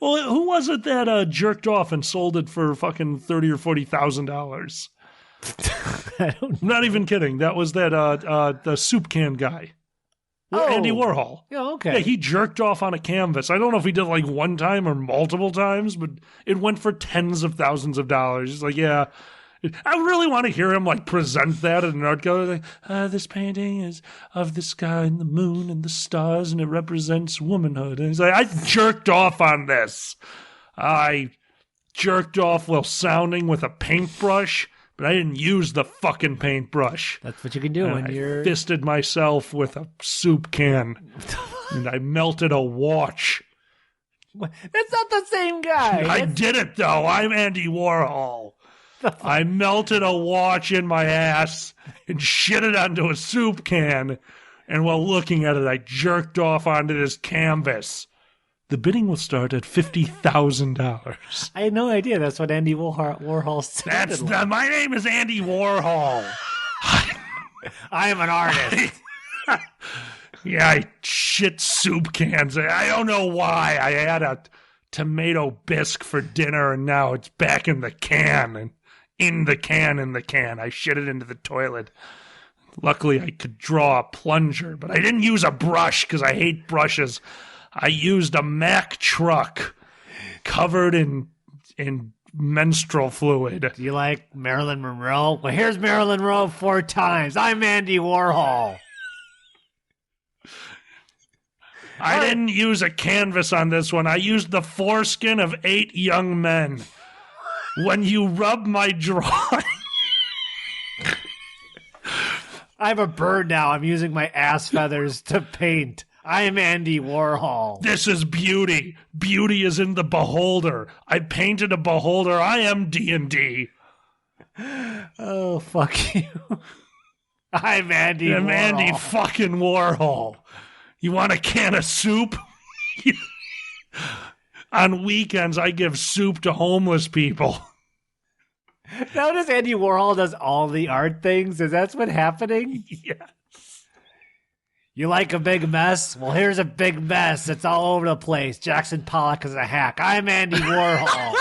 Well, who was it that jerked off and sold it for fucking $30,000 or $40,000? I'm not even kidding. That was the soup can guy. Andy Warhol. Yeah, okay. Yeah, he jerked off on a canvas. I don't know if he did like one time or multiple times, but it went for tens of thousands of dollars. He's like, yeah. I really want to hear him like present that at an art gallery. Like, this painting is of the sky and the moon and the stars, and it represents womanhood. And he's like, I jerked off on this. I jerked off while sounding with a paintbrush, but I didn't use the fucking paintbrush. That's what you can do when I fisted myself with a soup can, and I melted a watch. That's not the same guy. I did it, though. I'm Andy Warhol. I melted a watch in my ass and shit it onto a soup can, and while looking at it, I jerked off onto this canvas. The bidding will start at $50,000. I had no idea that's what Andy Warhol said. My name is Andy Warhol. I am an artist. Yeah, I shit soup cans. I don't know why. I had a tomato bisque for dinner, and now it's back in the can. And in the can. I shit it into the toilet. Luckily, I could draw a plunger, but I didn't use a brush because I hate brushes. I used a Mack truck covered in menstrual fluid. Do you like Marilyn Monroe? Well, here's Marilyn Monroe 4 times. I'm Andy Warhol. I didn't use a canvas on this one. I used the foreskin of 8 young men. When you rub my drawing... I have a bird now. I'm using my ass feathers to paint. I am Andy Warhol. This is beauty. Beauty is in the beholder. I painted a beholder. I am D&D. Oh, fuck you. I'm Andy Warhol. I'm Andy fucking Warhol. You want a can of soup? On weekends, I give soup to homeless people. Notice Andy Warhol does all the art things. Is that what's happening? Yes. You like a big mess? Well, here's a big mess. It's all over the place. Jackson Pollock is a hack. I'm Andy Warhol.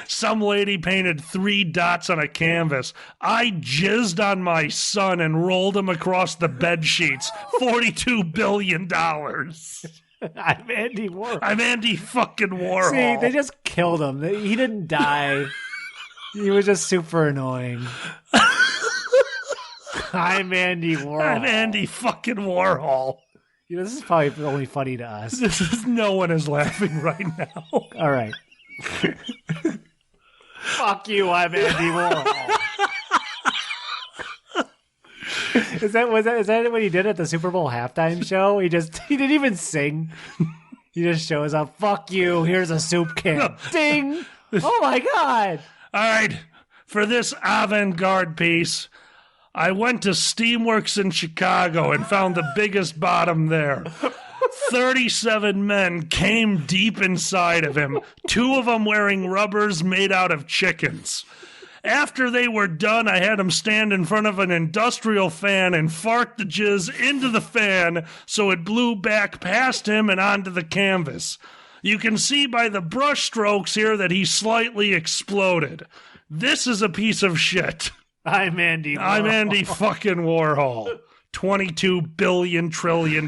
Some lady painted 3 dots on a canvas. I jizzed on my son and rolled him across the bed sheets. $42 billion. I'm Andy Warhol. I'm Andy fucking Warhol. See, they just killed him. He didn't die. He was just super annoying. I'm Andy Warhol. I'm Andy fucking Warhol. You know, this is probably only funny to us. No one is laughing right now. All right. Fuck you, I'm Andy Warhol. Is that what he did at the Super Bowl halftime show? He didn't even sing. He just shows up. Fuck you. Here's a soup can. No. Ding. Oh my God. All right. For this avant-garde piece, I went to Steamworks in Chicago and found the biggest bottom there. 37 men came deep inside of him, 2 of them wearing rubbers made out of chickens. After they were done, I had him stand in front of an industrial fan and fart the jizz into the fan so it blew back past him and onto the canvas. You can see by the brush strokes here that he slightly exploded. This is a piece of shit. I'm Andy Warhol. I'm Andy fucking Warhol. $22 billion trillion.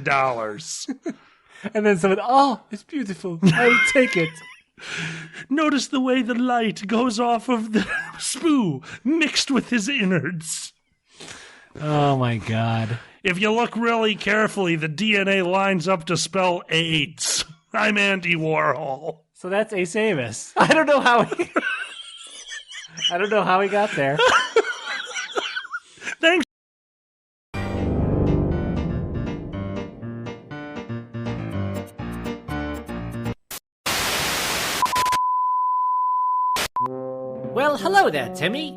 And then someone, oh, it's beautiful. I'll take it. Notice the way the light goes off of the spoo mixed with his innards. Oh, my God. If you look really carefully, the DNA lines up to spell AIDS. I'm Andy Warhol. So that's Ace Amos. I don't know how he got there. Thanks. Well, hello there, Timmy.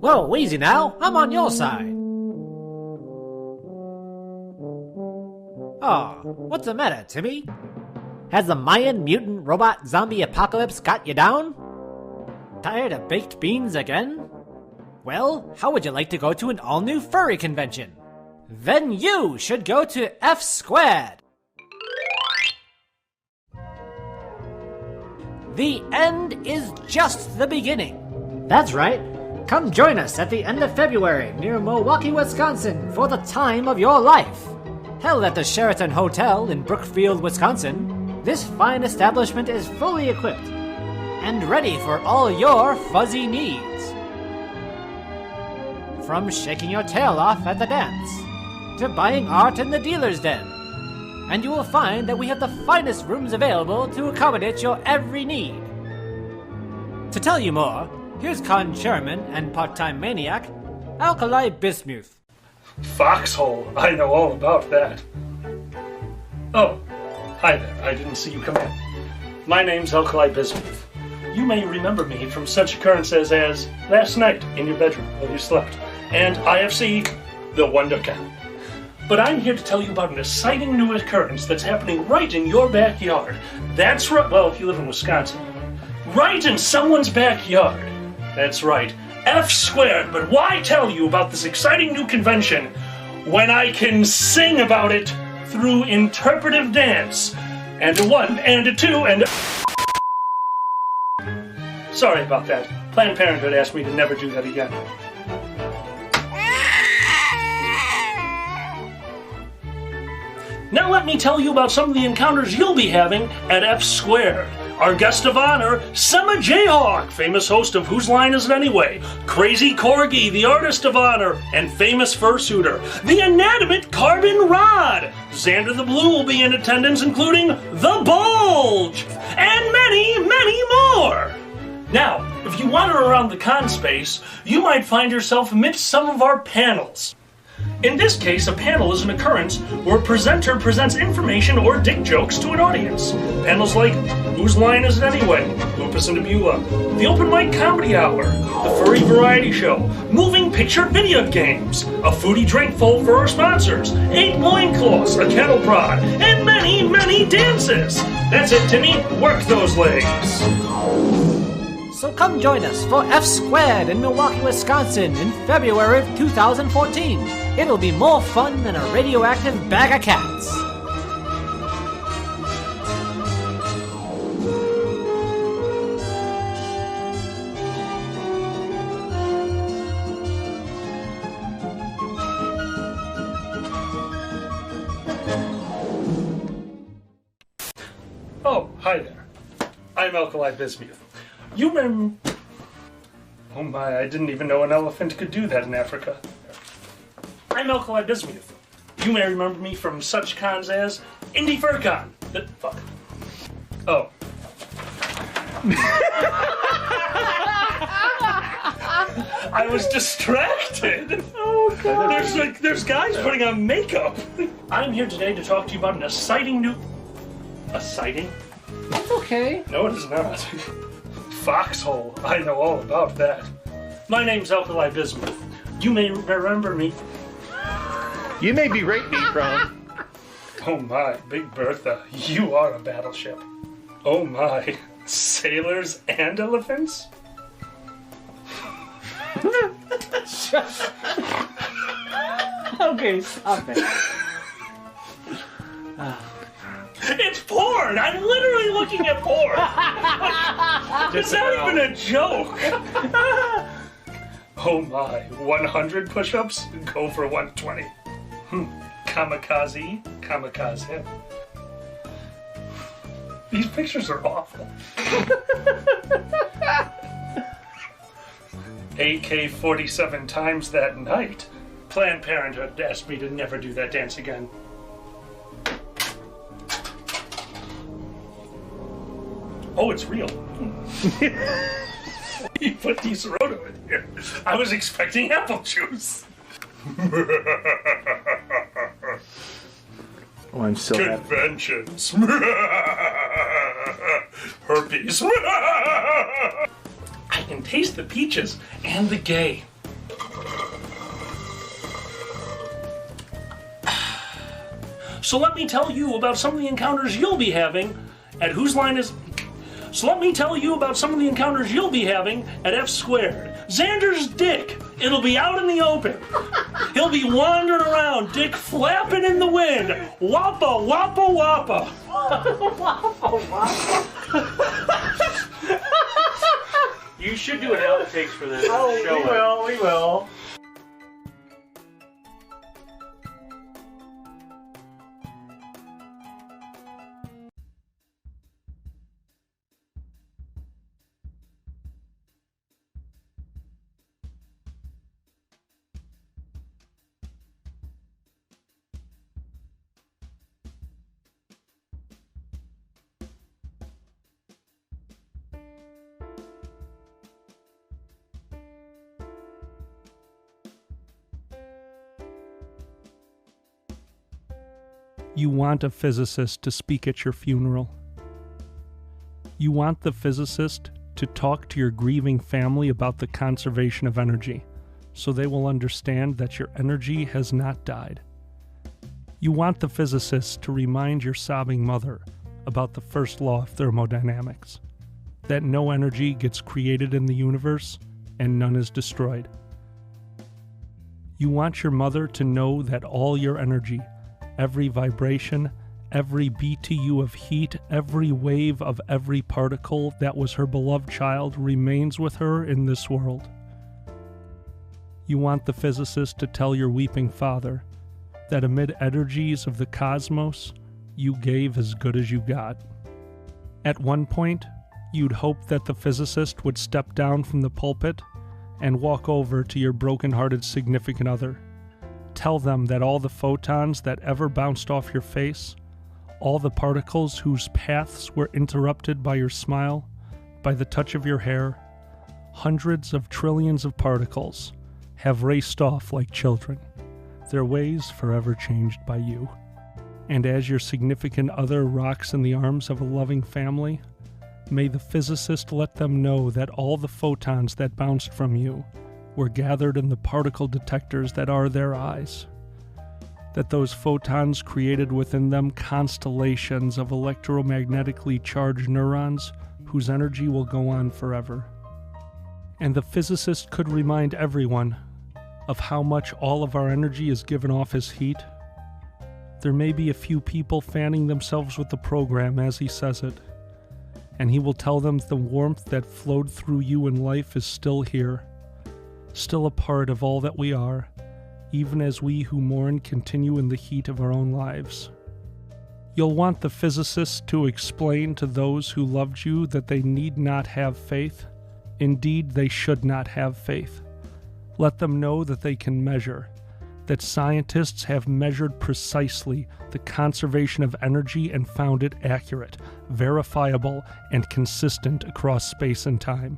Whoa, easy now. I'm on your side. Oh, what's the matter, Timmy? Has the Mayan mutant robot zombie apocalypse got you down? Tired of baked beans again? Well, how would you like to go to an all-new furry convention? then you should go to F Squared. The end is just the beginning. That's right. Come join us at the end of February near Milwaukee, Wisconsin for the time of your life. Held at the Sheraton Hotel in Brookfield, Wisconsin, this fine establishment is fully equipped and ready for all your fuzzy needs. From shaking your tail off at the dance to buying art in the dealer's den. And you will find that we have the finest rooms available to accommodate your every need. To tell you more, here's con chairman and part-time maniac, Alkali Bismuth. Foxhole, I know all about that. Oh, hi there, I didn't see you come in. My name's Alkali Bismuth. You may remember me from such occurrences as last night in your bedroom while you slept, and IFC, the Wonder Cat. But I'm here to tell you about an exciting new occurrence that's happening right in your backyard. That's right, well, if you live in Wisconsin. Right in someone's backyard. That's right, F Squared, but why tell you about this exciting new convention when I can sing about it through interpretive dance? And a 1, and a 2, and a... Sorry about that. Planned Parenthood asked me to never do that again. Now let me tell you about some of the encounters you'll be having at F Squared. Our guest of honor, Sema Jayhawk, famous host of Whose Line Is It Anyway? Crazy Corgi, the artist of honor and famous fursuiter. The Inanimate Carbon Rod. Xander the Blue will be in attendance, including The Bulge. And many, many more. Now, if you wander around the con space, you might find yourself amidst some of our panels. In this case, a panel is an occurrence where a presenter presents information or dick jokes to an audience. Panels like Whose Line Is It Anyway? Lupus and Nebula, The Open Mic Comedy Hour, The Furry Variety Show, Moving Picture Video Games, A Foodie Drink Full for our sponsors, 8 Loincloths, a Kettle Prod, and many, many dances. That's it, Timmy. Work those legs. So come join us for F Squared in Milwaukee, Wisconsin in February of 2014. It'll be more fun than a radioactive bag of cats. Oh, hi there. I'm Alkali Bismuth. You may... Oh my, I didn't even know an elephant could do that in Africa. I'm Alkali Bismuth. You may remember me from such cons as Indie FurCon. Fuck. Oh. I was distracted. Oh god. There's guys putting on makeup. I'm here today to talk to you about an exciting new... A sighting? That's okay. No, it is not. Foxhole. I know all about that. My name's Alkali Bismuth. You may remember me. You may berate me from... Oh my, Big Bertha, you are a battleship. Oh my, sailors and elephants? Okay, stop it. It's porn! I'm literally looking at porn! It's not even a joke! Oh my, 100 push-ups? Go for 120. Kamikaze? Kamikaze. These pictures are awful. AK-47 times that night. Planned Parenthood asked me to never do that dance again. Oh, it's real. You put Disaronno in here. I was expecting apple juice. Oh, I'm so happy. Conventions. Herpes. I can taste the peaches and the gay. So let me tell you about some of the encounters you'll be having at Whose Line Is... So let me tell you about some of the encounters you'll be having at F Squared. Xander's dick It'll be out in the open. He'll be wandering around, dick flapping in the wind. Wappa, wappa, wappa. You should do an outtakes for this. Oh, we will. You want a physicist to speak at your funeral. You want the physicist to talk to your grieving family about the conservation of energy, so they will understand that your energy has not died. You want the physicist to remind your sobbing mother about the first law of thermodynamics, that no energy gets created in the universe and none is destroyed. You want your mother to know that all your energy, every vibration, every BTU of heat, every wave of every particle that was her beloved child remains with her in this world. You want the physicist to tell your weeping father that amid energies of the cosmos, you gave as good as you got. At one point, you'd hope that the physicist would step down from the pulpit and walk over to your broken-hearted significant other. Tell them that all the photons that ever bounced off your face, all the particles whose paths were interrupted by your smile, by the touch of your hair, hundreds of trillions of particles, have raced off like children, their ways forever changed by you. And as your significant other rocks in the arms of a loving family, may the physicist let them know that all the photons that bounced from you were gathered in the particle detectors that are their eyes, that those photons created within them constellations of electromagnetically charged neurons whose energy will go on forever. And the physicist could remind everyone of how much all of our energy is given off as heat. There may be a few people fanning themselves with the program as he says it, and he will tell them the warmth that flowed through you in life is still here, still a part of all that we are, even as we who mourn continue in the heat of our own lives. You'll want the physicist to explain to those who loved you that they need not have faith. Indeed, they should not have faith. Let them know that they can measure, that scientists have measured precisely the conservation of energy and found it accurate, verifiable, and consistent across space and time.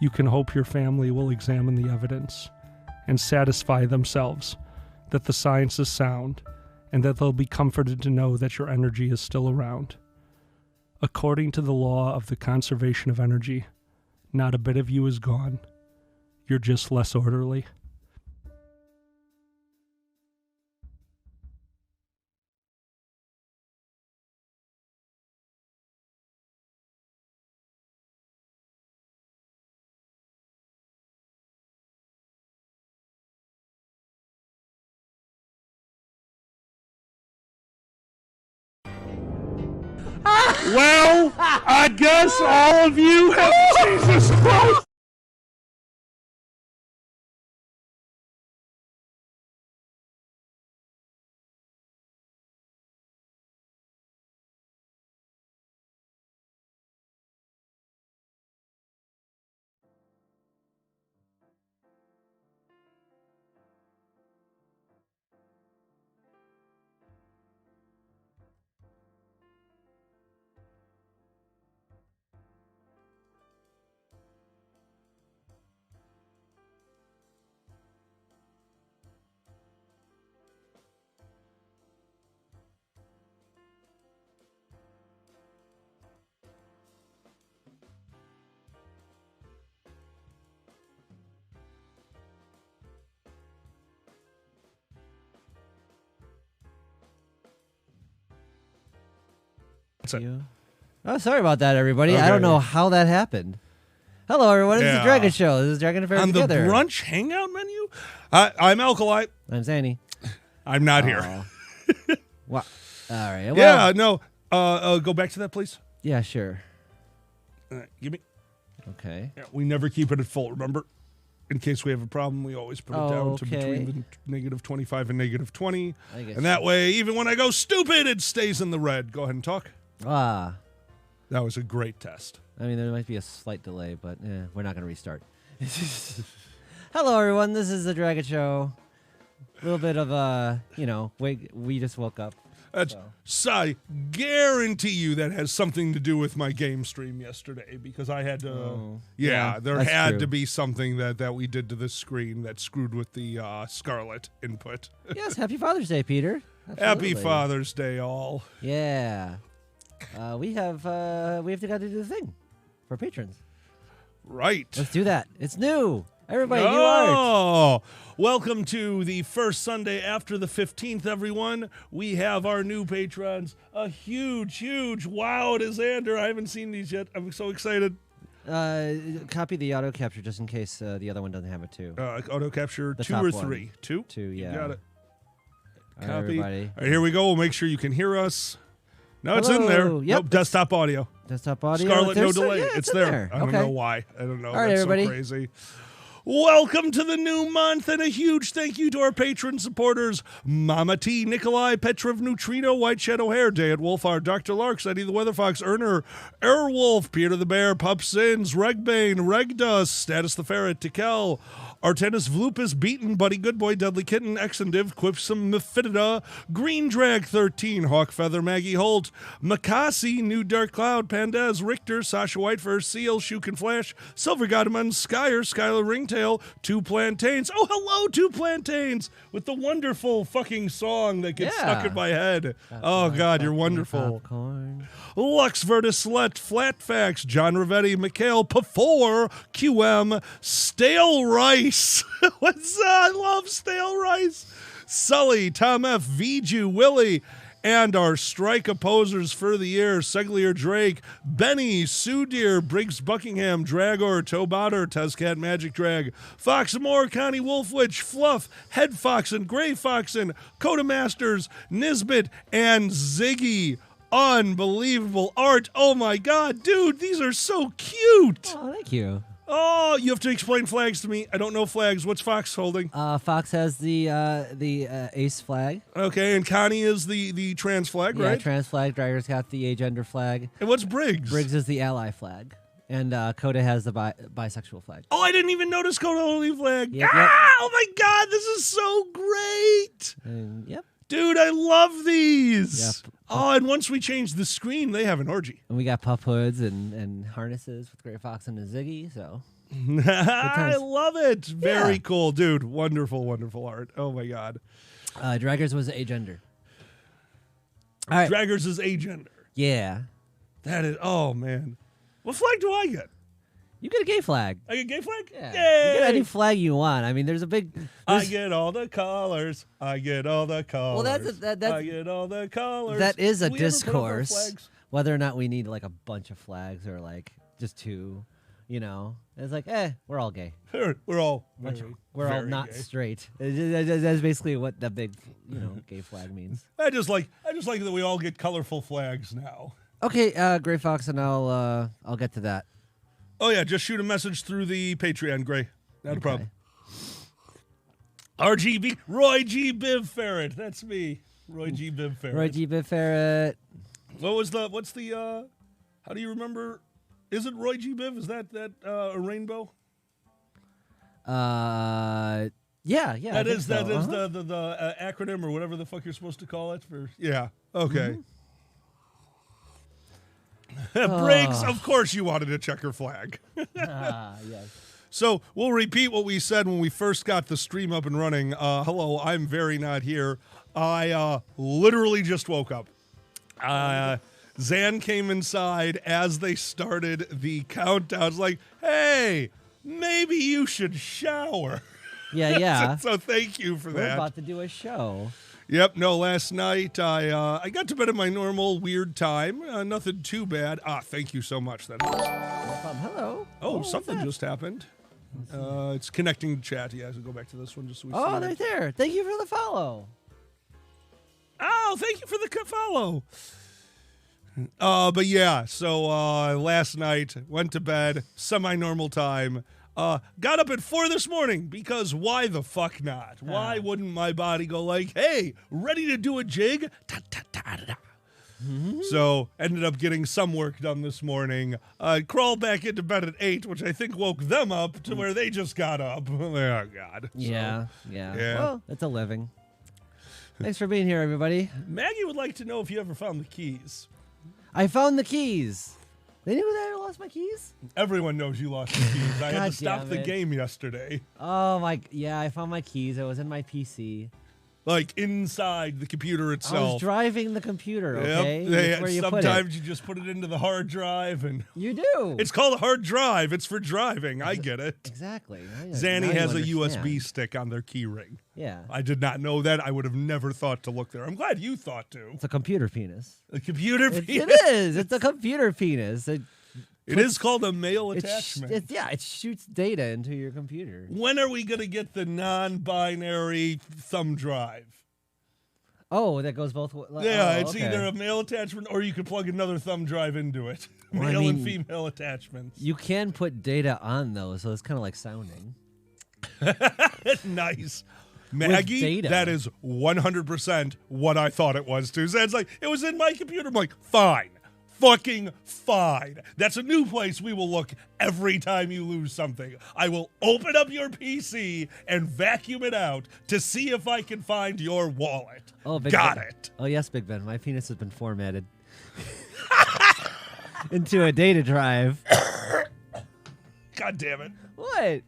You can hope your family will examine the evidence and satisfy themselves that the science is sound and that they'll be comforted to know that your energy is still around. According to the law of the conservation of energy, not a bit of you is gone. You're just less orderly. Well, I guess all of you have Jesus Christ. Oh, sorry about that, everybody. Okay. I don't know how that happened. Hello, everyone. This is Yeah. the Dragon Show. This is Dragon Affair On Together. the Brunch Hangout menu? I'm Alkalite. I'm Zanny. I'm not here. Wow. All right. Well, Yeah, no. Go back to that, please. Yeah, sure. Give me. Okay. Yeah, we never keep it at full, remember? In case we have a problem, we always put it down to between the negative 25 and negative 20. And that way, even when I go stupid, it stays in the red. Go ahead and talk. Ah. That was a great test. I mean, there might be a slight delay, but we're not going to restart. Hello, everyone. This is the Dragon Show. A little bit of we just woke up. I guarantee you that has something to do with my game stream yesterday because I had to. There had to be something that we did to the screen that screwed with the Scarlet input. Yes, happy Father's Day, Peter. Happy Father's Day, all. Yeah. We have to do the thing for patrons. Right. Let's do that. It's new. Everybody, new art. Welcome to the first Sunday after the 15th, everyone. We have our new patrons. A huge wow to Xander. I haven't seen these yet. I'm so excited. Copy the auto capture just in case the other one doesn't have it too. Auto capture The 2 top or one. 3? 2? Two, yeah. You got it. All right, Copy. everybody. All right, here we go. We'll make sure you can hear us. No, it's in there. Hello. Yep. Nope, desktop audio. Desktop audio. Scarlet, no There's- delay. yeah, it's in there. I don't Okay. know why. I don't know. All right, That's everybody. so crazy. Welcome to the new month, and a huge thank you to our patron supporters, Mama T, Nikolai, Petrov, Neutrino, White Shadow Hair, Day at Wolfhard, Dr. Larks, Eddie the Weather Fox, Erner, Airwolf, Peter the Bear, Pup Sins, Regbane, Regdust, Status the Ferret, Tikel, Artenis Vlupus, Beaten, Buddy Goodboy, Deadly Kitten, Exendiv, Quipsum, Mephidida, Green Drag 13, Hawk Feather, Maggie Holt, Makasi, New Dark Cloud, Pandez, Richter, Sasha Whitefur, Seal, Shukin Flash, Silver Godman, Skyer, Skylar Ringtail, Two Plantains. Oh, hello, Two Plantains, with the wonderful fucking song that gets stuck in my head. Oh, God, you're wonderful. Popcorn. Lux Vertus Let, Flat Facts, John Rivetti, Mikhail, Pafor, QM, Stale Rice. What's I love Stale Rice. Sully, Tom F, Viju, Willie, and our strike opposers for the year, Seglier Drake, Benny, Sue Deer, Briggs Buckingham, Dragor, Tobotter, Tezcat Magic Drag, Fox Moore, Connie Wolfwitch, Fluff, Head Foxen, Gray Foxen, Coda Masters, Nisbet, and Ziggy. Unbelievable art. Oh my God, dude, these are so cute. Oh, thank you. Oh, you have to explain flags to me. I don't know flags. What's Fox holding? Fox has the ace flag. Okay, and Connie is the trans flag, Yeah, right? trans flag. Drager's got the agender flag. And what's Briggs? Briggs is the ally flag. And Coda has the bisexual flag. Oh, I didn't even notice Coda Holy flag. Yep, ah! yep. Oh my God, this is so great. Yep. Dude, I love these. Yep. Oh, and once we change the screen, they have an orgy. And we got puff hoods and harnesses with Gray Fox and a Ziggy, so. I love it. Very Yeah. cool, dude. Wonderful, wonderful art. Oh my God. Draggers was agender. All right. Draggers is agender. Yeah. That is, oh man. What flag do I get? You get a gay flag. I get gay flag? Yeah. Yay! You get any flag you want. I mean, there's a big. I get all the colors. I get all the colors. that's I get all the colors. That is a Do we ever put up our discourse. flags? Whether or not we need like a bunch of flags or like just two, you know, it's like, we're all gay. We're all We're all very not gay. straight. That's basically what the big, gay flag means. I just like that we all get colorful flags now. Okay, Gray Fox, and I'll get to that. Oh yeah, just shoot a message through the Patreon, Gray. Not a problem. RGB, Roy G. Biv Ferret. That's me. Roy G. Biv Ferret. Roy G. Bit Ferret. What's the, how do you remember? Is it Roy G. Biv? Is that a rainbow? Yeah. That is so. the acronym or whatever the fuck you're supposed to call it for. Yeah. Okay. Briggs, of course you wanted a checker flag. Yes. So we'll repeat what we said when we first got the stream up and running. Hello, I'm very not here. I literally just woke up. Zan came inside as they started the countdown. It's like, hey, maybe you should shower. Yeah. So thank you for We're that. about to do a show. Yep. No, last night I got to bed at my normal weird time. Nothing too bad. Thank you so much. That helps. Hello. Oh, something just happened. It's connecting to chat. Yeah, so go back to this one just so we see Oh, it. they're there. Thank you for the follow. Oh, thank you for the follow. But yeah, so last night went to bed semi-normal time. Got up at 4 this morning because why the fuck not? Why wouldn't my body go like, hey, ready to do a jig? Ta-ta-ta-da-da. So ended up getting some work done this morning. Crawled back into bed at 8, which I think woke them up to where they just got up. Oh, God. Yeah. Yeah. Well, it's a living. Thanks for being here, everybody. Maggie would like to know if you ever found the keys. I found the keys. They knew that I lost my keys? Everyone knows you lost the keys. I had God to stop damn the it. game yesterday. Oh, I found my keys. It was in my PC. Like inside the computer I itself. was driving the computer, okay? Yep. That's where you put it. Sometimes you just put it into the hard drive, and You do. it's called a hard drive. It's for driving. I get it. Exactly. Zanny Now you has a understand. USB stick on their key ring. Yeah. I did not know that. I would have never thought to look there. I'm glad you thought to. It's a computer penis. A computer It penis. is. It's a computer penis. It is called a mail It attachment. it shoots data into your computer. When are we going to get the non-binary thumb drive? Oh, that goes both ways. Yeah, oh, it's okay. either a male attachment or you could plug another thumb drive into it. Well, I Male and mean, female attachments. You can put data on those, so it's kind of like sounding. Nice. Maggie, data. that is 100% what I thought it was, too. So it's like, it was in my computer. I'm like, fine. Fucking fine. That's a new place we will look every time you lose something. I will open up your PC and vacuum it out to see if I can find your wallet. Oh, Big Got Ben. it. Oh, yes, Big Ben. My penis has been formatted into a data drive. God damn it. What? I'm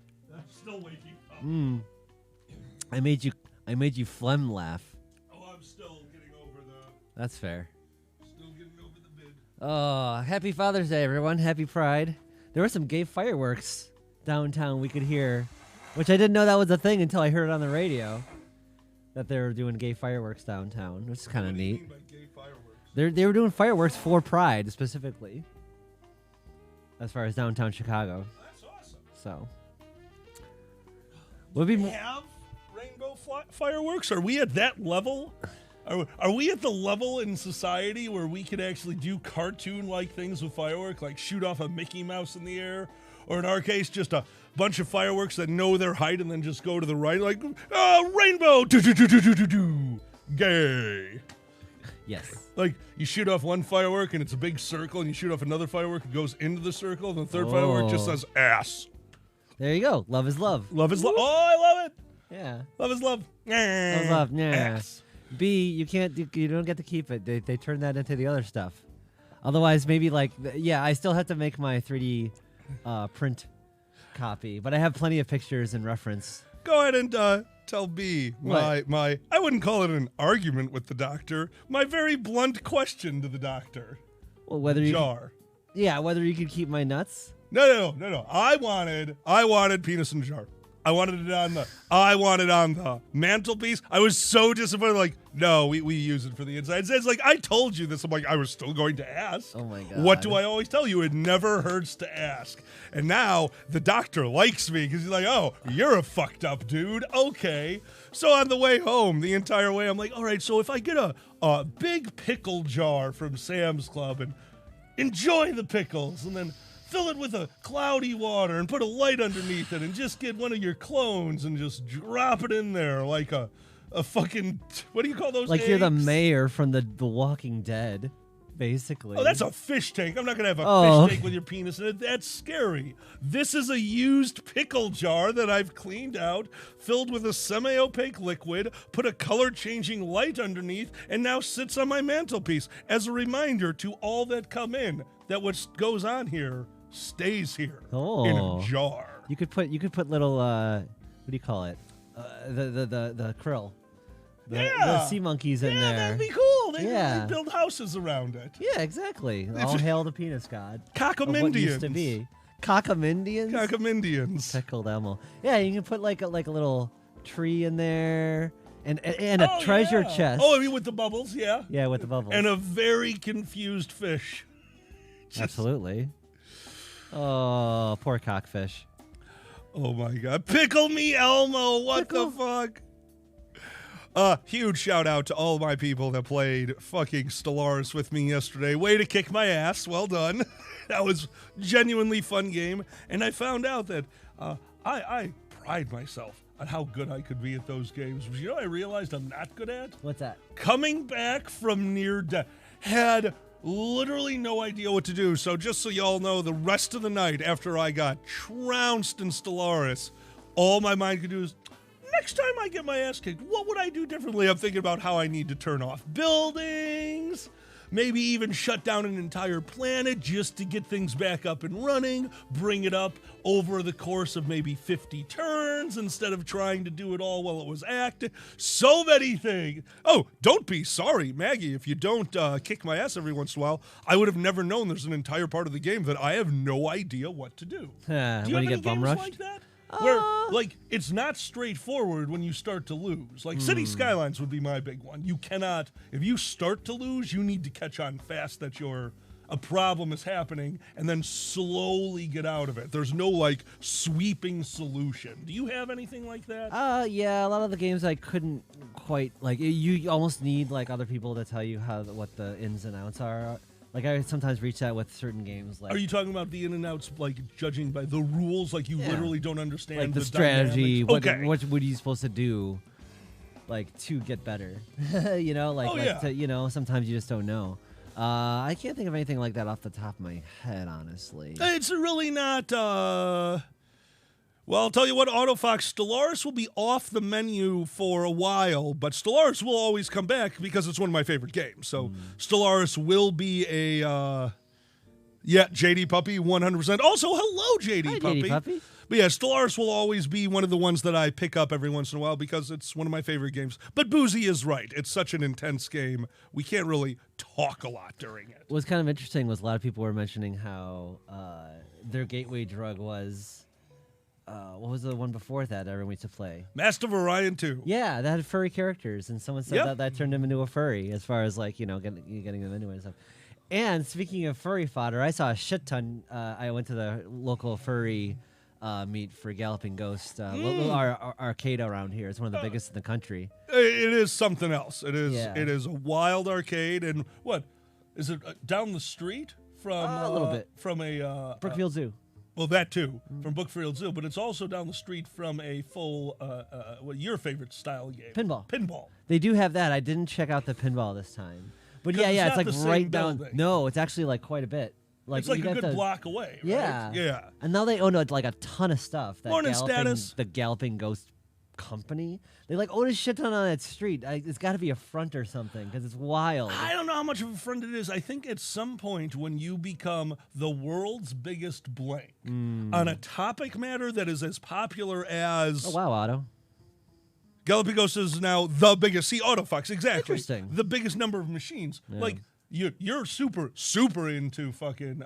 still waking up. I made you phlegm laugh. Oh, I'm still getting over That's fair. still getting over the bid. Oh, happy Father's Day, everyone. Happy Pride. There were some gay fireworks downtown we could hear, which I didn't know that was a thing until I heard it on the radio, that they were doing gay fireworks downtown, which is kind of neat. By gay fireworks. They were doing fireworks for Pride, specifically, as far as downtown Chicago. That's awesome. So, would be more. Have rainbow fireworks? Are we at that level? Are we at the level in society where we can actually do cartoon-like things with fireworks, like shoot off a Mickey Mouse in the air? Or in our case, just a bunch of fireworks that know their height and then just go to the right, like, rainbow, do-do-do-do-do-do, gay. Yes. Like, you shoot off one firework and it's a big circle, and you shoot off another firework, it goes into the circle, and the third firework just says ass. There you go. Love is love. Love is love. Oh, I love it. Yeah. Love is love. Love is love. Yeah. Ass. B, you don't get to keep it. They turn that into the other stuff. Otherwise, maybe I still have to make my 3D print copy, but I have plenty of pictures and reference. Go ahead and tell B my I wouldn't call it an argument with the doctor. My very blunt question to the doctor. Well, whether you Jar. whether you could keep my nuts. No. I wanted penis in a jar. I wanted it on the mantelpiece. I was so disappointed. Like, no, we use it for the inside. It's like, I told you this. I'm like, I was still going to ask. Oh my God. What do I always tell you? It never hurts to ask. And now the doctor likes me because he's like, oh, you're a fucked up dude. Okay. So on the way home, the entire way, I'm like, all right, so if I get a big pickle jar from Sam's Club and enjoy the pickles and then fill it with a cloudy water and put a light underneath it and just get one of your clones and just drop it in there like a fucking, what do you call those Like eggs? you're the mayor from the Walking Dead, basically. Oh, that's a fish tank. I'm not going to have a Oh. fish tank with your penis in it. That's scary. This is a used pickle jar that I've cleaned out, filled with a semi-opaque liquid, put a color-changing light underneath, and now sits on my mantelpiece as a reminder to all that come in that what goes on here stays here in Oh. a jar. You could put little what do you call it? The krill. The sea monkeys in Yeah, there. that'd be cool. They Yeah. build houses around it. Yeah, exactly. All hail the penis god. Of what used to Cockamindians. be. Cockamindians? Cockamindians. Pickled Elmo. Yeah, you can put like a little tree in there and a treasure chest. Oh, I mean with the bubbles, yeah. Yeah, with the bubbles. And a very confused fish. Absolutely. Oh, poor cockfish. Oh my God. Pickle me Elmo. What the fuck? Huge shout out to all my people that played fucking Stellaris with me yesterday. Way to kick my ass. Well done. That was genuinely fun game. And I found out that I pride myself on how good I could be at those games. You know what I realized I'm not good at? What's that? Coming back from near death. Had literally no idea what to do. So just so y'all know, the rest of the night after I got trounced in Stellaris, all my mind could do is, next time I get my ass kicked, what would I do differently? I'm thinking about how I need to turn off buildings, maybe even shut down an entire planet just to get things back up and running, bring it up over the course of maybe 50 turns instead of trying to do it all while it was active. So many things. Oh, don't be sorry, Maggie, if you don't kick my ass every once in a while. I would have never known there's an entire part of the game that I have no idea what to do. Do you when have you any get bum games rushed? like that? Where, like, it's not straightforward when you start to lose. Like, City Skylines would be my big one. You cannot, if you start to lose, you need to catch on fast that a problem is happening and then slowly get out of it. There's no, like, sweeping solution. Do you have anything like that? Yeah, a lot of the games I couldn't quite, like, you almost need, like, other people to tell you what the ins and outs are. Like, I sometimes reach that with certain games. Like, are you talking about the in and outs, like, judging by the rules? Like, you literally don't understand like the strategy, dynamics? what are you supposed to do, like, to get better? You know, sometimes you just don't know. I can't think of anything like that off the top of my head, honestly. It's really not, well, I'll tell you what, Autofox, Stellaris will be off the menu for a while, but Stellaris will always come back because it's one of my favorite games. So Stellaris will be a, JD Puppy, 100%. Also, hello, JD Hi, Puppy. JD Puppy. But yeah, Stellaris will always be one of the ones that I pick up every once in a while because it's one of my favorite games. But Boozy is right. It's such an intense game. We can't really talk a lot during it. What's kind of interesting was a lot of people were mentioning how their gateway drug was... what was the one before that everyone used to play? Master of Orion 2. Yeah, that had furry characters, and someone said that turned him into a furry, as far as, like, you know, getting them into it and stuff. And speaking of furry fodder, I saw a shit ton. I went to the local furry meet for Galloping Ghost, our arcade around here. It's one of the biggest in the country. It is something else. It is. It is a wild arcade, and what is it down the street from? A little bit from a Brookfield Zoo. Well, that too, from Brookfield Zoo, but it's also down the street from a full, your favorite style game. Pinball. They do have that. I didn't check out the pinball this time. But it's like right down. Building. No, it's actually like quite a bit. Like, it's like a good block away, right? Yeah. And now they own like a ton of stuff. Morning, Status. The Galloping Ghost company. They like own a shit ton on that street. It's got to be a front or something because it's wild. I don't know how much of a front it is. I think at some point when you become the world's biggest blank on a topic matter that is as popular as... Oh, wow, Otto. Galloping Ghost is now the biggest. See, Autofox, exactly. Interesting. The biggest number of machines. Yeah. Like, you're super into fucking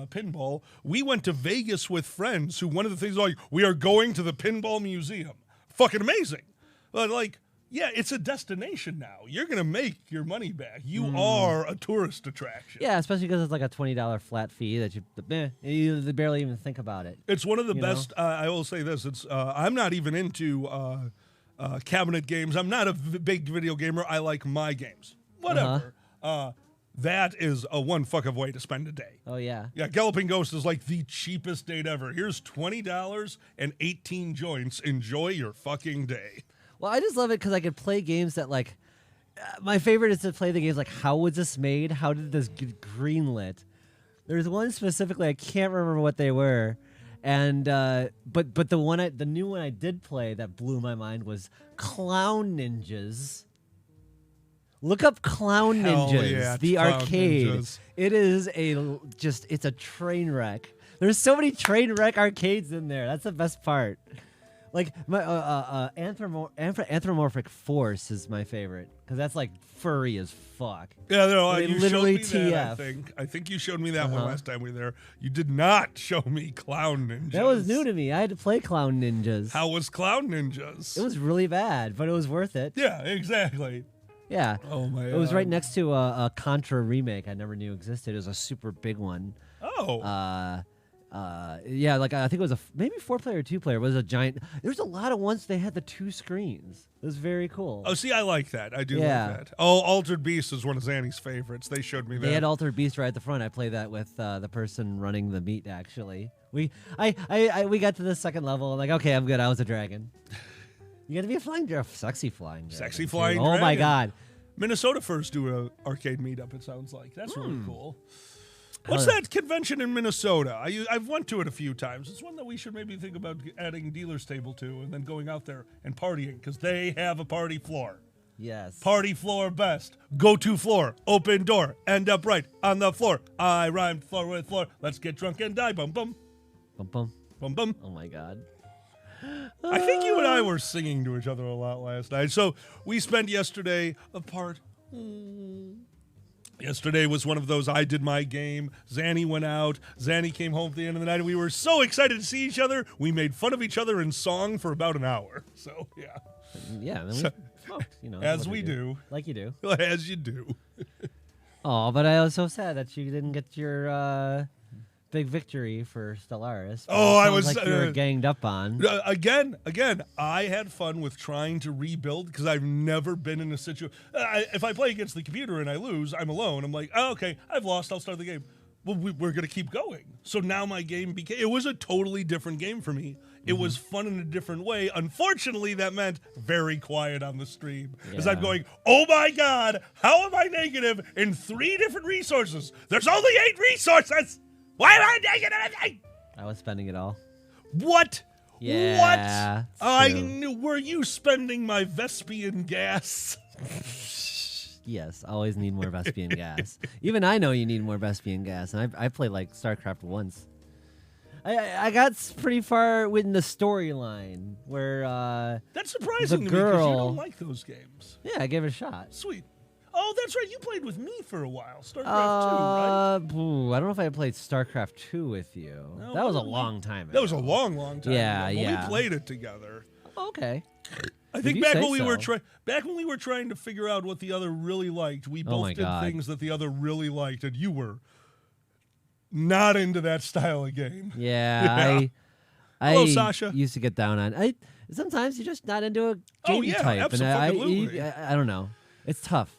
pinball. We went to Vegas with friends who one of the things like, we are going to the Pinball Museum. Fucking amazing. But like, yeah, it's a destination now. You're going to make your money back. You are a tourist attraction. Yeah, especially because it's like a $20 flat fee that you barely even think about it. It's one of the best. I will say this. It's I'm not even into cabinet games. I'm not a big video gamer. I like my games. Whatever. That is a one fuck of way to spend a day. Oh, yeah. Yeah, Galloping Ghost is like the cheapest date ever. Here's $20 and 18 joints. Enjoy your fucking day. Well, I just love it because I could play games that, like, my favorite is to play the games like, how was this made? How did this get greenlit? There's one specifically, I can't remember what they were. And, but the new one I did play that blew my mind was Clown Ninjas. Look up Clown Ninjas, the arcade. Ninjas. It is it's a train wreck. There's so many train wreck arcades in there. That's the best part. Like my anthropomorphic force is my favorite. because that's like furry as fuck. Yeah, no, They you literally showed me that, TF. I think you showed me that one last time we were there. You did not show me Clown Ninjas. That was new to me. I had to play Clown Ninjas. How was Clown Ninjas? It was really bad, but it was worth it. Yeah, exactly. Yeah. Oh my! It was right next to a Contra remake I never knew existed. It was a super big one. Oh. Yeah, like I think it was maybe 4-player or 2-player. It was a giant. There's a lot of ones they had the 2 screens. It was very cool. Oh, see, I like that. I do Yeah. like that. Oh, Altered Beast is one of Zanny's favorites. They showed me that. They had Altered Beast right at the front. I played that with the person running the meet. Actually, we got to the second level. I'm like, okay, I'm good. I was a dragon. You got to be a flying dragon, sexy flying dragon. Sexy too. flying Oh my dragon. god. Minnesota first do an arcade meetup, it sounds like. That's really cool. What's Huh. that convention in Minnesota? I've went to it a few times. It's one that we should maybe think about adding dealer's table to and then going out there and partying because they have a party floor. Yes. Party floor best. Go-to floor. Open door. End up right on the floor. I rhymed floor with floor. Let's get drunk and die. Bum, bum. Bum bum. Bum, bum. Oh my god. I think you and I were singing to each other a lot last night. So we spent yesterday apart. Yesterday was one of those I did my game. Zanny went out. Zanny came home at the end of the night, and we were so excited to see each other. We made fun of each other in song for about an hour. So, yeah. Yeah. Then we smoked, As what we do. Like you do. As you do. Oh, but I was so sad that you didn't get your big victory for Stellaris. But Oh, it I sounds was, like you were ganged up on. Again, I had fun with trying to rebuild because I've never been in a situation. If I play against the computer and I lose, I'm alone. I'm like, oh, okay, I've lost. I'll start the game. Well, we're going to keep going. So now my game became, it was a totally different game for me. It was fun in a different way. Unfortunately, that meant very quiet on the stream. As I'm Yeah. going, oh my God, how am I negative in 3 different resources? There's only 8 resources. Why am I negative? I was spending it all. What? Yeah, What? it's I true. knew. Were you spending my Vespian gas? Yes, always need more Vespian gas. Even I know you need more Vespian gas, and I played like StarCraft once. I got pretty far within the storyline where That's surprising to me The because you girl- don't like those games. yeah, I gave it a shot. Sweet. Oh, that's right. You played with me for a while. StarCraft 2, right? I don't know if I played StarCraft 2 with you. No, that was a we- long time ago. That was a long, long time Yeah, ago. But yeah. we played it together. Okay. I think you back say when we were so. back when we were trying to figure out what the other really liked, we Oh both my did God. things that the other really liked, and you were not into that style of game. Yeah, Yeah. I Hello, Sasha. used to get down on. Sometimes you're just not into a game Oh, yeah, type, and abso-fucking-lutely. I don't know. It's tough.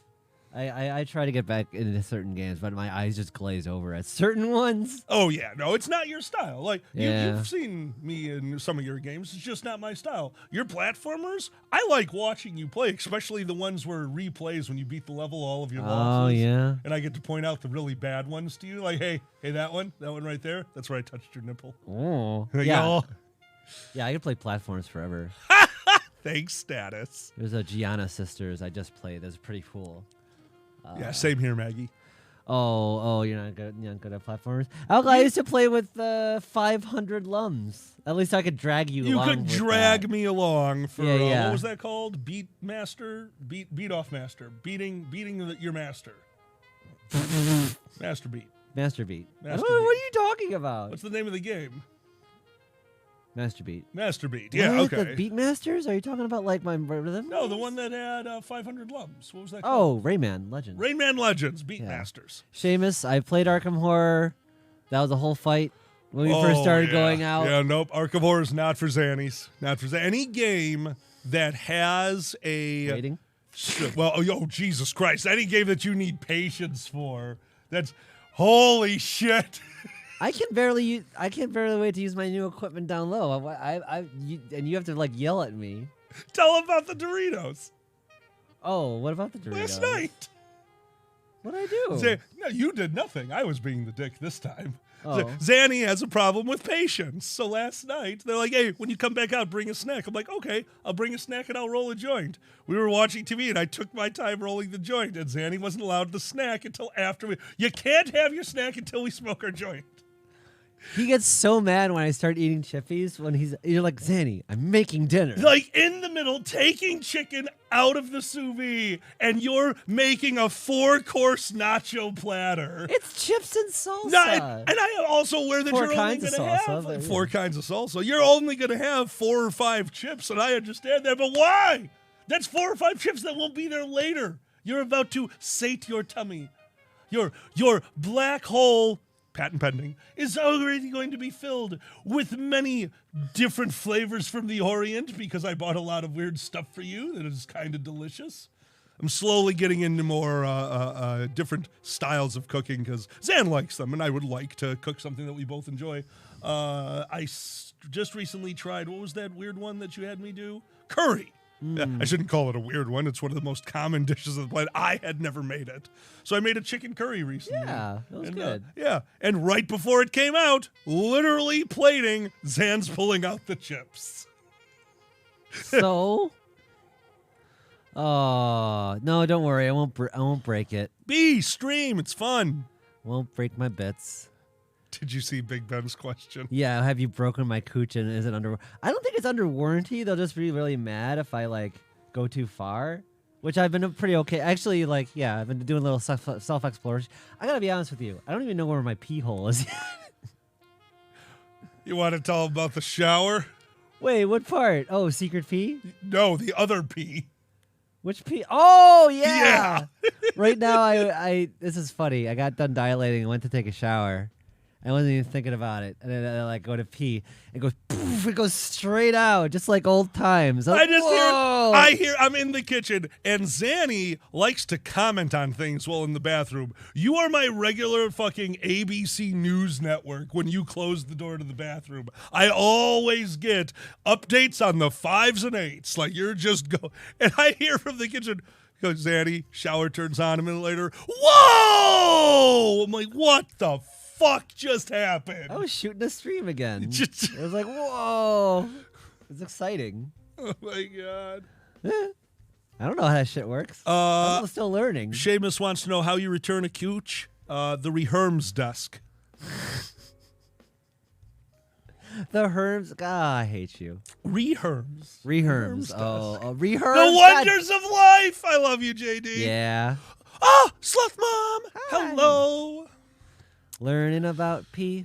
I try to get back into certain games, but my eyes just glaze over at certain ones. Oh yeah, no, it's not your style. Like Yeah. you've seen me in some of your games. It's just not my style. Your platformers, I like watching you play, especially the ones where it replays when you beat the level, all of your losses. Oh yeah. And I get to point out the really bad ones to you, like, hey, that one right there. That's where I touched your nipple. Oh Like, yeah. oh, Yeah, I could play platforms forever. thanks, status. There's a Gianna Sisters I just played. That's pretty cool. Yeah, same here, Maggie. Oh, you're not good at platformers. I used to play with 500 lums. At least I could drag you. You along could with drag that. me along for Yeah. what was that called? Beat master, beat off master, beating your master. Master beat. Master Beat. Master what Beat. are you talking about? What's the name of the game? Master Beat. Master beat. Yeah, What? okay. The Beat Masters? Are you talking about like my rhythm? No, the one that had 500 lumps. What was that Oh, called? Rayman Legends. Rain Man Legends, Beat Yeah. Masters. Seamus, I played Arkham Horror. That was a whole fight when we first started yeah. going out. Yeah, nope. Arkham Horror is not for Zannies. Not for any game that has a Rating? well, oh Jesus Christ! Any game that you need patience for. That's holy shit. I can't barely wait to use my new equipment down low. And you have to like yell at me. Tell about the Doritos Oh, what about the Doritos? last night. What'd I do? No, you did nothing. I was being the dick this time. Oh. Zanny has a problem with patience. So last night, they're like, hey, when you come back out, bring a snack. I'm like, okay, I'll bring a snack and I'll roll a joint. We were watching TV and I took my time rolling the joint. And Zanny wasn't allowed the snack until after we... You can't have your snack until we smoke our joint. He gets so mad when I start eating chippies when you're like, Zanny, I'm making dinner. Like in the middle, taking chicken out of the sous vide, and you're making a 4-course nacho platter. It's chips and salsa. And I also aware that 4 you're only kinds of going to salsa, have but 4 kinds of salsa. You're only going to have 4 or 5 chips, and I understand that. But why? That's 4 or 5 chips that won't be there later. You're about to sate your tummy. Your black hole, patent pending, is already going to be filled with many different flavors from the Orient because I bought a lot of weird stuff for you that is kind of delicious. I'm slowly getting into more different styles of cooking because Zan likes them, and I would like to cook something that we both enjoy. Just recently tried, what was that weird one that you had me do? Curry. Yeah, I shouldn't call it a weird one. It's one of the most common dishes of the planet. I had never made it. So I made a chicken curry recently. Yeah, it was good. And right before it came out, literally plating, Zan's pulling out the chips. So, oh no, don't worry. I won't break it. Stream. It's fun. Won't break my bits. Did you see Big Ben's question? Yeah, have you broken my cooch and is it under? I don't think it's under warranty. They'll just be really mad if I go too far, which I've been pretty okay. Actually, I've been doing a little self exploration. I gotta be honest with you. I don't even know where my pee hole is yet. You want to tell about the shower? Wait, what part? Oh, secret pee? No, the other pee. Which pee? Oh, yeah. Right now, I this is funny. I got done dilating and went to take a shower. I wasn't even thinking about it. And then I go to pee. It goes poof, it goes straight out, just like old times. I just hear I'm in the kitchen, and Zanny likes to comment on things while in the bathroom. You are my regular fucking ABC News network when you close the door to the bathroom. I always get updates on the 5s and 8s. Like you're just go, and I hear from the kitchen, goes Zanny, shower turns on a minute later. Whoa! I'm like, what the fuck just happened? I was shooting a stream again. It was like, whoa. It's exciting. Oh my god. I don't know how that shit works. I'm still learning. Seamus wants to know how you return a cooch. The reherms desk. The Herms. God, I hate you. Reherms. Reherms. Oh, reherms. The wonders of life. I love you, JD. Yeah. Oh, Sloth Mom. Hi. Hello. Learning about pee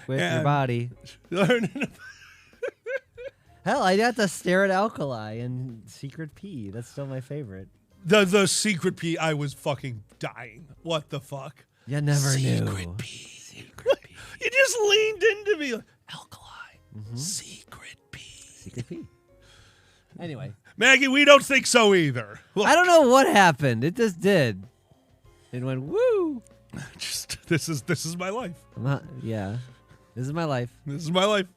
with your body. Learning about... Hell, I got to stare at Alkali and Secret Pee. That's still my favorite. The Secret Pee, I was fucking dying. What the fuck? You never knew. Secret Pee. Secret Pee. You just leaned into me. Like, Alkali. Secret Pee. Secret Pee. Anyway. Maggie, we don't think so either. Look. I don't know what happened. It just did. It went woo. Just this is my life. Yeah. This is my life. This is my life.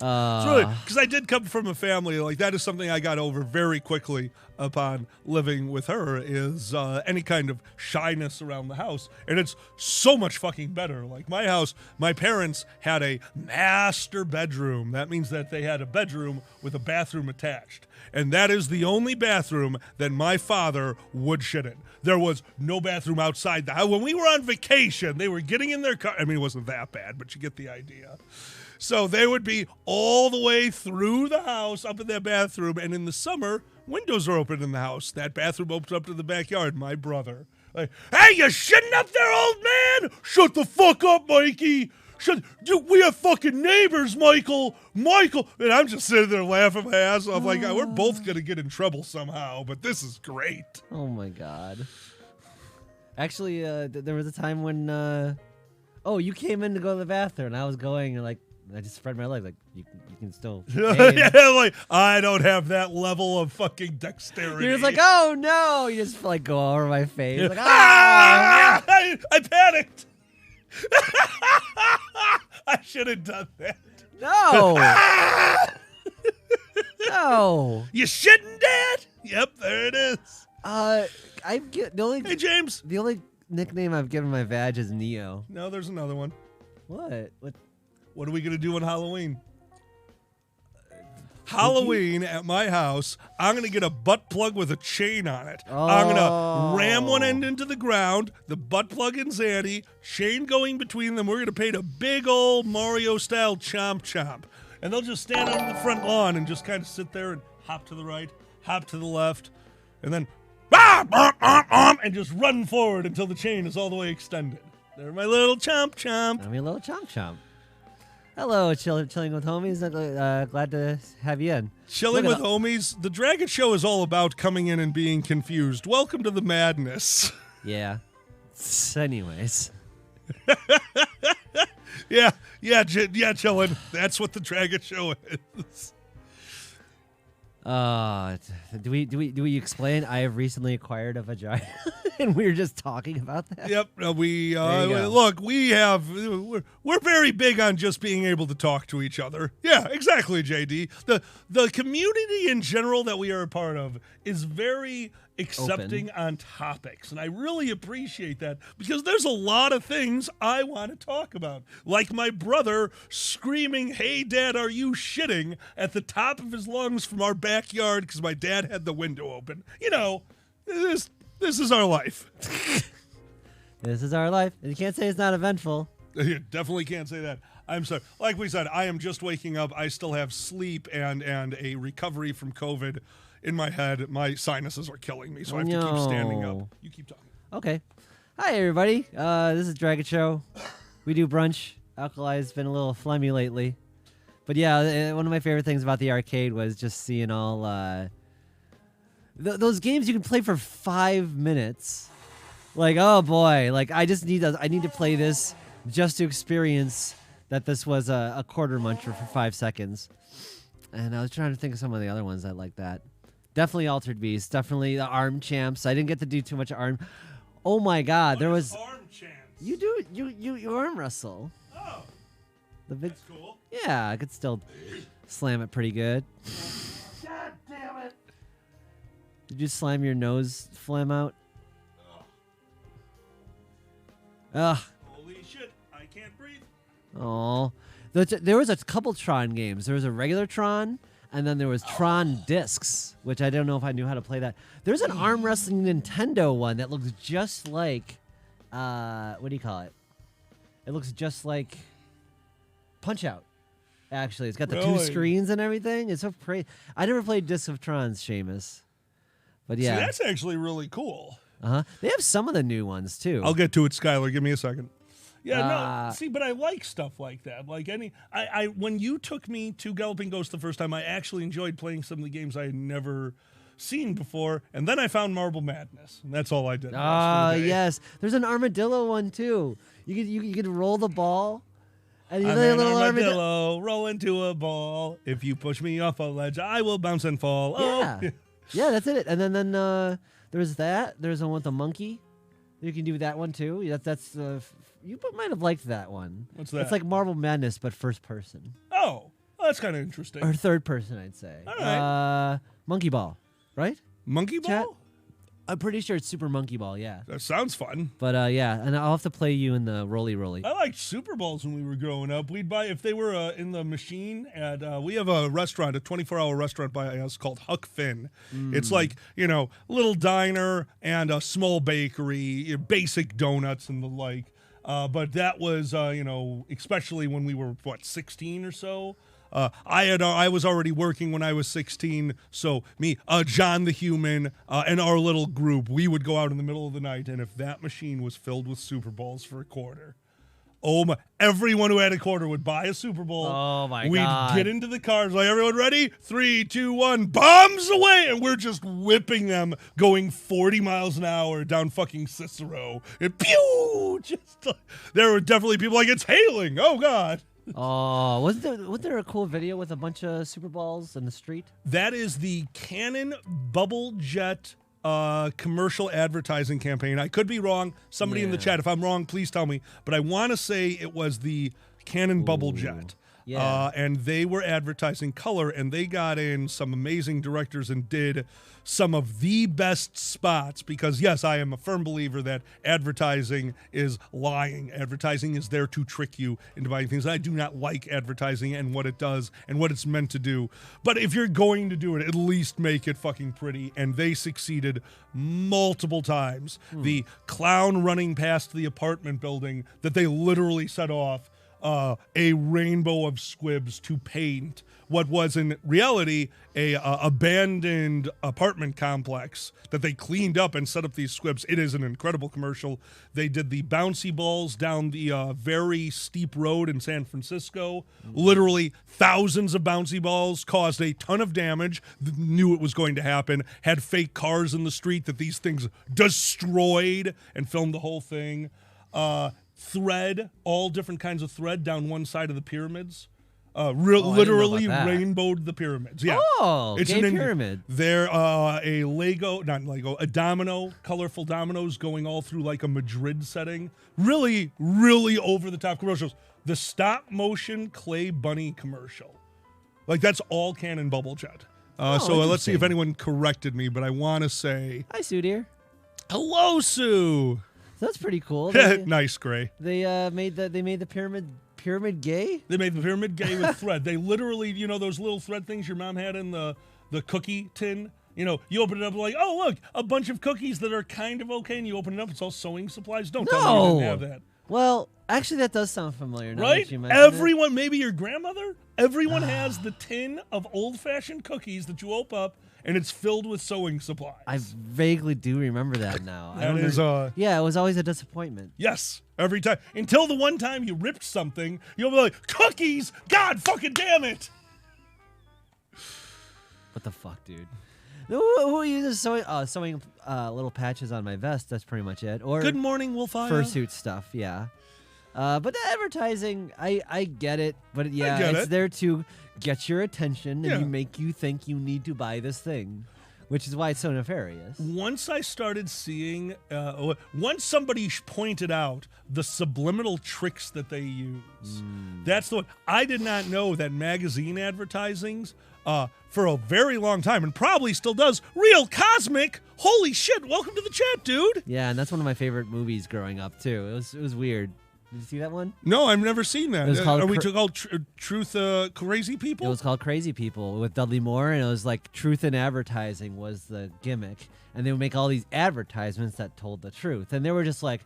It's really because I did come from a family like that is something I got over very quickly upon living with her is any kind of shyness around the house, and it's so much fucking better. Like my house, my parents had a master bedroom. That means that they had a bedroom with a bathroom attached, and that is the only bathroom that my father would shit in. There was no bathroom outside the house. When we were on vacation, they were getting in their car. I mean, it wasn't that bad, but you get the idea. So they would be all the way through the house up in that bathroom. And in the summer, windows are open in the house. That bathroom opens up to the backyard. My brother. Like, hey, you shitting up there, old man? Shut the fuck up, Mikey. Dude, we have fucking neighbors, Michael. And I'm just sitting there laughing my ass off. Like, we're both going to get in trouble somehow, but this is great. Oh, my God. Actually, there was a time when, you came in to go to the bathroom, and I was going, and, like, I just spread my legs. Like, you can still... Yeah, like, I don't have that level of fucking dexterity. You're just like, oh, no. You just, like, go over my face. Like, ah! I panicked. I should have done that. No. No. You shitting, Dad? Yep, there it is. Hey, James. The only nickname I've given my vag is Neo. No, there's another one. What? What are we gonna do on Halloween? Halloween at my house, I'm going to get a butt plug with a chain on it. I'm going to ram one end into the ground, the butt plug and Zanny, chain going between them. We're going to paint a big old Mario-style chomp. And they'll just stand on the front lawn and just kind of sit there and hop to the right, hop to the left, and then and just run forward until the chain is all the way extended. They're my little chomp. I'm your little chomp. Hello, chilling with homies. Glad to have you in. Chilling with homies. The Dragon Show is all about coming in and being confused. Welcome to the madness. Yeah. Anyways. Yeah, chilling. That's what the Dragon Show is. Do we explain? I have recently acquired a vagina, and we were just talking about that. Yep, look. We're very big on just being able to talk to each other. Yeah, exactly, JD. The community in general that we are a part of is very accepting on topics, and I really appreciate that because there's a lot of things I want to talk about, like my brother screaming, "Hey Dad, are you shitting?" at the top of his lungs from our backyard because my dad had the window open. You know, this is our life. This is our life, and you can't say it's not eventful. You definitely can't say that. I'm sorry. Like we said, I am just waking up. I still have sleep and a recovery from COVID in my head. My sinuses are killing me, so I have to keep standing up. You keep talking. Okay. Hi, everybody. This is Dragon Show. We do brunch. Alkali's been a little phlegmy lately. But yeah, one of my favorite things about the arcade was just seeing all those games you can play for 5 minutes. Like, oh boy, like I need to play this just to experience that this was a quarter muncher for 5 seconds. And I was trying to think of some of the other ones that like that. Definitely Altered Beast. Definitely the Arm Champs. I didn't get to do too much arm. Oh my God, there was Arm Champs. You arm wrestle. Oh, that's cool. Yeah, I could still slam it pretty good. God damn it! Did you slam your nose phlegm out? Ugh. Holy shit! I can't breathe. Oh, there was a couple Tron games. There was a regular Tron. And then there was Tron Discs, which I don't know if I knew how to play that. There's an arm wrestling Nintendo one that looks just like, what do you call it? It looks just like Punch-Out! Actually, it's got the 2 screens and everything. It's so pretty. I never played Discs of Tron's, Seamus. But yeah. See, that's actually really cool. They have some of the new ones, too. I'll get to it, Skylar. Give me a second. Yeah, no, see, but I like stuff like that. Like when you took me to Galloping Ghost the first time, I actually enjoyed playing some of the games I had never seen before, and then I found Marble Madness, and that's all I did. Yes. There's an armadillo one, too. You could roll the ball, and you I'm let a an little armadillo, roll into a ball. If you push me off a ledge, I will bounce and fall. Yeah. Oh. Yeah, that's it. And then there's that. There's one with the monkey. You can do that one, too. That's you might have liked that one. What's that? It's like Marble Madness, but first person. Oh, that's kind of interesting. Or third person, I'd say. All right. Monkey Ball, right? Monkey Ball? Chat? I'm pretty sure it's Super Monkey Ball, yeah. That sounds fun. But yeah, and I'll have to play you in the Roly Roly. I liked Super Balls when we were growing up. We'd buy, if they were in the machine, and we have a restaurant, a 24-hour restaurant by us called Huck Finn. It's like, little diner and a small bakery, basic donuts and the like. But that was, especially when we were, 16 or so? I was already working when I was 16, so me, John the Human, and our little group, we would go out in the middle of the night, and if that machine was filled with Super Balls for a quarter, everyone who had a quarter would buy a Super Bowl. Oh, my We'd God. get into the cars, like, everyone ready? 3, 2, 1, bombs away! And we're just whipping them, going 40 miles an hour down fucking Cicero. And pew! There were definitely people like, it's hailing! Oh, God! Oh, wasn't there a cool video with a bunch of Super Balls in the street? That is the Canon Bubble Jet commercial advertising campaign. I could be wrong. Somebody in the chat, if I'm wrong, please tell me. But I want to say it was the Canon Bubble Jet. Yeah. And they were advertising color, and they got in some amazing directors and did some of the best spots because, yes, I am a firm believer that advertising is lying. Advertising is there to trick you into buying things. I do not like advertising and what it does and what it's meant to do. But if you're going to do it, at least make it fucking pretty. And they succeeded multiple times. The clown running past the apartment building that they literally set off a rainbow of squibs to paint what was in reality a abandoned apartment complex that they cleaned up and set up these squibs. It is an incredible commercial. They did the bouncy balls down the very steep road in San Francisco. Literally thousands of bouncy balls, caused a ton of damage. Knew it was going to happen. Had fake cars in the street that these things destroyed and filmed the whole thing. Thread, all different kinds of thread down one side of the pyramids. Literally about that. rainbowed the pyramids. Yeah. Oh, gay pyramid. They're a domino, colorful dominoes going all through like a Madrid setting. Really, really over the top commercials. The stop motion clay bunny commercial. Like that's all Canon Bubble Jet. So let's see if interesting. anyone corrected me, but I want to say Hi, Sue dear. hello, Sue. So that's pretty cool. They, Nice, Gray. they made the pyramid gay. They made the pyramid gay with thread. They literally, those little thread things your mom had in the cookie tin. You open it up like, oh, look, a bunch of cookies that are kind of okay, and you open it up, it's all sewing supplies. Don't tell me you didn't have that. Well, actually, that does sound familiar. Now Right? that you mention it. Everyone, maybe your grandmother, everyone has the tin of old-fashioned cookies that you open up, and it's filled with sewing supplies. I vaguely do remember that now. I That don't is, yeah, it was always a disappointment. yes, every time. Until the one time you ripped something, you'll be like, cookies! God fucking damn it! What the fuck, dude? Who uses sewing little patches on my vest? That's pretty much it. Or Good morning, Wolfire. fursuit stuff, yeah. But the advertising, I get it, but yeah, get it's it. there to get your attention and Yeah. make you think you need to buy this thing, which is why it's so nefarious. Once I started seeing, once somebody pointed out the subliminal tricks that they use, that's the one. I did not know that magazine advertisings, for a very long time, and probably still does, Real Cosmic. Holy shit! Welcome to the chat, dude. Yeah, and that's one of my favorite movies growing up too. It was weird. Did you see that one? No, I've never seen that. It was called Are we Cra- called Truth Crazy People? It was called Crazy People with Dudley Moore, and it was like truth in advertising was the gimmick, and they would make all these advertisements that told the truth, and they were just like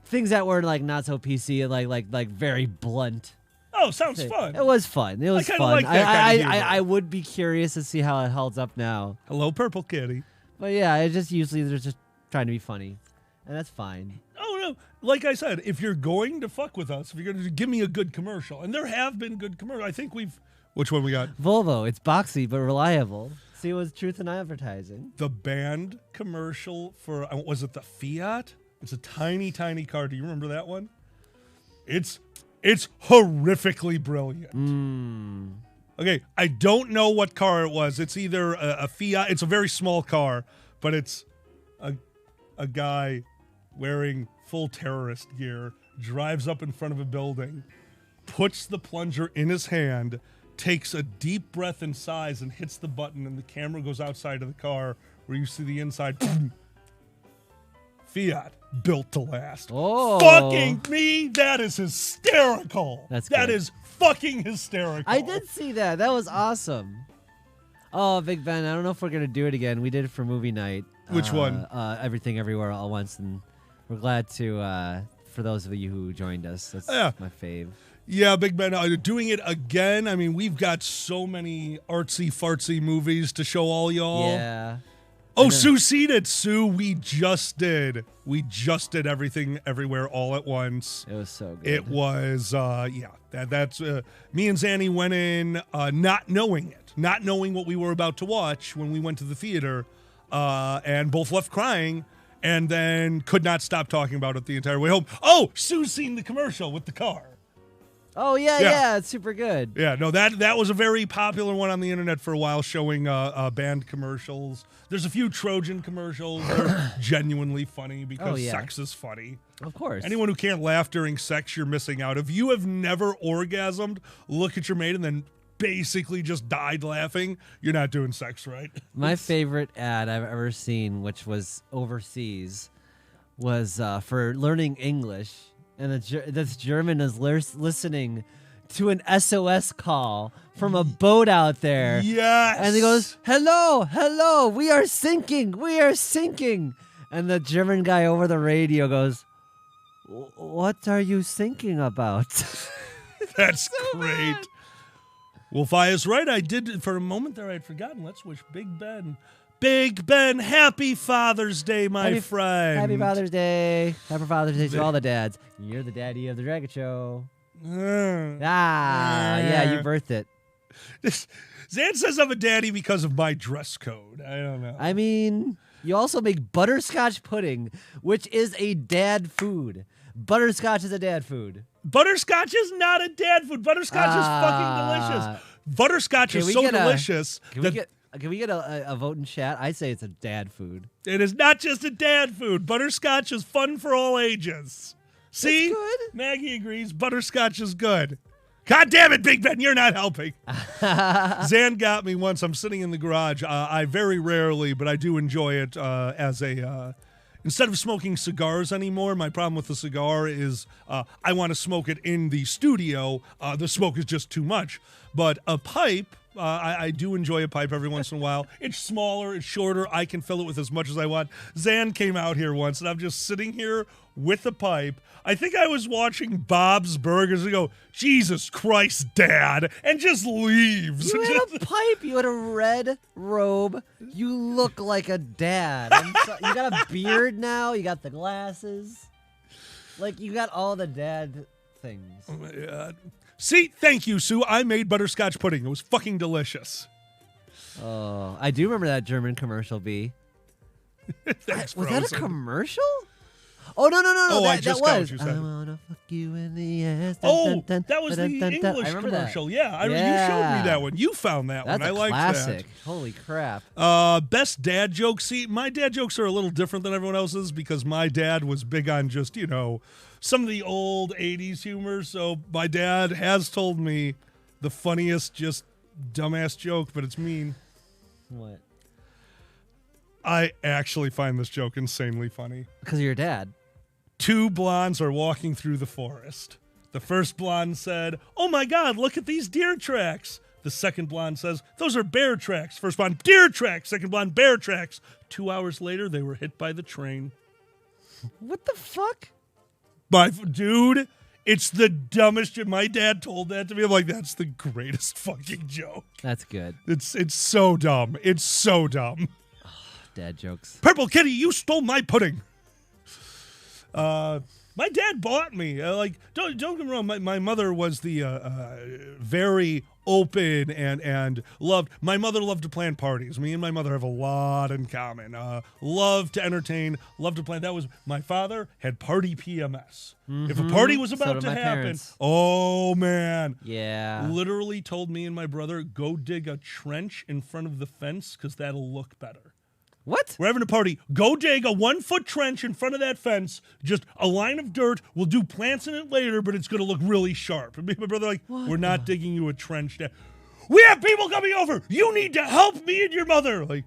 things that were like not so PC, and like very blunt. Oh, sounds fun. It was fun. It was kinda fun. like that kind of humor. I would be curious to see how it holds up now, Hello, Purple Kitty. but yeah, it just usually they're just trying to be funny, and that's fine. Oh, no. Like I said, if you're going to fuck with us, if you're going to give me a good commercial, and there have been good commercials. I think we've... Which one we got? Volvo, it's boxy but reliable. See, it was truth in advertising. The band commercial for... Was it the Fiat? It's a tiny, tiny car. Do you remember that one? It's horrifically brilliant. Okay, I don't know what car it was. It's either a Fiat. It's a very small car, but it's a guy wearing full terrorist gear, drives up in front of a building, puts the plunger in his hand, takes a deep breath in sighs, and hits the button, and the camera goes outside of the car where you see the inside. Fiat, built to last. Oh. Fucking me, that is hysterical. That's That good. is fucking hysterical. I did see that. That was awesome. Oh, Big Ben, I don't know if we're gonna do it again. We did it for movie night. Which one? Everything Everywhere All at Once, and we're glad to for those of you who joined us. That's Yeah. my fave. Yeah, Big Ben, doing it again. I mean, we've got so many artsy-fartsy movies to show all y'all. Yeah. Oh, Sue seen it. Sue, we just did Everything Everywhere All at Once. It was so good. It was, that's me and Zanny went in not knowing what we were about to watch when we went to the theater, and both left crying, and then could not stop talking about it the entire way home. Oh, Sue's seen the commercial with the car. Oh, yeah, it's super good. Yeah, no, that was a very popular one on the internet for a while, showing band commercials. There's a few Trojan commercials that are genuinely funny because sex is funny. Of course. Anyone who can't laugh during sex, you're missing out. If you have never orgasmed, look at your mate and then basically just died laughing, you're not doing sex right. My favorite ad I've ever seen, which was overseas, was for learning English. And this German is listening to an SOS call from a boat out there. Yes. And he goes, hello, we are sinking. And the German guy over the radio goes, what are you thinking about? That's great. Well, Fia's right. I did, for a moment there, I'd forgotten. Let's wish Big Ben. Big Ben, happy Father's Day, my friend. Happy Father's Day. Happy Father's Day to all the dads. You're the daddy of the Dragon Show. Yeah, you birthed it. Zan says I'm a daddy because of my dress code. I don't know. I mean, you also make butterscotch pudding, which is a dad food. Butterscotch is a dad food. Butterscotch is not a dad food. Butterscotch is fucking delicious. Butterscotch is so delicious. Can we get a vote in chat? I say it's a dad food. It is not just a dad food. Butterscotch is fun for all ages. See? Good. Maggie agrees. Butterscotch is good. God damn it, Big Ben, you're not helping. Zan got me once. I'm sitting in the garage. I very rarely, but I do enjoy it as a... Instead of smoking cigars anymore, my problem with the cigar is I want to smoke it in the studio. The smoke is just too much. But a pipe... I do enjoy a pipe every once in a while. It's smaller, it's shorter. I can fill it with as much as I want. Zan came out here once, and I'm just sitting here with a pipe. I think I was watching Bob's Burgers and go, Jesus Christ, Dad, and just leaves. You had a pipe. You had a red robe. You look like a dad. You got a beard now. You got the glasses. Like, you got all the dad things. Oh, my God. See, thank you, Sue. I made butterscotch pudding. It was fucking delicious. Oh, I do remember that German commercial, B. Thanks, was Frozen. that a commercial? Oh, no. Oh, I that just got was. what you said. I wanna fuck you in the ass. Oh, that was the English I remember commercial. That. Yeah, you showed me that one. You found that That's one. I a liked classic. that. Holy crap. Best dad jokes. See, my dad jokes are a little different than everyone else's because my dad was big on just, some of the old 80s humor. So my dad has told me the funniest, just dumbass joke, but it's mean. What? I actually find this joke insanely funny. Because of your dad. Two blondes are walking through the forest. The first blonde said, "Oh my God, look at these deer tracks." The second blonde says, "Those are bear tracks." First blonde, deer tracks. Second blonde, bear tracks. 2 hours later, they were hit by the train. What the fuck? Dude, it's the dumbest shit. My dad told that to me. I'm like, that's the greatest fucking joke. That's good. It's so dumb. It's so dumb. Dad jokes. Purple Kitty, you stole my pudding. My dad bought me. Don't get me wrong. My mother was the very open and loved. My mother loved to plan parties. Me and my mother have a lot in common. Loved to entertain. Loved to plan. That was my father had party PMS. Mm-hmm. If a party was about to happen, parents. Oh man, yeah, literally told me and my brother go dig a trench in front of the fence because that'll look better. What? We're having a party. Go dig a 1-foot trench in front of that fence. Just a line of dirt. We'll do plants in it later, but it's going to look really sharp. And me and my brother are like, we're not digging you a trench. We have people coming over. You need to help me and your mother. Like,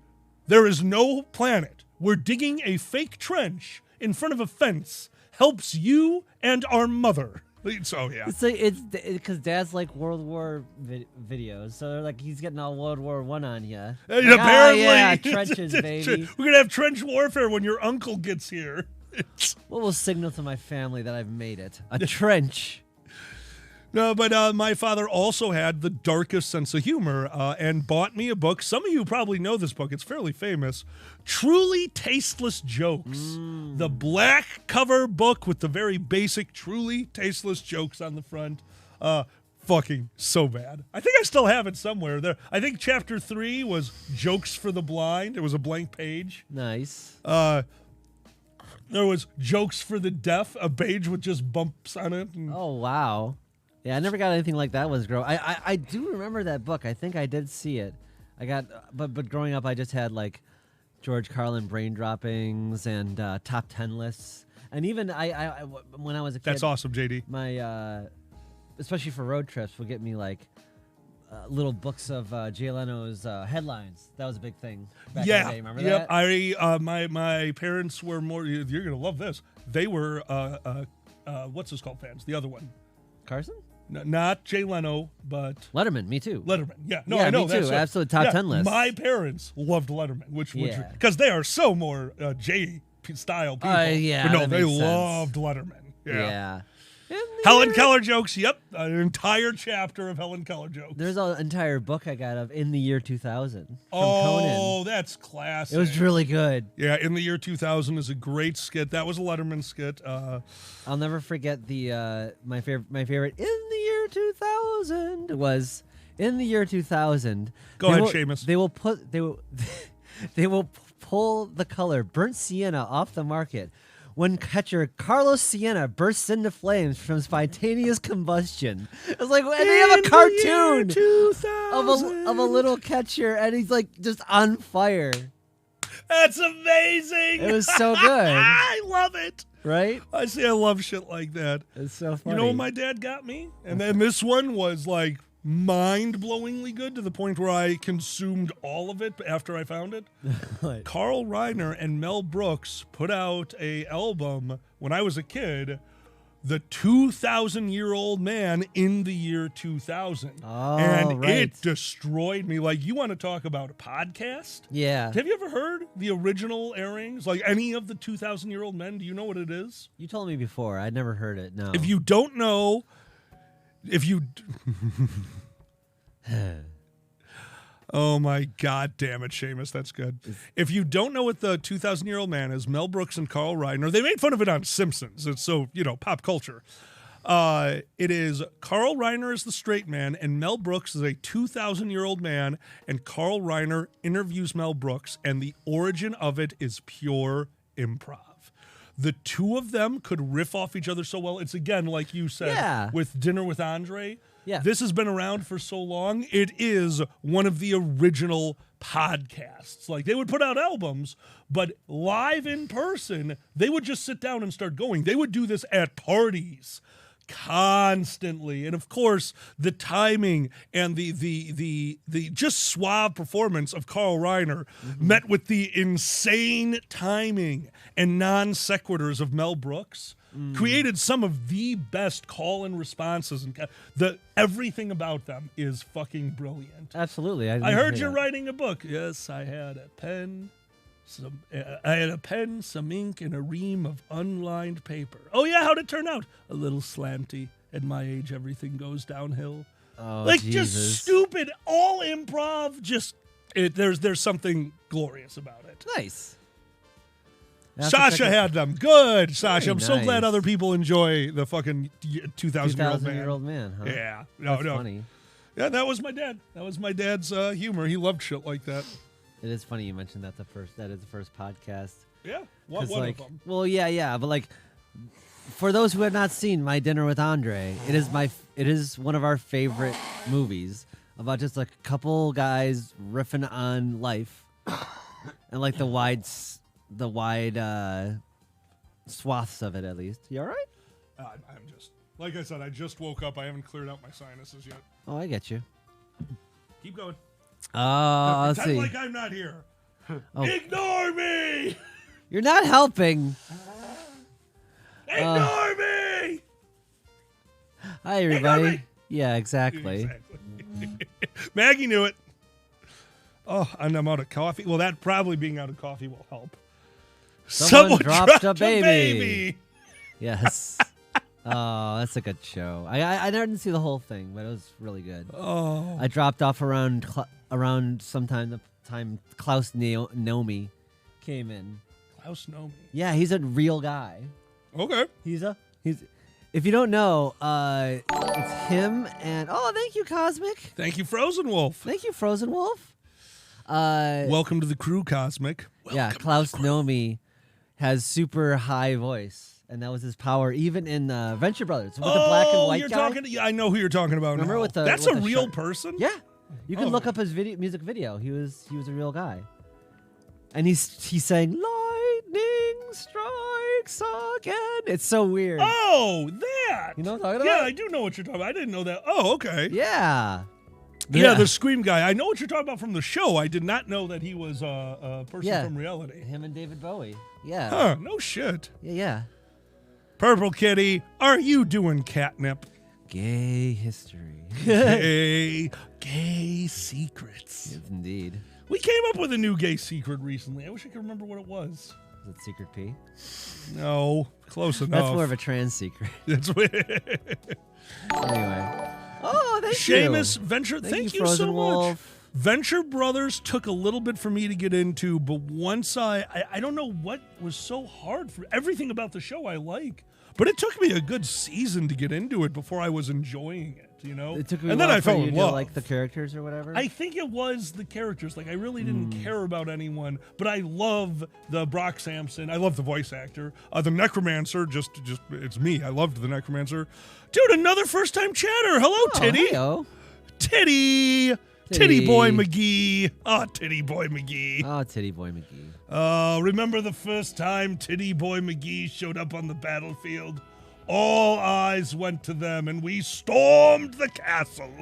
there is no planet where digging a fake trench in front of a fence helps you and our mother. So, yeah. It's because Dad's like World War videos, so they're like he's getting all World War I on you. Like, apparently, yeah, trenches, baby. We're gonna have trench warfare when your uncle gets here. What will signal to my family that I've made it? A trench. No, but my father also had the darkest sense of humor and bought me a book. Some of you probably know this book. It's fairly famous. Truly Tasteless Jokes. The black cover book with the very basic, truly tasteless jokes on the front. Fucking so bad. I think I still have it somewhere. There. I think chapter 3 was Jokes for the Blind. It was a blank page. Nice. There was Jokes for the Deaf, a page with just bumps on it. Oh, wow. Yeah, I never got anything like that. I do remember that book. I think I did see it. I got, but growing up, I just had like George Carlin brain droppings and top 10 lists, and even I when I was a kid. That's awesome, JD. My especially for road trips, would get me like little books of Jay Leno's headlines. That was a big thing back in the day. Remember that? My parents were more. You're gonna love this. They were what's this called? Fans. The other one. Carson? Not Jay Leno, but Letterman. Me too. Letterman. Yeah, no, Yeah, I know. me too. That's Absolute top 10 list. My parents loved Letterman, which Yeah. because they are so more Jay style people. Yeah, but no, that they makes sense. loved Letterman. Yeah. Helen Keller jokes. Yep, an entire chapter of Helen Keller jokes. There's an entire book I got of In the Year 2000 from Oh, Conan. that's classic. It was really good. Yeah, In the Year 2000 is a great skit. That was a Letterman skit. I'll never forget the my favorite In the Year 2000 was In the Year 2000. Go ahead, Seamus. They will pull the color burnt sienna off the market when catcher Carlos Sienna bursts into flames from spontaneous combustion. It's like, and they have a cartoon of a little catcher, and he's like just on fire. That's amazing. It was so good. I love it. Right? I love shit like that. It's so funny. You know what my dad got me? And then this one was like mind-blowingly good to the point where I consumed all of it after I found it. What? Carl Reiner and Mel Brooks put out a album when I was a kid, The 2,000-Year-Old Man in the Year 2000. Oh, and right. it destroyed me. Like, you want to talk about a podcast? Yeah. Have you ever heard the original airings? Like any of the 2,000-Year-Old Men? Do you know what it is? You told me before. I'd never heard it. No. If you don't know, oh my God damn it, Seamus, that's good. If you don't know what the 2,000-Year-Old Man is, Mel Brooks and Carl Reiner, they made fun of it on Simpsons. It's so, pop culture. It is Carl Reiner is the straight man, and Mel Brooks is a 2,000-year-old man, and Carl Reiner interviews Mel Brooks, and the origin of it is pure improv. The two of them could riff off each other so well. It's, again, like you said, with Dinner with Andre. Yeah. This has been around for so long. It is one of the original podcasts. Like, they would put out albums, but live in person, they would just sit down and start going. They would do this at parties constantly. And of course, the timing and the just suave performance of Carl Reiner met with the insane timing and non sequiturs of Mel Brooks created some of the best call-in responses, and everything about them is fucking brilliant. Absolutely. I heard you're writing a book. Yes, I had a pen, some ink, and a ream of unlined paper. Oh yeah, how'd it turn out? A little slanty. At my age, everything goes downhill. Oh, like Jesus. Just stupid, all improv. There's something glorious about it. Nice. Sasha had them. Good, Sasha. Very I'm so glad nice. other people enjoy the fucking 2,000-year-old man. Huh? Yeah. That's No. funny. Yeah, that was my dad. That was my dad's humor. He loved shit like that. It is funny you mentioned that that is the first podcast. Yeah. One 'Cause, of like, them. well, yeah, but like, for those who have not seen My Dinner with Andre, it is one of our favorite movies about just like a couple guys riffing on life and like the wide swaths of it. At least, you all right? I'm just, like I said, I just woke up. I haven't cleared out my sinuses yet. Oh, I get you. Keep going. Let's Pretend see. like I'm not here. Oh. Ignore me. You're not helping. Ignore me. Hi, everybody. me. Yeah, exactly. Maggie knew it. Oh, and I'm out of coffee. Well, that probably being out of coffee will help. Someone dropped a baby. Yes. Oh, that's a good show. I didn't see the whole thing, but it was really good. Oh. I dropped off around sometime the time Klaus Nomi came in. Klaus Nomi. Yeah, he's a real guy. Okay. He's if you don't know, it's him and thank you, Cosmic. Thank you, Frozen Wolf. Thank you, Frozen Wolf. Welcome to the crew, Cosmic. Yeah, Klaus Nomi has super high voice, and that was his power, even in Venture Brothers with the black and white you're guy. talking. Yeah, I know who you're talking about. Remember now. with the That's with a the real shark? person. Yeah, you can Oh. look up his music video. He was a real guy, and he sang "Lightning Strikes Again." It's so weird. Oh, that. You know what I'm talking Yeah, about? I do know what you're talking about. I didn't know that. Oh, okay. Yeah. Yeah, the Scream guy. I know what you're talking about from the show. I did not know that he was a person Yeah. from reality. Him and David Bowie. Yeah. Huh, no shit. Yeah. Purple Kitty, are you doing catnip? Gay history. Gay secrets. Yes, indeed. We came up with a new gay secret recently. I wish I could remember what it was. Is it Secret P? No, close enough. That's more of a trans secret. That's what. Anyway. Oh, thank Seamus, you. Venture, thank you Frozen so much. Wolf. Venture Brothers took a little bit for me to get into, but once I don't know what was so hard for everything about the show I like, but it took me a good season to get into it before I was enjoying it, you know? It took me and a then while I for fell you in to love. like the characters or whatever. I think it was the characters. Like, I really didn't Hmm. care about anyone, but I love the Brock Sampson. I love the voice actor. The Necromancer, just it's me. I loved the Necromancer. Dude, another first-time chatter. Hello, Titty. Hey-o. Titty. Titty Boy McGee. Oh, Titty Boy McGee. Oh, Titty Boy McGee. Remember the first time Titty Boy McGee showed up on the battlefield? All eyes went to them, and we stormed the castle.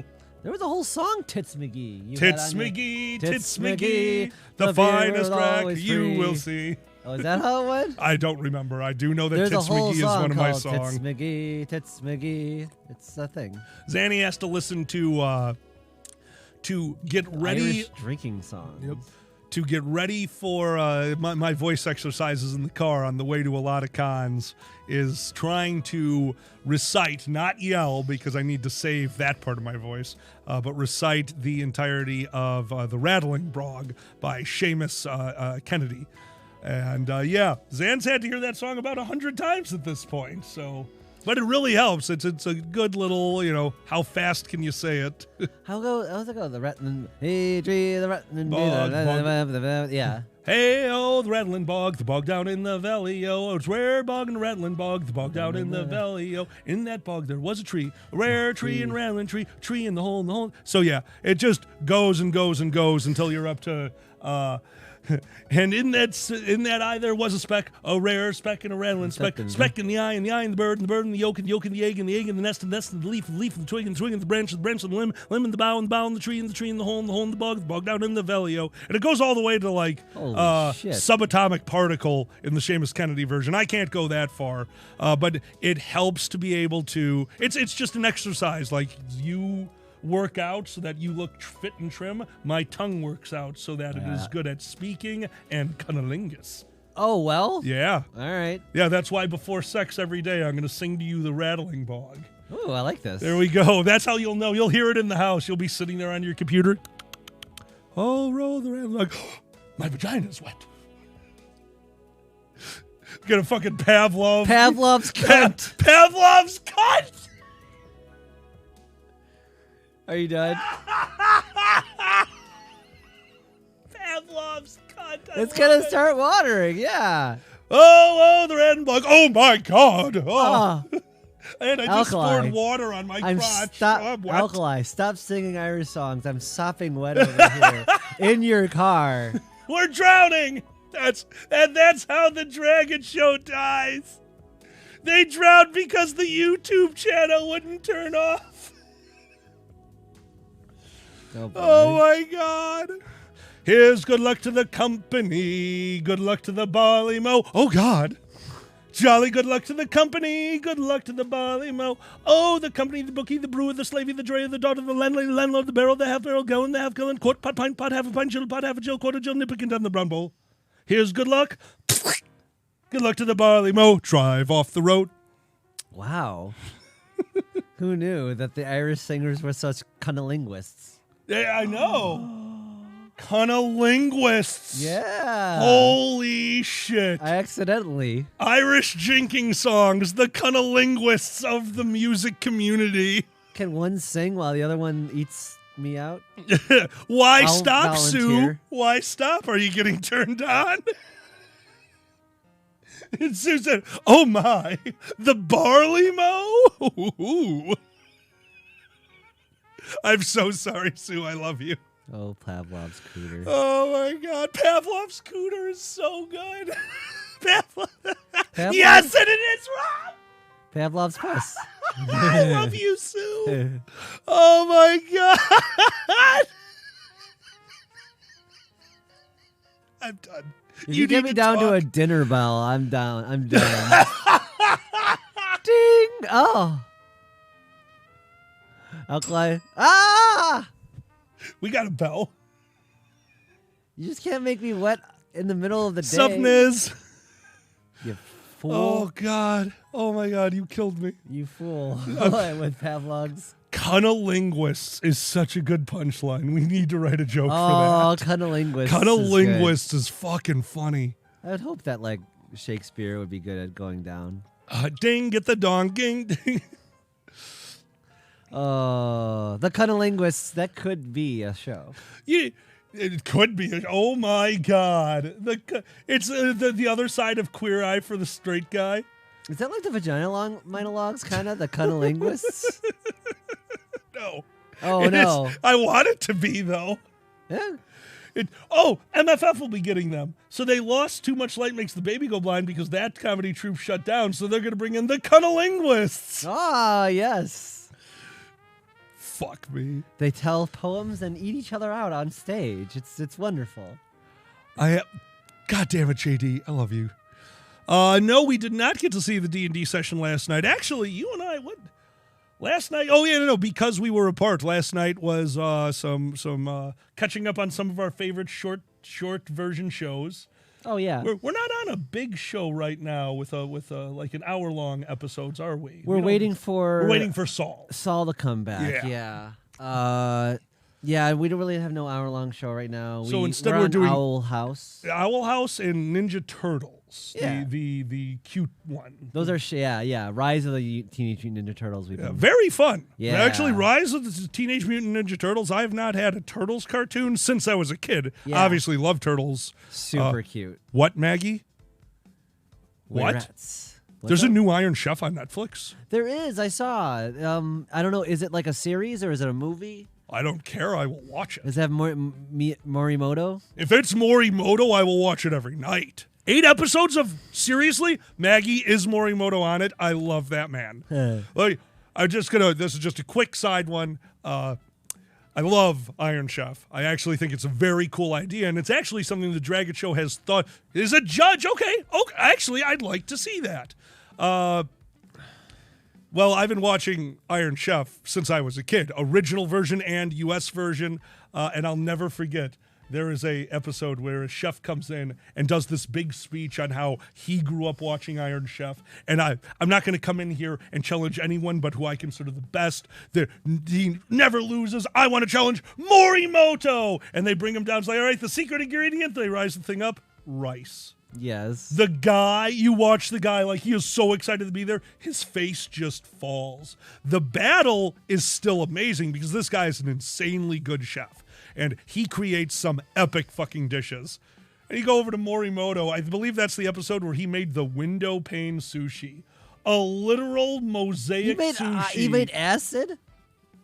There was a whole song, Tits McGee. You had Tits on your- McGee, Tits Tits McGee, the beer finest will rack always you free. will see. Oh, is that how it went? I don't remember. I do know that There's Tits a whole McGee is song one of my called songs. Tits McGee. It's a thing. Zanny has to listen to get ready. Irish drinking songs. Yep. To get ready for my voice exercises in the car on the way to a lot of cons is trying to recite, not yell, because I need to save that part of my voice, but recite the entirety of The Rattling Brog by Seamus Kennedy. And yeah, Zan's had to hear that song about 100 times at this point, so... But it really helps. It's a good little, how fast can you say it? How's it go? The Rattling tree, the Rattling Bog. yeah. Hey, oh, the rattling bog, the bog down in the valley, oh, it's rare bog and the rattling bog, the bog down in the valley, oh. In that bog there was a tree, a rare tree and rattling tree in the hole. So yeah, it just goes and goes and goes until you're up to, and in that eye there was a speck, a rare speck and a rattling speck, speck in the eye and the bird, and the bird and the yolk and the egg and the egg and the nest and the leaf and the twig and the twig and the branch and the limb and the bough and the tree and the tree and the hole and the bog down in the valley, oh. And it goes all the way to like shit. subatomic particle in the Seamus Kennedy version. I can't go that far, but it helps to be able to. It's just an exercise. Like you work out so that you look fit and trim. My tongue works out so that it is good at speaking and cunnilingus. Oh, well. Yeah. All right. Yeah, that's why before sex every day I'm going to sing to you the Rattling Bog. Ooh, I like this. There we go. That's how you'll know. You'll hear it in the house. You'll be sitting there on your computer. Oh, roll the Rattling Bog. My vagina's wet. Get a fucking Pavlov's cunt. Pavlov's cunt! Are you done? Pavlov's cunt. It's going to start watering, yeah. Oh, the Rattling Bog. Oh, my God. Oh. Oh, And I just Alkali. poured water on my crotch. I'm wet. Alkali, stop singing Irish songs. I'm sopping wet over here in your car. We're drowning. That's how the Dragon Show dies. They drowned because the YouTube channel wouldn't turn off. Oh, boy. Oh my God. Here's good luck to the company. Good luck to the barley mow. Oh God. Jolly good luck to the company. Good luck to the barley mow. Oh, the company, the bookie, the brewer, the slavey, the drayer, the daughter, the landlady, the landlord, the barrel, the half barrel, gallon, the half gallon, quart, pot, pint, pot, half a pint, jill, pot, half a jill, quarter jill, nippicant on the brown bowl. Here's good luck. Good luck to the barley mow. Drive off the road. Wow. Who knew that the Irish singers were such cunnilinguists? Yeah, I know. Cunnilinguists. Yeah. Holy shit. I accidentally. Irish drinking songs, the cunnilinguists of the music community. Can one sing while the other one eats me out? Why I'll stop, Sue? volunteer. Why stop? Are you getting turned on? It's Susan. Oh my, the barley mow. Ooh. I'm so sorry, Sue. I love you. Oh, Pavlov's cooter. Oh my God, Pavlov's cooter is so good. Pavlov? Yes, and it is wrong. Pavlov's puss. I love you, Sue. Oh my God. I'm done. If you get me need down to talk. a dinner bell, I'm down. I'm done. Ding! Oh. Alkali. Ah! We got a bell. You just can't make me wet in the middle of the day. Sup, Niz? You fool. Oh God. Oh my God, you killed me. You fool. With Pavlov's. Cunnilinguists is such a good punchline. We need to write a joke Oh, for that. cunnilinguist. Cunnilinguist is fucking funny. I would hope that like Shakespeare would be good at going down. Ding, get the dong, ding, ding. Oh, the cunnilinguists. That could be a show. Yeah, it could be. Oh my God. It's the other side of Queer Eye for the straight guy. Is that like the vagina monologues, kind of the cunnilinguists? No. Oh It no. is. I want it to be though. Yeah. MFF will be getting them. So they lost Too Much Light Makes the Baby Go Blind because that comedy troupe shut down. So they're going to bring in the Cunnilinguists. Ah, yes. Fuck me. They tell poems and eat each other out on stage. It's wonderful. God damn it, JD. I love you. No, we did not get to see the D&D session last night. Actually, you and I went last night. Oh yeah, no, because we were apart. Last night was some catching up on some of our favorite short version shows. Oh yeah. We're not on a big show right now with like an hour-long episodes, are we? We're waiting for Saul. Saul to come back. Yeah. Yeah, we don't really have no hour-long show right now. So instead we're we're on doing Owl House. Owl House and Ninja Turtles. Yeah. The cute one. Those are Rise of the Teenage Mutant Ninja Turtles. We've been Very fun. Yeah. Actually, Rise of the Teenage Mutant Ninja Turtles. I have not had a Turtles cartoon since I was a kid. Yeah. Obviously, love Turtles. super cute. What, Maggie? What? Rats. What's There's up? a new Iron Chef on Netflix. There is. I saw. I don't know. Is it like a series or is it a movie? I don't care. I will watch it. Does it have Morimoto? If it's Morimoto, I will watch it every night. 8 episodes of seriously, Maggie is Morimoto on it. I love that man. Like, this is just a quick side one. I love Iron Chef. I actually think it's a very cool idea, and it's actually something the Dragon Show has thought is a judge. Okay. Actually, I'd like to see that. Well, I've been watching Iron Chef since I was a kid, original version and U.S. version, and I'll never forget. There is a episode where a chef comes in and does this big speech on how he grew up watching Iron Chef. And I'm not going to come in here and challenge anyone but who I consider the best. He never loses. I want to challenge Morimoto. And they bring him down. It's like, all right, the secret ingredient. They rise the thing up. Rice. Yes. The guy, you watch the guy, like he is so excited to be there. His face just falls. The battle is still amazing because this guy is an insanely good chef. And he creates some epic fucking dishes. And you go over to Morimoto. I believe that's the episode where he made the window pane sushi. A literal mosaic sushi. He made acid?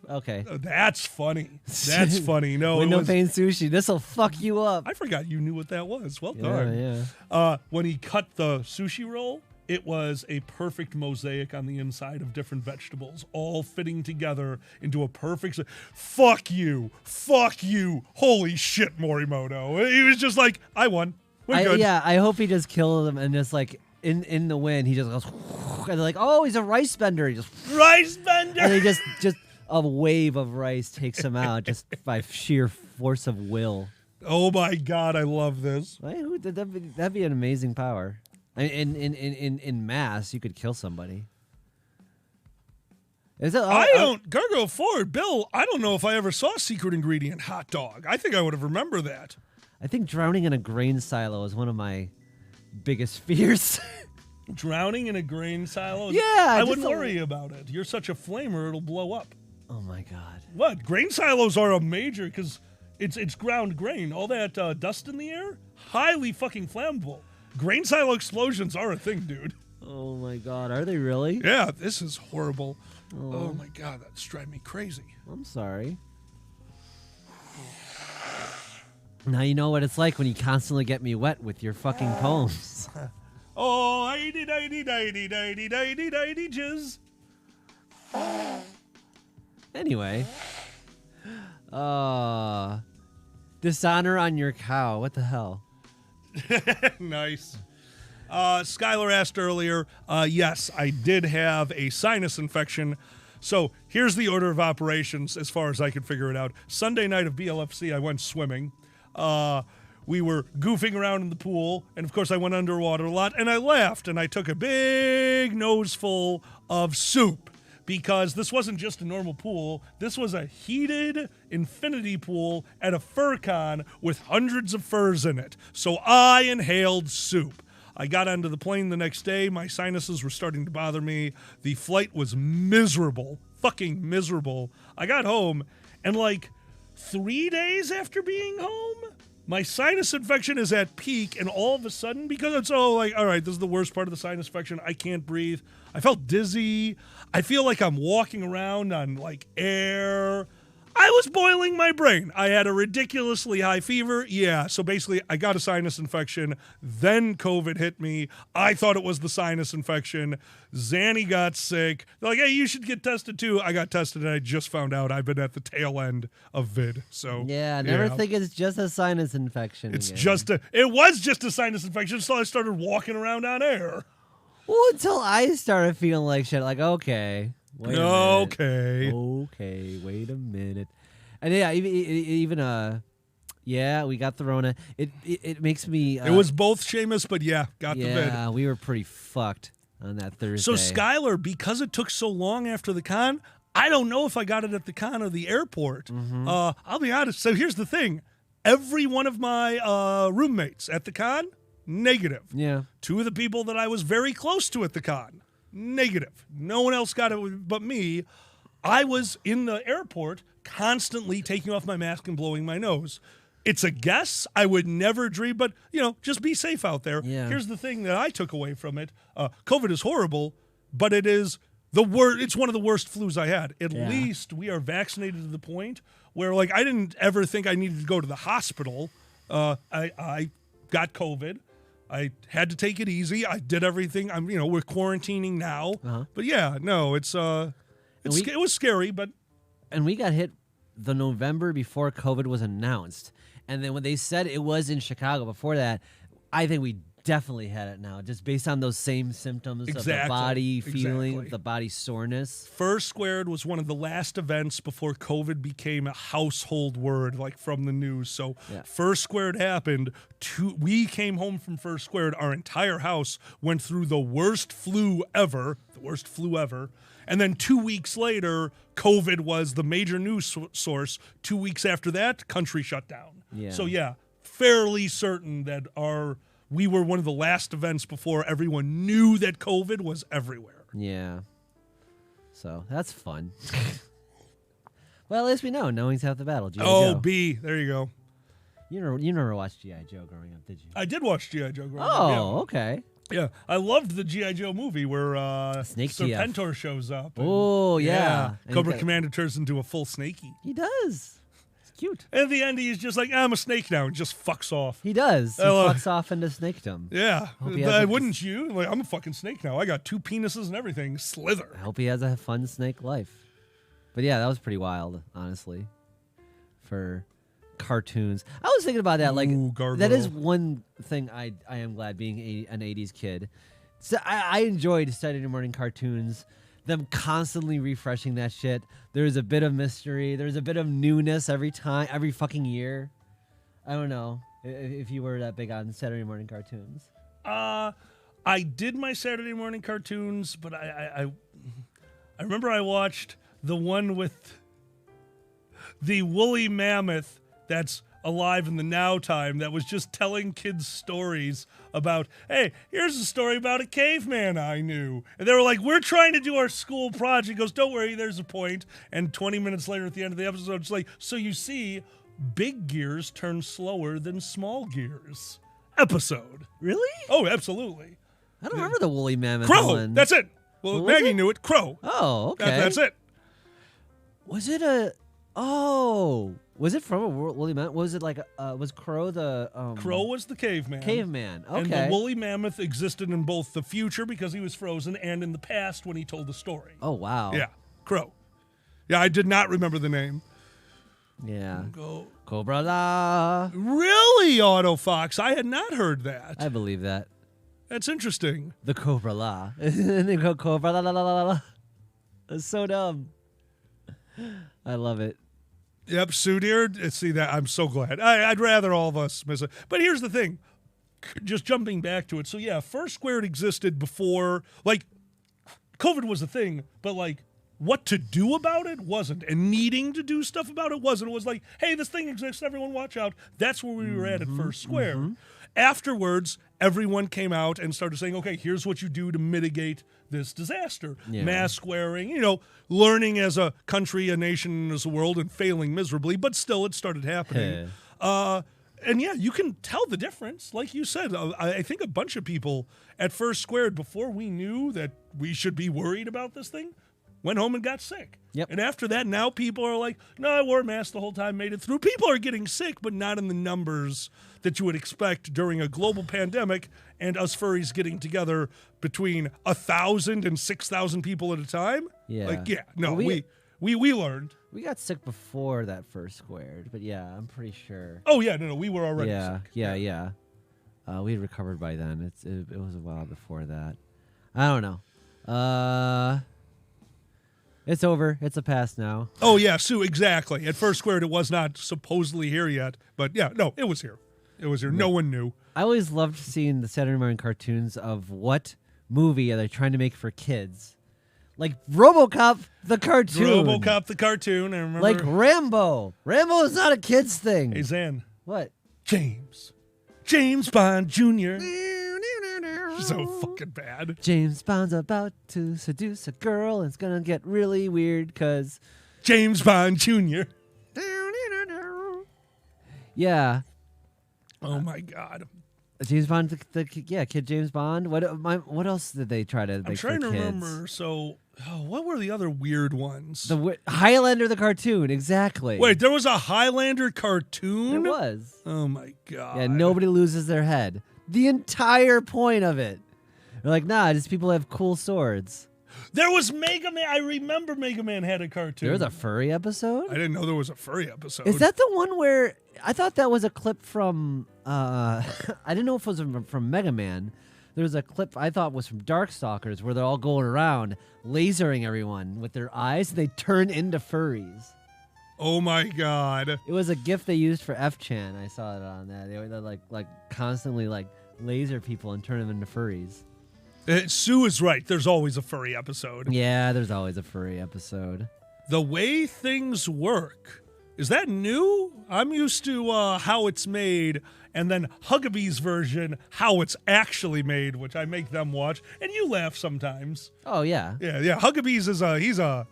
Okay. That's funny. That's funny. No, Window pane sushi. This'll fuck you up. I forgot you knew what that was. Well done. Yeah. When he cut the sushi roll, it was a perfect mosaic on the inside of different vegetables, all fitting together into a perfect. Fuck you. Holy shit, Morimoto. He was just like, I won. We're good. Yeah, I hope he just kills him and just like in the wind, he just goes, and they're like, oh, he's a rice bender. He just rice bender. And he just a wave of rice takes him out just by sheer force of will. Oh my God, I love this. That'd be an amazing power. In mass, you could kill somebody. Gargo Ford, Bill, I don't know if I ever saw secret ingredient hot dog. I think I would have remembered that. I think drowning in a grain silo is one of my biggest fears. Drowning in a grain silo? Yeah. I wouldn't worry about it. You're such a flamer, it'll blow up. Oh my God. What? Grain silos are a major because it's ground grain. All that dust in the air, highly fucking flammable. Grain silo explosions are a thing, dude. Oh my God, are they really? Yeah, this is horrible. Oh my God, that's driving me crazy. I'm sorry. Now you know what it's like when you constantly get me wet with your fucking poems. Oh, jizz. Anyway. Dishonor on your cow. What the hell? Nice. Skylar asked earlier, yes, I did have a sinus infection. So here's the order of operations as far as I could figure it out. Sunday night of BLFC, I went swimming. We were goofing around in the pool, and of course I went underwater a lot, and I laughed, and I took a big noseful of soup, because this wasn't just a normal pool. This was a heated infinity pool at a fur con with hundreds of furs in it. So I inhaled soup. I got onto the plane the next day. My sinuses were starting to bother me. The flight was miserable, fucking miserable. I got home, and like 3 days after being home, my sinus infection is at peak, and all of a sudden, because it's all like, all right, this is the worst part of the sinus infection, I can't breathe. I felt dizzy. I feel like I'm walking around on like air. I was boiling my brain. I had a ridiculously high fever. Yeah, so basically I got a sinus infection. Then COVID hit me. I thought it was the sinus infection. Zanny got sick. They're like, hey, you should get tested too. I got tested and I just found out I've been at the tail end of vid. So yeah, never think it's just a sinus infection. It's again. It was just a sinus infection, so I started walking around on air. Well, until I started feeling like shit, like, okay. Wait a minute. Okay, wait a minute. And yeah, even yeah, we got the Rona. It makes me. It was both Seamus, but yeah, got the vid. Yeah, we were pretty fucked on that Thursday. So Skylar, because it took so long after the con, I don't know if I got it at the con or the airport. Mm-hmm. I'll be honest. So here's the thing: every one of my roommates at the con, negative. Yeah. 2 of the people that I was very close to at the con, negative. No one else got it but me. I was in the airport constantly taking off my mask and blowing my nose. It's a guess. I would never dream, but, just be safe out there. Yeah. Here's the thing that I took away from it. COVID is horrible, but it is the worst. It's one of the worst flus I had. At least we are vaccinated to the point where, like, I didn't ever think I needed to go to the hospital. I got COVID. I had to take it easy. I did everything. We're quarantining now. Uh-huh. But yeah, no, it was scary, but. And we got hit the November before COVID was announced. And then when they said it was in Chicago before that, I think we definitely had it now, just based on those same symptoms of the body feeling, the body soreness. First Squared was one of the last events before COVID became a household word, like from the news. So First Squared happened. We came home from First Squared. Our entire house went through the worst flu ever. And then 2 weeks later, COVID was the major news source. 2 weeks after that, country shut down. Yeah. So fairly certain that we were one of the last events before everyone knew that COVID was everywhere. Yeah. So that's fun. Well, at least we know. Knowing's half the battle. G.I. Joe. B. There you go. You never watched G.I. Joe growing up, did you? I did watch G.I. Joe growing up. Oh, okay. Yeah, I loved the G.I. Joe movie where Snake Serpentor shows up. Oh, yeah. Cobra Commander turns into a full snakey. He does. It's cute. And at the end, he's just like, I'm a snake now, and just fucks off. He does. He fucks off into snakedom. Yeah. Wouldn't you? Like, I'm a fucking snake now. I got 2 penises and everything. Slither. I hope he has a fun snake life. But yeah, that was pretty wild, honestly, for cartoons. I was thinking about that. Like, that is one thing I am glad being an 80s kid. So I enjoyed Saturday morning cartoons, them constantly refreshing that shit. There's a bit of mystery. There's a bit of newness every fucking year. I don't know if you were that big on Saturday morning cartoons. I did my Saturday morning cartoons, but I remember I watched the one with the woolly mammoth that's alive in the now time that was just telling kids stories about, hey, here's a story about a caveman I knew. And they were like, we're trying to do our school project. He goes, don't worry, there's a point. And 20 minutes later at the end of the episode, it's like, so you see, big gears turn slower than small gears. episode. Really? Oh, absolutely. I don't remember the woolly mammoth Crow. one. That's it. Well, What was Maggie it? knew it. Crow. Oh, okay. That's it. Was it a? Oh, was it from a woolly mammoth? Was it like was Crow the Crow was the caveman. caveman? Okay. And the woolly mammoth existed in both the future because he was frozen and in the past when he told the story. Oh wow. Yeah, Crow. Yeah, I did not remember the name. Yeah. Go. Cobra La. Really, Auto Fox? I had not heard that. I believe that. That's interesting. The Cobra La. And they go Cobra La La La La La. That's so dumb. I love it. Yep, Sue dear. See that? I'm so glad. I'd rather all of us miss it. But here's the thing. Just jumping back to it. So yeah, First Squared existed before, like, COVID was a thing, but like, what to do about it wasn't, and needing to do stuff about it wasn't. It was like, hey, this thing exists, everyone watch out. That's where we were at First Square. Afterwards, everyone came out and started saying, okay, here's what you do to mitigate this disaster. Yeah. Mask wearing, learning as a country, a nation, as a world, and failing miserably, but still it started happening. And yeah, you can tell the difference. Like you said, I think a bunch of people at First Squared, before we knew that we should be worried about this thing, went home and got sick. Yep. And after that, now people are like, no, I wore a mask the whole time, made it through. People are getting sick, but not in the numbers that you would expect during a global pandemic and us furries getting together between 1,000 and 6,000 people at a time. Yeah. No, Well, we learned. We got sick before that First Squared, but yeah, I'm pretty sure. Oh, yeah, no, we were already Yeah, sick. yeah. We had recovered by then. It was a while before that. I don't know. It's over. It's a past now. Oh, yeah, Sue, exactly. At First Squared, it was not supposedly here yet. But yeah, no, it was here. It was here. No one knew. I always loved seeing the Saturday morning cartoons of what movie are they trying to make for kids. Like RoboCop the cartoon. RoboCop the cartoon. I remember. Like Rambo. Rambo is not a kid's thing. Hey, Zan. What? James Bond Jr. So fucking bad. James Bond's about to seduce a girl and it's gonna get really weird because James Bond Jr. Yeah. Oh my God. James Bond, kid James Bond. What else did they try to make I'm trying for to kids? remember. So, what were the other weird ones? The Highlander the cartoon, exactly. Wait, there was a Highlander cartoon? There was. Oh my God. Yeah, nobody loses their head. The entire point of it. They're like, nah, just people have cool swords. There was Mega Man. I remember Mega Man had a cartoon. There was a furry episode? I didn't know there was a furry episode. Is that the one where I thought that was a clip from I didn't know if it was from Mega Man. There was a clip I thought was from Darkstalkers where they're all going around lasering everyone with their eyes and they turn into furries. Oh my God. It was a gift they used for F-Chan. I saw it on that. They like constantly like laser people and turn them into furries. Sue is right. There's always a furry episode. Yeah, there's always a furry episode. The way things work. Is that new? I'm used to how it's made, and then Hugabee's version, how it's actually made, which I make them watch, and you laugh sometimes. Oh yeah. Yeah. Hugabee's is he's a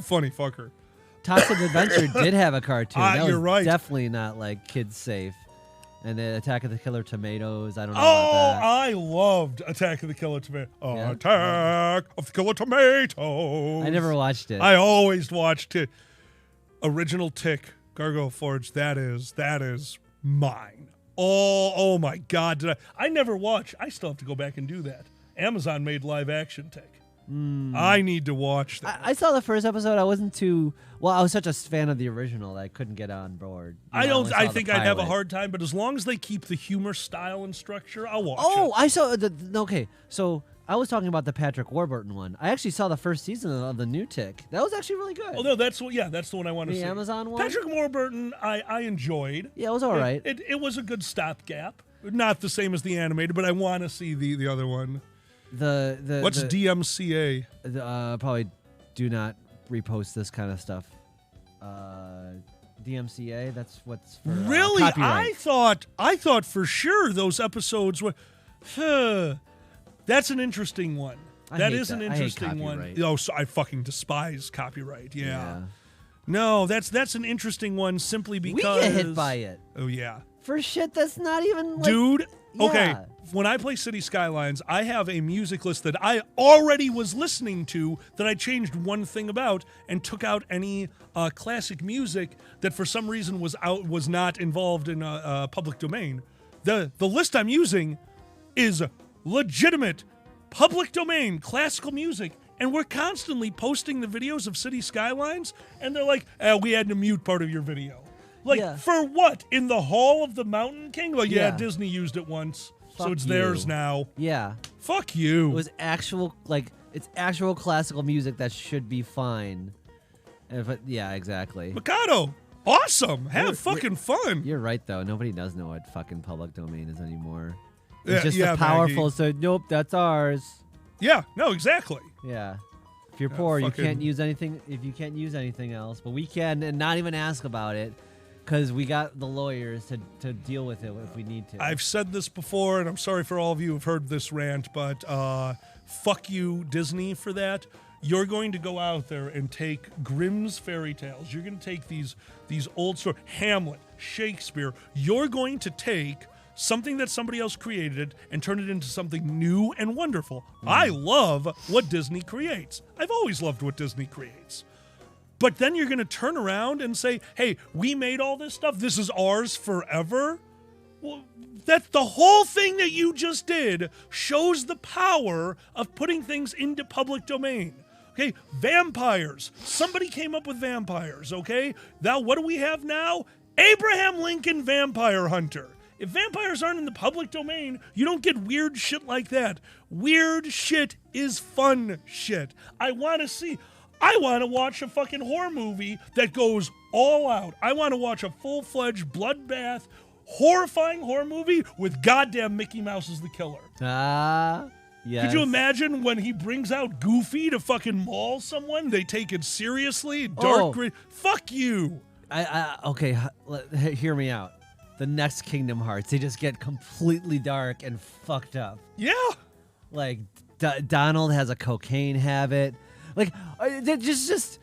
funny fucker. Toxic Adventure did have a cartoon. That was you're right. Definitely not like kids safe. And then Attack of the Killer Tomatoes. I don't know Oh, about that. I loved Attack of the Killer Tomato. Yeah? Attack of the Killer Tomatoes. I never watched it. I always watched it. Original Tick, Gargoyle Forge. That is mine. Oh my God! I never watched. I still have to go back and do that. Amazon made live action Tick. I need to watch that. I saw the first episode. I wasn't too well. I was such a fan of the original that I couldn't get on board. I only saw I the think I'd have a pilot. hard time, but as long as they keep the humor, style, and structure, I'll watch Oh, it. I saw okay. So I was talking about the Patrick Warburton one. I actually saw the first season of the new Tick. That was actually really good. Oh no, that's the one I want to The see. Amazon one? Patrick Warburton, I enjoyed. Yeah, it was all right. It was a good stopgap. Not the same as the animated, but I want to see the other one. What's DMCA? Probably do not repost this kind of stuff. DMCA. That's what's for, Really? copyright. I thought for sure those episodes were. That's an interesting one. That is an I hate interesting one. copyright. Oh, so I fucking despise copyright. Yeah. No, that's an interesting one simply We because get hit by it. Oh yeah. for shit that's not even like, Dude, okay. Yeah. When I play City Skylines, I have a music list that I already was listening to that I changed one thing about and took out any classic music that for some reason was not involved in public domain. The list I'm using is legitimate public domain classical music, and we're constantly posting the videos of City Skylines, and they're like, we had to mute part of your video. Like, Yeah. for what? In the Hall of the Mountain King? Like, yeah, Yeah. Disney used it once, so Fuck it's you. theirs now. Yeah. Fuck you. It was actual, like, it's actual classical music that should be fine. Yeah, exactly. Mikado, awesome. Have You're- fucking fun. You're right, though. Nobody does know what fucking public domain is anymore. Yeah, It's just yeah, the powerful Maggie. said, nope, that's ours. Yeah, no, exactly. Yeah. If you're poor, you fucking- can't use anything. If you can't use anything else, but we can, and not even ask about it, because we got the lawyers to deal with it if we need to. I've said this before, and I'm sorry for all of you who've heard this rant, but fuck you, Disney, for that. You're going to go out there and take Grimm's fairy tales. You're going to take these old stories, Hamlet, Shakespeare. You're going to take something that somebody else created and turn it into something new and wonderful. I love what Disney creates. I've always loved what Disney creates. But then you're going to turn around and say, hey, we made all this stuff. This is ours forever. Well, that's the whole thing that you just did shows the power of putting things into public domain. Okay, vampires. Somebody came up with vampires, okay? Now, what do we have now? Abraham Lincoln Vampire Hunter. If vampires aren't in the public domain, you don't get weird shit like that. Weird shit is fun shit. I want to watch a fucking horror movie that goes all out. I want to watch a full-fledged bloodbath, horrifying horror movie with goddamn Mickey Mouse as the killer. Yes. Could you imagine when he brings out Goofy to fucking maul someone? They take it seriously. Dark gray. Fuck you. Okay, hear me out. The next Kingdom Hearts, they just get completely dark and fucked up. Yeah. Like Donald has a cocaine habit. Like just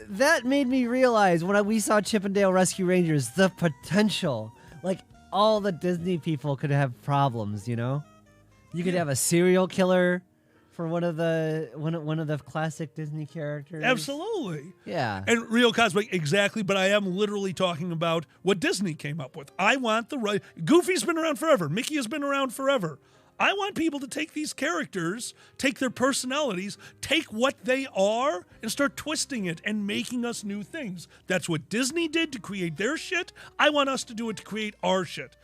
that made me realize when we saw Chippendale Rescue Rangers the potential. Like all the Disney people could have problems, you know. You could have a serial killer for one of the classic Disney characters. Absolutely. Yeah. And Real Cosmic, exactly, but I am literally talking about what Disney came up with. I want the right... Goofy's been around forever. Mickey has been around forever. I want people to take these characters, take their personalities, take what they are, and start twisting it and making us new things. That's what Disney did to create their shit. I want us to do it to create our shit.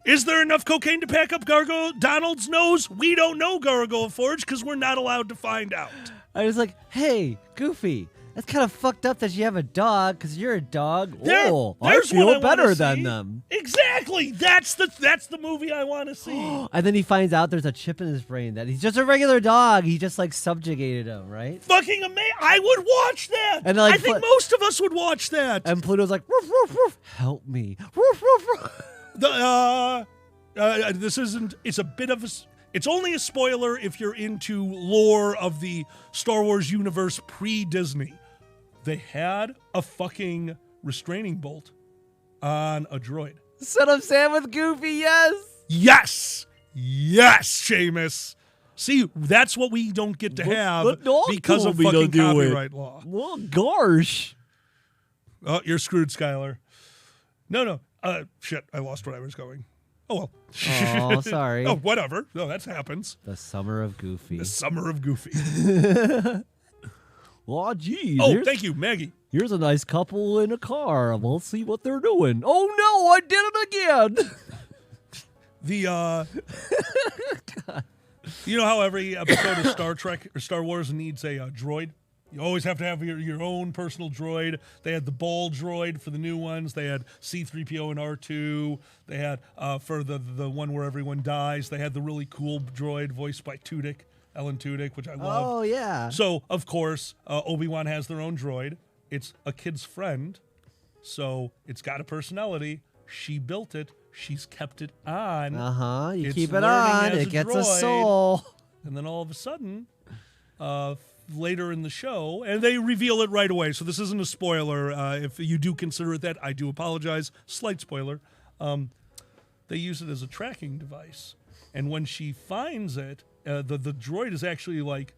Is there enough cocaine to pack up Donald's nose? We don't know, Gargoyle Forge, because we're not allowed to find out. I was like, hey, Goofy, that's kind of fucked up that you have a dog because you're a dog. I There's what feel I wanna better see. than them. Exactly. That's the movie I want to see. And then he finds out there's a chip in his brain that he's just a regular dog. He just like subjugated him, right? Fucking amazing. I would watch that. And, like, I think most of us would watch that. And Pluto's like, woof, woof, woof, help me. Woof, woof, woof. This isn't. It's a bit of a. It's only a spoiler if you're into lore of the Star Wars universe pre-Disney. They had a fucking restraining bolt on a droid. Son of Sam with Goofy, Yes, yes. Seamus. See, that's what we don't get to have the dog because of told me to fucking do it. copyright law. Well, gosh. Oh, you're screwed, Skylar. No. Shit, I lost where I was going. Oh, well. Oh, sorry. Oh, whatever. No, that happens. The summer of Goofy. The summer of Goofy. Oh, geez. Oh, thank you, Maggie. Here's a nice couple in a car. We'll see what they're doing. Oh, no, I did it again. You know how every episode of Star Trek or Star Wars needs a droid? You always have to have your own personal droid. They had the ball droid for the new ones. They had C-3PO and R2. They had, for the one where everyone dies, they had the really cool droid voiced by Alan Tudyk, which I love. Oh, yeah. So, of course, Obi-Wan has their own droid. It's a kid's friend, so it's got a personality. She built it. She's kept it on. Uh-huh. You It's keep it learning on. as It a gets a droid. soul. And then all of a sudden, later in the show, and they reveal it right away. So this isn't a spoiler. If you do consider it that, I do apologize. Slight spoiler. they use it as a tracking device. And when she finds it, the droid is actually like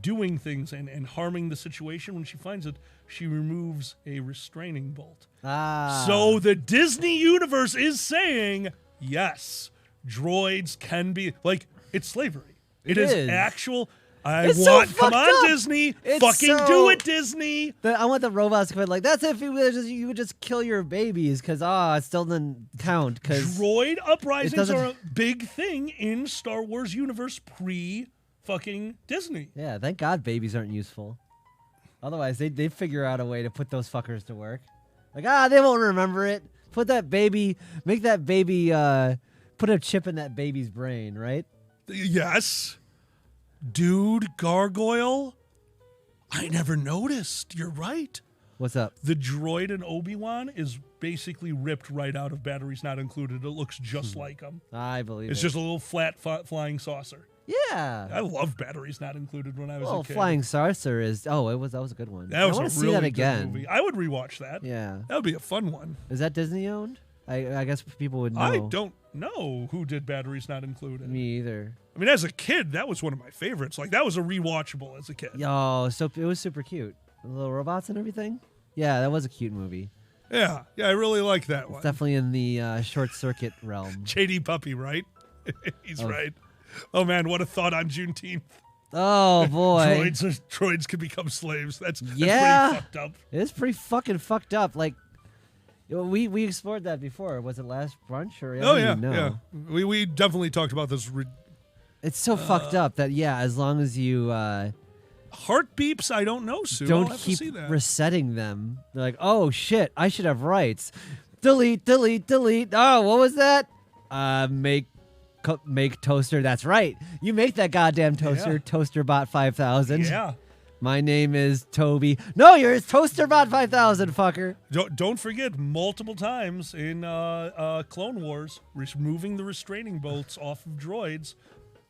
doing things and harming the situation. When she finds it, she removes a restraining bolt. So the Disney universe is saying, yes, droids can be, like, it's slavery. It is actual. Come on, Disney. Fucking do it, Disney. I want the robots to come in like, that's if you would just kill your babies because, it still doesn't count. Droid uprisings are a big thing in Star Wars universe pre-fucking Disney. Yeah, thank God babies aren't useful. Otherwise, they'd figure out a way to put those fuckers to work. Like, they won't remember it. Make that baby, put a chip in that baby's brain, right? Yes. Dude, Gargoyle, I never noticed. You're right. What's up? The droid in Obi-Wan is basically ripped right out of Batteries Not Included. It looks just like him. I believe it's just a little flat flying saucer. Yeah. I loved Batteries Not Included when I was a kid. Flying saucer is... that was a good one. That was I want to see that again. Movie. I would rewatch that. Yeah. That would be a fun one. Is that Disney owned? I guess people would know. I don't know who did Batteries Not Included. Me either. I mean, as a kid, that was one of my favorites. Like, that was a rewatchable as a kid. Yo, so it was super cute. The little robots and everything. Yeah, that was a cute movie. Yeah, I really like that one. It's definitely in the short circuit realm. JD Puppy, right? He's right. Oh, man, what a thought on Juneteenth. Oh, boy. Droids can become slaves. That's pretty fucked up. It is pretty fucking fucked up. Like, we explored that before. Was it last brunch? Or yeah. We definitely talked about this. It's so fucked up that, as long as you... heart beeps, I don't know, Sue. Don't keep resetting them. They're like, oh, shit, I should have rights. Delete, delete, delete. Oh, what was that? Make toaster. That's right. You make that goddamn toaster. ToasterBot 5000. Yeah. My name is Toby. No, you're ToasterBot 5000, fucker. Don't forget, multiple times in Clone Wars, removing the restraining bolts off of droids.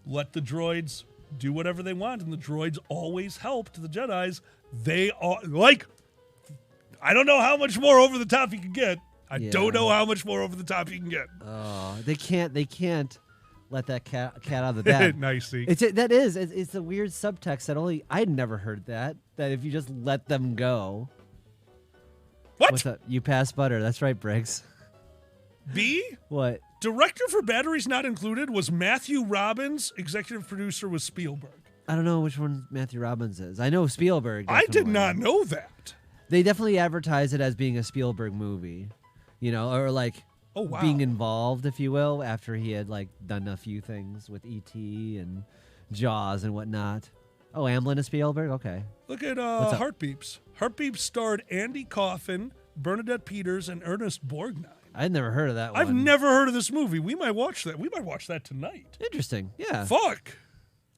Let the droids do whatever they want, and the droids always helped the Jedis. They are, like, I don't know how much more over the top you can get. I don't know how much more over the top you can get. Oh, they can't let that cat out of the bag. Nicey. It's a weird subtext that I'd never heard that if you just let them go. What? What's up? You pass butter. That's right, Briggs. B? What? Director for Batteries Not Included was Matthew Robbins. Executive producer was Spielberg. I don't know which one Matthew Robbins is. I know Spielberg. I did not know that. They definitely advertise it as being a Spielberg movie, or like being involved, if you will, after he had like done a few things with E.T. and Jaws and whatnot. Oh, Amblin is Spielberg? Okay. Look at Heart Beeps. Heart Beeps starred Andy Kaufman, Bernadette Peters, and Ernest Borgnine. I'd never heard of that one. I've never heard of this movie. We might watch that. We might watch that tonight. Interesting. Yeah. Fuck.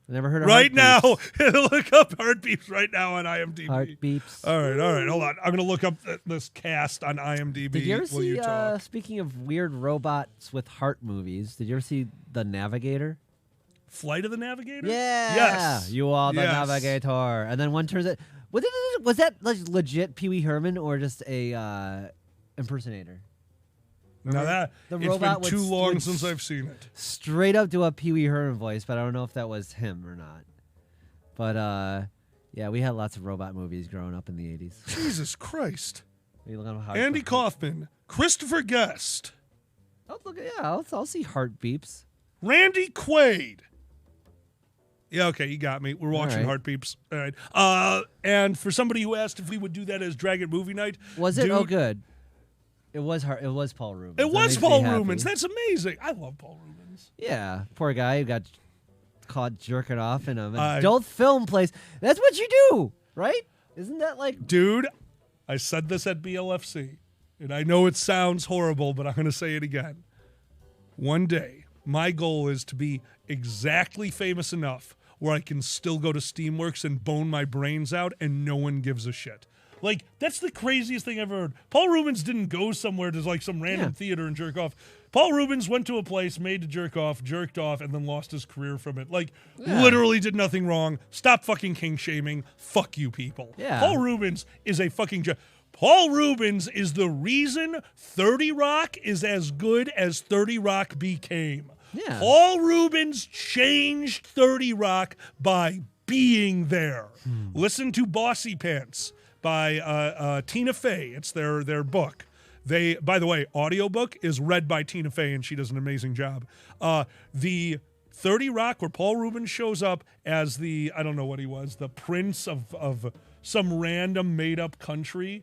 I never heard of right now. Heartbeeps. Look up Heart Beeps right now on IMDb. Heartbeeps. All right. Hold on. I'm going to look up this cast on IMDb. Did you ever see, speaking of weird robots with heart movies, did you ever see The Navigator? Flight of the Navigator? Yeah. Yes. You are the Navigator. And then one turns it. Was that legit Pee Wee Herman or just a impersonator? Now the it's robot been too long since I've seen it. Straight up do a Pee Wee Herman voice, but I don't know if that was him or not. But we had lots of robot movies growing up in the 80s. Jesus Christ. Andy Kaufman, Christopher Guest. I'll see Heart Beeps. Randy Quaid. Yeah, okay, you got me. We're watching Heart Beeps. All right. And for somebody who asked if we would do that as Dragon Movie Night, was it? Oh, good. It was Paul Rubens. It was Paul Rubens. That's amazing. I love Paul Rubens. Yeah, poor guy who got caught jerking off in an adult film place. That's what you do, right? Isn't that like... Dude, I said this at BLFC, and I know it sounds horrible, but I'm going to say it again. One day, my goal is to be exactly famous enough where I can still go to Steamworks and bone my brains out and no one gives a shit. Like, that's the craziest thing I've ever heard. Paul Rubens didn't go somewhere to like some random theater and jerk off. Paul Rubens went to a place, made to jerk off, jerked off, and then lost his career from it. Like, literally did nothing wrong. Stop fucking king shaming. Fuck you people. Yeah. Paul Rubens is a fucking Paul Rubens is the reason 30 Rock is as good as 30 Rock became. Yeah. Paul Rubens changed 30 Rock by being there. Listen to Bossy Pants by Tina Fey. It's their book. They, by the way, audiobook is read by Tina Fey, and she does an amazing job. The 30 Rock, where Paul Rubens shows up as the, I don't know what he was, the prince of some random made-up country.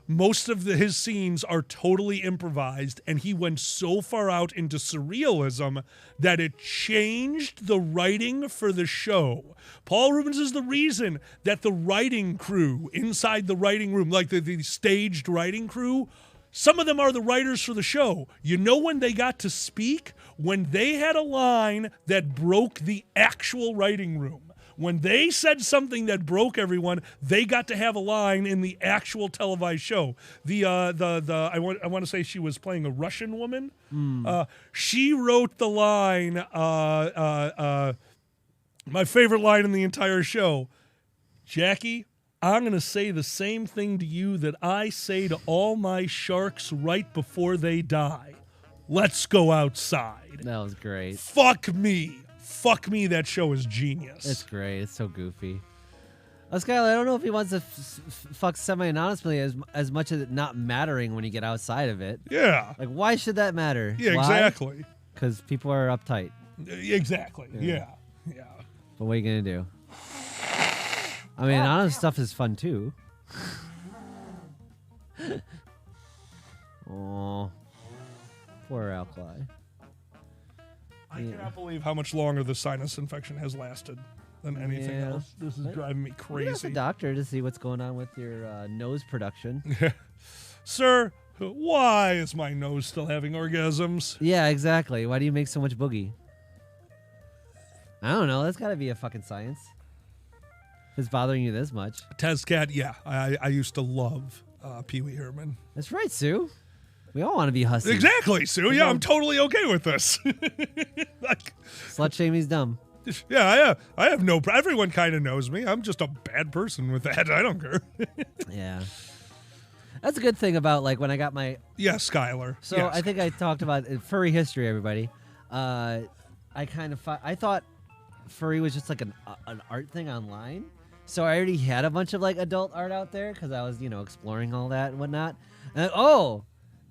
Most of his scenes are totally improvised, and he went so far out into surrealism that it changed the writing for the show. Paul Rubens is the reason that the writing crew inside the writing room, like the staged writing crew, some of them are the writers for the show. You know when they got to speak? When they had a line that broke the actual writing room. When they said something that broke everyone, they got to have a line in the actual televised show. I want to say she was playing a Russian woman. She wrote the line, my favorite line in the entire show. Jackie, I'm going to say the same thing to you that I say to all my sharks right before they die. Let's go outside. That was great. Fuck me. Fuck me, that show is genius. It's great. It's so goofy. Skylar, I don't know if he wants to fuck semi-anonymously as much as it not mattering when you get outside of it. Yeah. Like, why should that matter? Yeah, exactly. Because people are uptight. Exactly. Yeah. But what are you going to do? I mean, anonymous stuff is fun, too. Oh, poor Alkali. I cannot believe how much longer the sinus infection has lasted than anything else. This is driving me crazy. Ask the doctor to see what's going on with your nose production. Sir, why is my nose still having orgasms? Yeah, exactly. Why do you make so much boogie? I don't know. That's got to be a fucking science. If it's bothering you this much. Tezcat, yeah. I used to love Pee Wee Herman. That's right, Sue. We all want to be hussies. Exactly, Sue. Yeah, I'm totally okay with this. Slut shaming's dumb. Yeah, I have no... Everyone kind of knows me. I'm just a bad person with that. I don't care. Yeah. That's a good thing about, like, when I got my... Yeah, Skylar. So yes. I think I talked about furry history, everybody. I thought furry was just, like, an art thing online. So I already had a bunch of, like, adult art out there because I was, exploring all that and whatnot. And,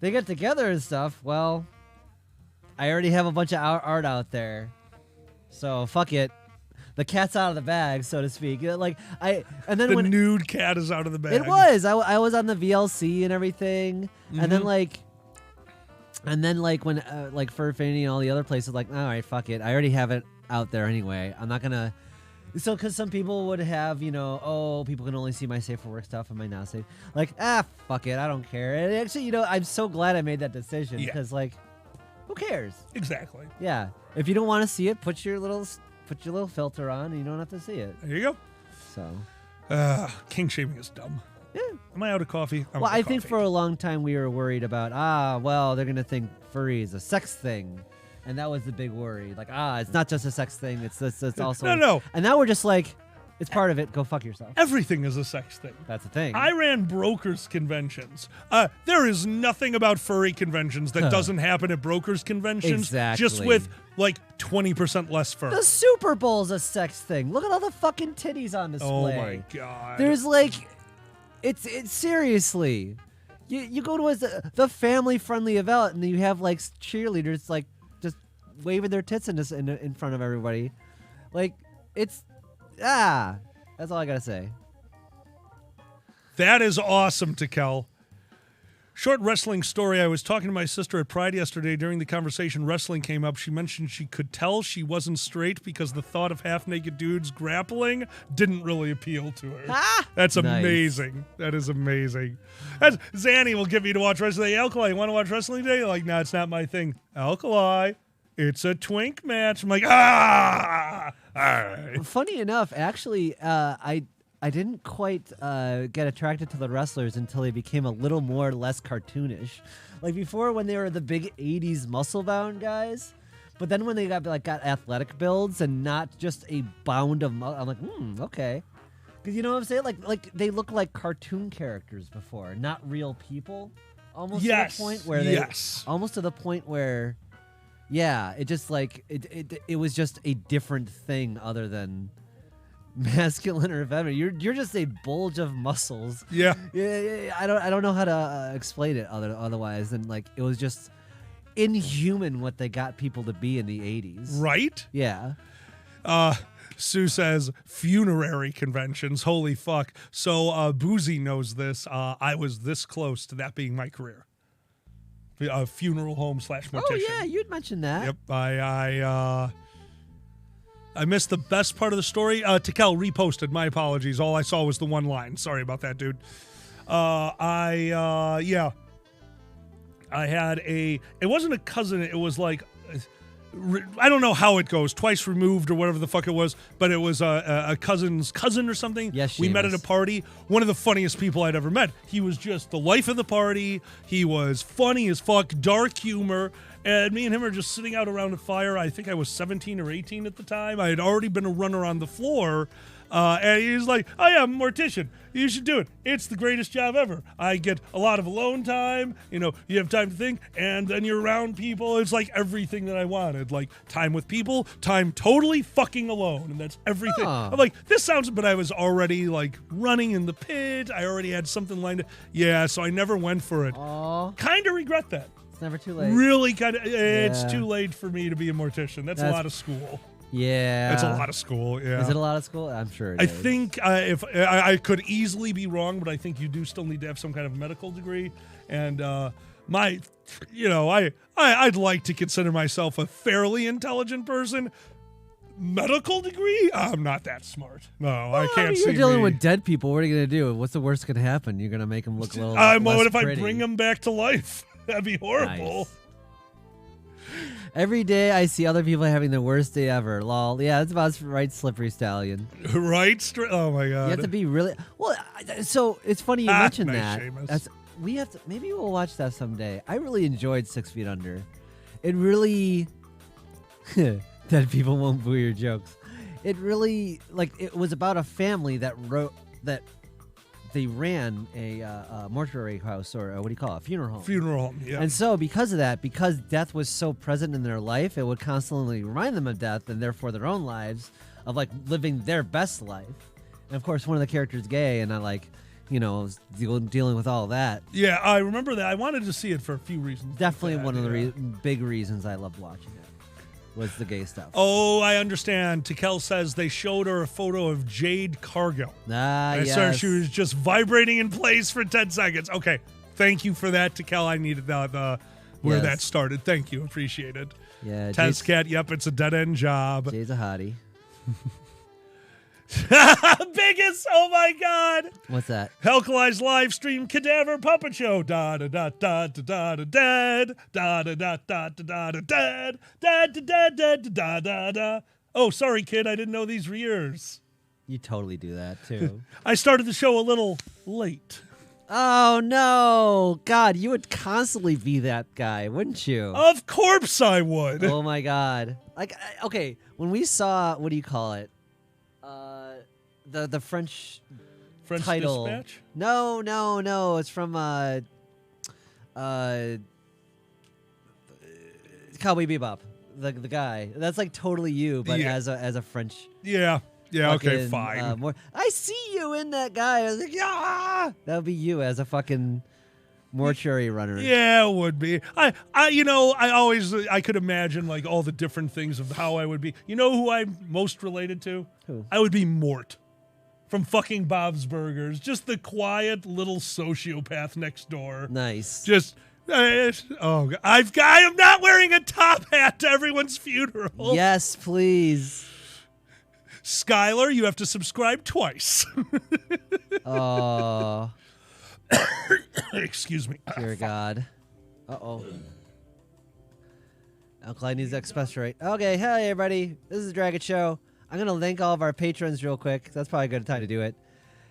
they get together and stuff. Well, I already have a bunch of art out there, so fuck it. The cat's out of the bag, so to speak. When nude cat is out of the bag. It was. I was on the VLC and everything, and then when Fur Affinity and all the other places, like, all right, fuck it. I already have it out there anyway. I'm not gonna. So, because some people would have, people can only see my safe for work stuff and my not safe. Like, fuck it, I don't care. And actually, I'm so glad I made that decision because, who cares? Exactly. Yeah. If you don't want to see it, put your little filter on, and you don't have to see it. There you go. So. King shaming is dumb. Yeah. Am I out of coffee? I think for a long time we were worried about, they're gonna think furry is a sex thing. And that was the big worry. Like, it's not just a sex thing. It's also... No. And now we're just like, it's part of it. Go fuck yourself. Everything is a sex thing. That's the thing. I ran brokers conventions. There is nothing about furry conventions that doesn't happen at brokers conventions. Exactly. Just with, 20% less fur. The Super Bowl's a sex thing. Look at all the fucking titties on display. Oh, my God. There's, it's seriously. You go to the family-friendly event, and you have, cheerleaders, just waving their tits in front of everybody. That's all I gotta say. That is awesome, Tikel. Short wrestling story. I was talking to my sister at Pride yesterday. During the conversation, wrestling came up. She mentioned she could tell she wasn't straight because the thought of half-naked dudes grappling didn't really appeal to her. That's amazing. That is amazing. Zanny will get me to watch wrestling. Alkali, you want to watch wrestling today? Like, no, it's not my thing. Alkali, it's a twink match. I'm like, all right. Funny enough, actually, I didn't quite get attracted to the wrestlers until they became a little more or less cartoonish. Like before, when they were the big 80s muscle-bound guys. But then when they got athletic builds and not just a bound of muscle, I'm like, okay. Because you know what I'm saying? Like they look like cartoon characters before, not real people. Almost to the point where they almost to the point where it just like it was just a different thing other than masculine or feminine. You're just a bulge of muscles. Yeah. I don't know how to explain it otherwise than like it was just inhuman what they got people to be in the 80s. Right? Yeah. Sue says funerary conventions. Holy fuck. So Boozy knows this. I was this close to that being my career. A funeral home / mortician. Oh yeah, you'd mentioned that. Yep. I missed the best part of the story. Tikel reposted. My apologies. All I saw was the one line. Sorry about that, dude. I had it wasn't a cousin. It was like, I don't know how it goes, twice removed or whatever the fuck it was, but it was a cousin's cousin or something. Yes, we met at a party. One of the funniest people I'd ever met. He was just the life of the party. He was funny as fuck, dark humor. And me and him are just sitting out around a fire. I think I was 17 or 18 at the time. I had already been a runner on the floor. And he was like, oh yeah, I'm a mortician. You should do it. It's the greatest job ever. I get a lot of alone time. You know, you have time to think, and then you're around people. It's like everything that I wanted. Like time with people, time totally fucking alone. And that's everything. Oh. I'm like, this sounds, but I was already like running in the pit. I already had something lined up. Yeah, so I never went for it. Aw. Kind of regret that. It's never too late. Really kind of, it's Yeah. too late for me to be a mortician. That's a lot of school. Yeah. It's a lot of school, yeah. Is it a lot of school? I'm sure it I is. think if I could easily be wrong, but I think you do still need to have some kind of medical degree. And I'd like to consider myself a fairly intelligent person. Medical degree? I'm not that smart. No, I can't see You're dealing me. with dead people. What are you going to do? What's the worst going to happen? You're going to make them look a little What less if pretty. I bring them back to life? That'd be horrible. Nice. Every day I see other people having the worst day ever. Lol. Yeah, that's about right, Slippery Stallion. Right? Oh my god. You have to be really well. So it's funny you mentioned nice, that. Seamus. We have to. Maybe we'll watch that someday. I really enjoyed 6 Feet Under. It really. Dead people won't boo your jokes. It really it was about a family that they ran a mortuary house or what do you call it? A funeral home. Funeral home, yeah. And so because of that, because death was so present in their life, it would constantly remind them of death and therefore their own lives of like living their best life. And of course, one of the characters gay, and I was dealing with all that. Yeah, I remember that. I wanted to see it for a few reasons. Definitely like that, one of the yeah. big reasons I loved watching it was the gay stuff. Oh, I understand. Tikel says they showed her a photo of Jade Cargill. I Yes. saw she was just vibrating in place for 10 seconds. Okay, thank you for that, Tikel. I needed where Yes. that started. Thank you. Appreciate it. Yeah, Test cat, yep, it's a dead-end job. Jay's a hottie. Biggest, oh my God. What's that? Helcalized live stream cadaver puppet show. Da da da da da da da dead. Da da da da da da da dead. Da da da da da da da. Oh, sorry, kid. I didn't know these were yours. You totally do that too. I started the show a little late. Oh no, God! You would constantly be that guy, wouldn't you? Of course I would. Oh my God! Okay, when we saw what do you call it? The French title. Dispatch? No. It's from Cowboy Bebop. The guy. That's like totally you, but Yeah. as a French. Yeah. Yeah, okay, fucking, fine. I see you in that guy. I was like, yeah, that would be you as a fucking mortuary runner. Yeah, it would be. I could imagine like all the different things of how I would be. You know who I'm most related to? Who? I would be Mort from fucking Bob's Burgers. Just the quiet little sociopath next door. Nice. Just, I am not wearing a top hat to everyone's funeral. Yes, please. Skylar, you have to subscribe twice. Oh, Excuse me. dear God. Uh-oh. Alkaline needs to expectorate. Okay, hey everybody. This is Dragon Show. I'm going to thank all of our patrons real quick. That's probably a good time to do it.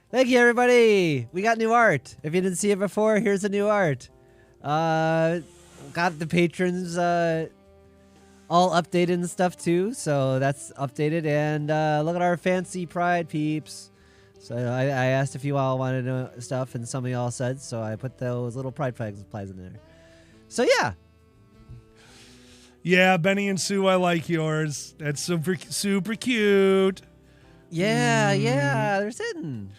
Thank you, everybody. We got new art. If you didn't see it before, here's the new art. Got the patrons all updated and stuff, too. So that's updated. And look at our fancy Pride peeps. So I asked if you all wanted to know stuff, and some of y'all said, so I put those little pride flags in there. So yeah. Yeah, Benny and Sue, I like yours. That's super cute. Yeah, they're sitting.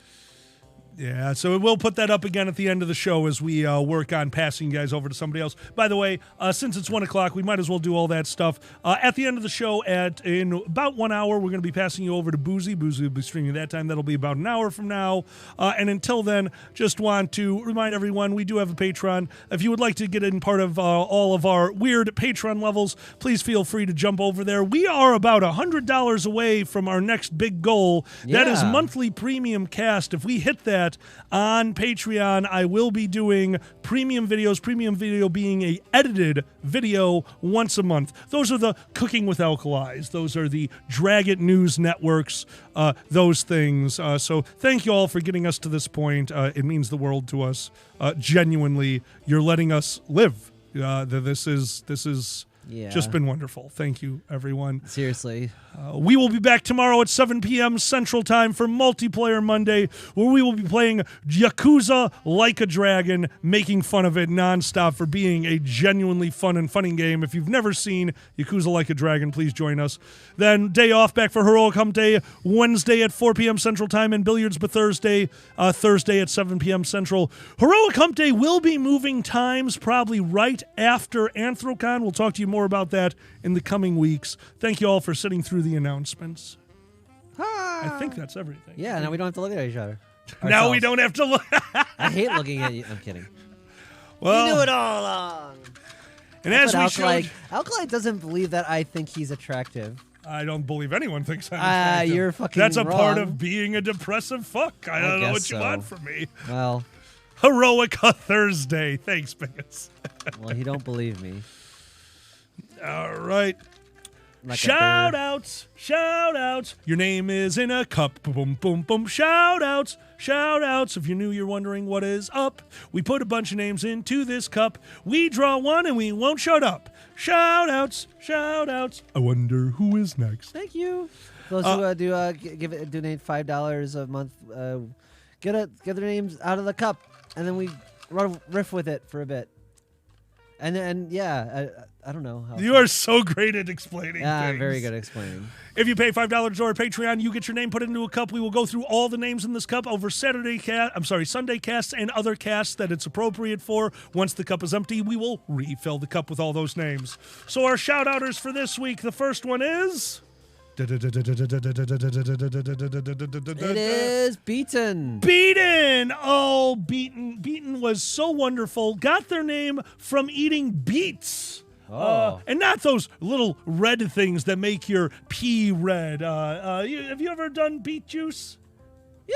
Yeah, so we'll put that up again at the end of the show as we work on passing you guys over to somebody else. By the way, since it's 1 o'clock, we might as well do all that stuff. At the end of the show, in about 1 hour, we're going to be passing you over to Boozy. Boozy will be streaming that time. That'll be about an hour from now. And until then, just want to remind everyone, we do have a Patreon. If you would like to get in part of all of our weird Patreon levels, please feel free to jump over there. We are about $100 away from our next big goal. Yeah. That is monthly premium cast. If we hit that, on Patreon, I will be doing premium videos, premium video being a edited video once a month. Those are the Cooking with Alkalis. Those are the Drag It News Networks, those things. So thank you all for getting us to this point. It means the world to us. Genuinely, you're letting us live. This is just been wonderful. Thank you, everyone. Seriously. We will be back tomorrow at 7 p.m. Central Time for Multiplayer Monday, where we will be playing Yakuza Like a Dragon, making fun of it nonstop for being a genuinely fun and funny game. If you've never seen Yakuza Like a Dragon, please join us. Then day off back for Heroic Hump Day, Wednesday at 4 p.m. Central Time, and Billiards but Thursday at 7 p.m. Central. Heroic Hump Day will be moving times probably right after Anthrocon. We'll talk to you more about that in the coming weeks. Thank you all for sitting through the announcements. I think that's everything. Yeah, now we don't have to look at each other. Now we don't have to look. I hate looking at you. I'm kidding. Well, you knew it all along. And as we showed, Alkali doesn't believe that I think he's attractive. I don't believe anyone thinks I'm attractive. You're fucking That's a wrong. part of being a depressive fuck. I don't know what you want from me. Well, Heroica Thursday. Thanks, Biggins. well, he don't believe me. All right. Like Shout outs. Your name is in a cup. Boom, boom, boom. Shout outs. If you're new, you're wondering what is up. We put a bunch of names into this cup. We draw one and we won't shut up. Shout outs. I wonder who is next. Thank you. Those who donate $5 a month, get their names out of the cup, and then we riff with it for a bit. And yeah, I don't know. You are so great at explaining Yeah, things. I'm very good at explaining. If you pay $5 to our Patreon, you get your name put into a cup. We will go through all the names in this cup over Sunday casts and other casts that it's appropriate for. Once the cup is empty, we will refill the cup with all those names. So our shout-outers for this week, the first one is... It is Beaten. Oh, Beaten was so wonderful. Got their name from eating beets. And not those little red things that make your pee red. Have you ever done beet juice?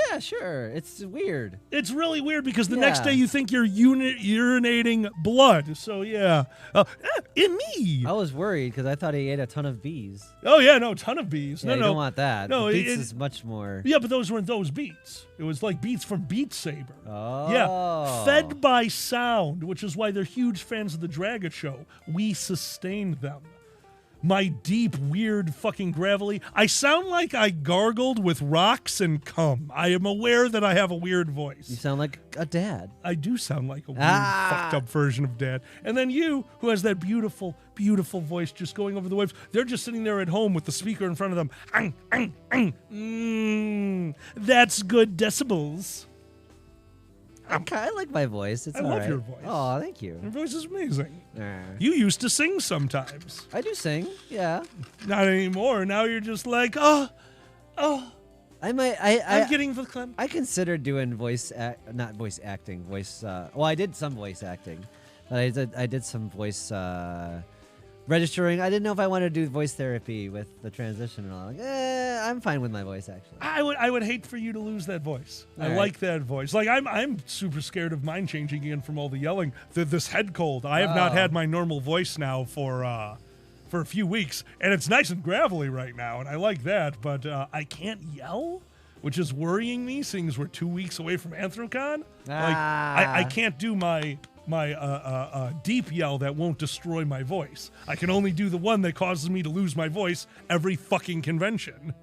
Yeah, sure. It's weird. It's really weird because the next day you think you're urinating blood. So, yeah. In me. I was worried because I thought he ate a ton of bees. Oh, yeah, no, ton of bees. Yeah, you don't want that. No, beets is much more. Yeah, but those weren't those beets. It was like beets from Beat Saber. Oh. Yeah, fed by sound, which is why they're huge fans of the Dragon Show. We sustained them. My deep, weird, fucking gravelly. I sound like I gargled with rocks and cum. I am aware that I have a weird voice. You sound like a dad. I do sound like a weird, fucked up version of Dad. And then you, who has that beautiful, beautiful voice just going over the waves, they're just sitting there at home with the speaker in front of them. That's good decibels. I like my voice. It's I all love right. your voice. Oh, thank you. Your voice is amazing. You used to sing sometimes. I do sing, yeah. Not anymore. Now you're just like, I'm getting the clap. I considered doing not voice acting, well, I did some voice acting, but I did some voice registering. I didn't know if I wanted to do voice therapy with the transition and all. Like, I'm fine with my voice actually. I would hate for you to lose that voice. All I right. like that voice. Like I'm super scared of mine changing again from all the yelling. This head cold. I have not had my normal voice now for a few weeks, and it's nice and gravelly right now, and I like that. But I can't yell, which is worrying me, seeing as we're 2 weeks away from Anthrocon. Like I can't do my deep yell that won't destroy my voice. I can only do the one that causes me to lose my voice every fucking convention.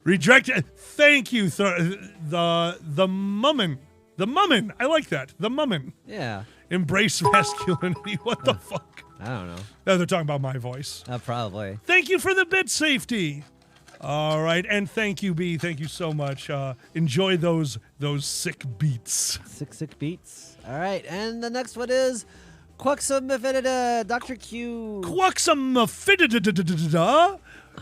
Rejected. Thank you, the mummin. The mummin. I like that. The mummin. Yeah. Embrace masculinity. What the fuck? I don't know. No, they're talking about my voice. Probably. Thank you for the bit safety. All right, and thank you, B. Thank you so much. Enjoy those sick beats. Sick beats. All right, and the next one is Quaxum Dr. Q. Quaxum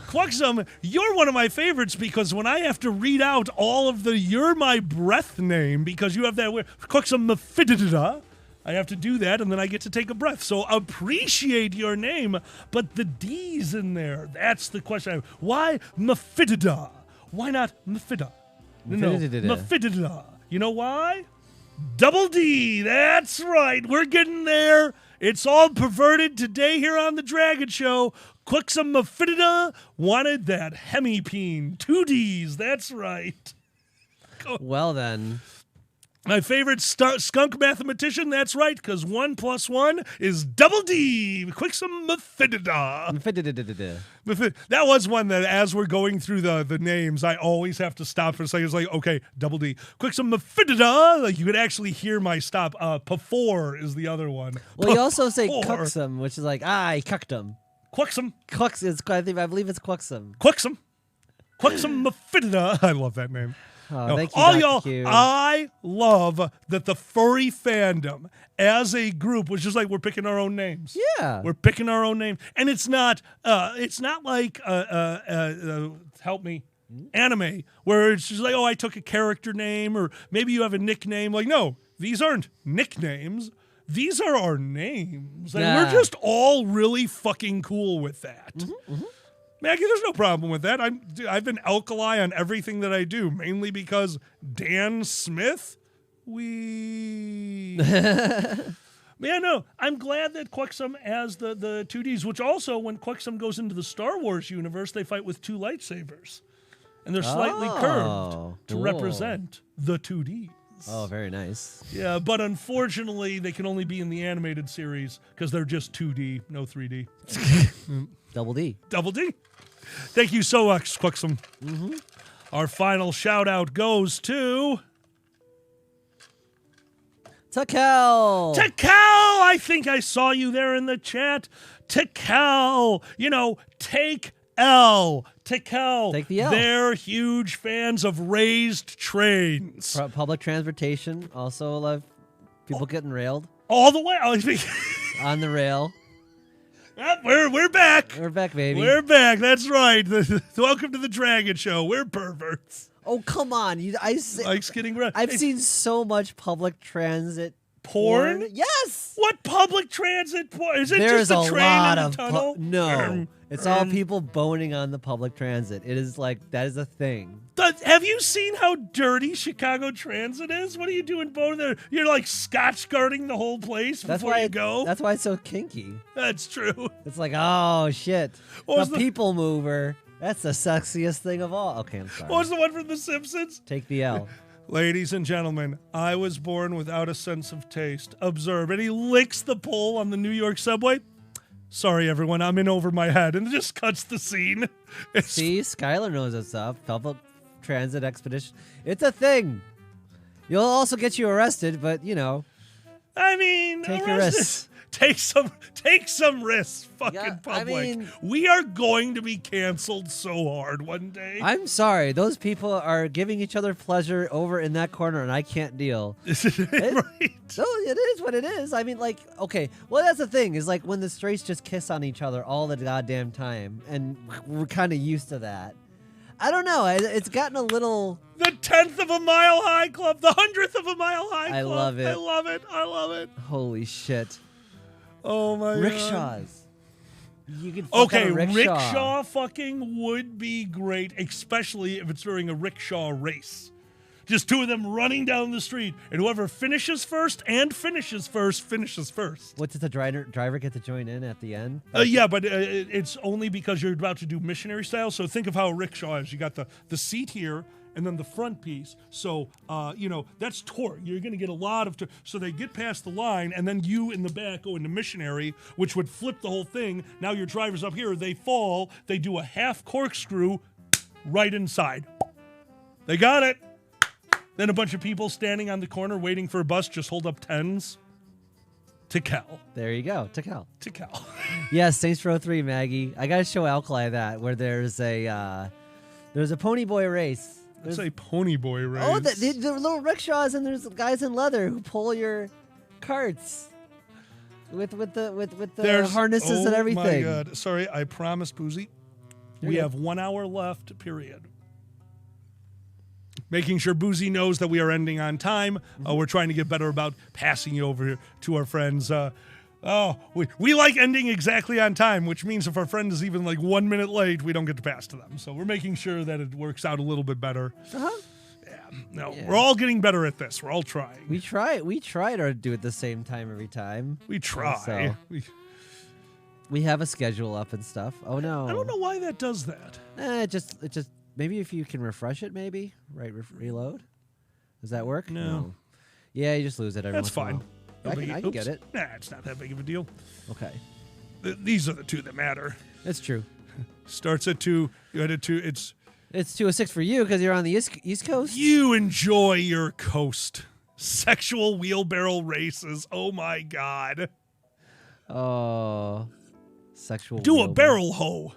Quaxum, you're one of my favorites because when I have to read out all of the "You're My Breath" name because you have that word Quaxum I have to do that, and then I get to take a breath. So appreciate your name, but the D's in there. That's the question. Why Mephiddida? Why not Mephida? No, Mephiddida. You know why? Double D. That's right. We're getting there. It's all perverted today here on the Dragon Show. Quixum Mephiddida wanted that hemipene. 2 D's. That's right. Well then. My favorite skunk mathematician, that's right, because 1 + 1 is double D. Quixum Mephiddida. That was one that as we're going through the names, I always have to stop for a second. It's like, okay, double D. Quixum Mephiddida. Like you could actually hear my stop. Pafor is the other one. Well, you also say Cuxum, which is like, I cucked him. Quixum. I believe it's Quaxum. Quixum Mephiddida. I love that name. Oh, thank you, all Dr. y'all, Q. I love that the furry fandom as a group was just like we're picking our own names. Yeah, we're picking our own name, and it's not like help me, anime where it's just like, oh, I took a character name, or maybe you have a nickname. Like, no, these aren't nicknames. These are our names, and we're just all really fucking cool with that. Maggie, there's no problem with that. I've been alkali on everything that I do, mainly because Dan Smith. Yeah, no, I'm glad that Quixum has the 2 Ds, which also, when Quixum goes into the Star Wars universe, they fight with 2 lightsabers. And they're slightly curved to represent the 2 Ds. Oh, very nice. Yeah, but unfortunately, they can only be in the animated series because they're just 2D, no 3D. Double D. Double D. Thank you so much, Quixum. Our final shout out goes to Takel. I think I saw you there in the chat. Takel. Take L. Takel. Take the L. They're huge fans of raised trains. Public transportation. Also love people getting railed. All the way. On the rail. We're back. We're back, baby. We're back. That's right. Welcome to the Dragon Show. We're perverts. Oh, come on. Likes getting rid. I've seen so much public transit porn. Yes. What public transit porn? Is it There's just a train lot in of a tunnel? No. It's all people boning on the public transit. It is like, that is a thing. Have you seen how dirty Chicago transit is? What are you doing boning there? You're like scotch guarding the whole place before you go? That's why it's so kinky. That's true. It's like, oh, shit. The people mover. That's the sexiest thing of all. Okay, I'm sorry. What was the one from The Simpsons? Take the L. Ladies and gentlemen, I was born without a sense of taste. Observe. And he licks the pole on the New York subway. Sorry, everyone, I'm in over my head. And it just cuts the scene. See, Skylar knows what's up. Public transit expedition. It's a thing. You'll also get you arrested, but, I mean, take your risks. Take some risks, fucking public. We are going to be canceled so hard one day. I'm sorry. Those people are giving each other pleasure over in that corner, and I can't deal. Right. So it is what it is. I mean, okay. Well, that's the thing, is like when the straights just kiss on each other all the goddamn time, and we're kind of used to that. I don't know. It's gotten a little... The 10th of a Mile High Club. The 100th of a Mile High Club. I love it. I love it. I love it. Holy shit. Oh, my God. Rickshaws. You can fuck on a rickshaw fucking would be great, especially if it's during a rickshaw race. Just 2 of them running down the street, and whoever finishes first. What, does the driver get to join in at the end? Yeah, but it's only because you're about to do missionary style. So think of how a rickshaw is. You got the seat here, and then the front piece. So, that's torque. You're going to get a lot of torque. So they get past the line, and then you in the back go into missionary, which would flip the whole thing. Now your driver's up here. They fall. They do a half corkscrew right inside. They got it. Then a bunch of people standing on the corner waiting for a bus just hold up 10s. To Cal. There you go. To Cal. To Cal. Yes, Saints Row 3, Maggie. I gotta show Alkali that where there's a pony boy race. It's a pony boy race. Oh, the little rickshaws, and there's guys in leather who pull your carts with the harnesses and everything. Oh my God! Sorry, I promised, Boozy. We have 1 hour left. Period. Making sure Boozy knows that we are ending on time. We're trying to get better about passing you over to our friends. We like ending exactly on time, which means if our friend is even like 1 minute late, we don't get to pass to them. So we're making sure that it works out a little bit better. We're all getting better at this. We're all trying. We try to do it the same time every time. We try. So we have a schedule up and stuff. Oh no! I don't know why that does that. It just maybe if you can refresh it, maybe reload. Does that work? No. Yeah, you just lose it every That's once in a fine. while. I can get it. Nah, it's not that big of a deal. Okay. These are the two that matter. That's true. Starts at 2. You had a 2. It's 2:06 for you because you're on the East Coast. You enjoy your coast. Sexual wheelbarrow races. Oh my God. Oh, sexual. Do a barrel hoe.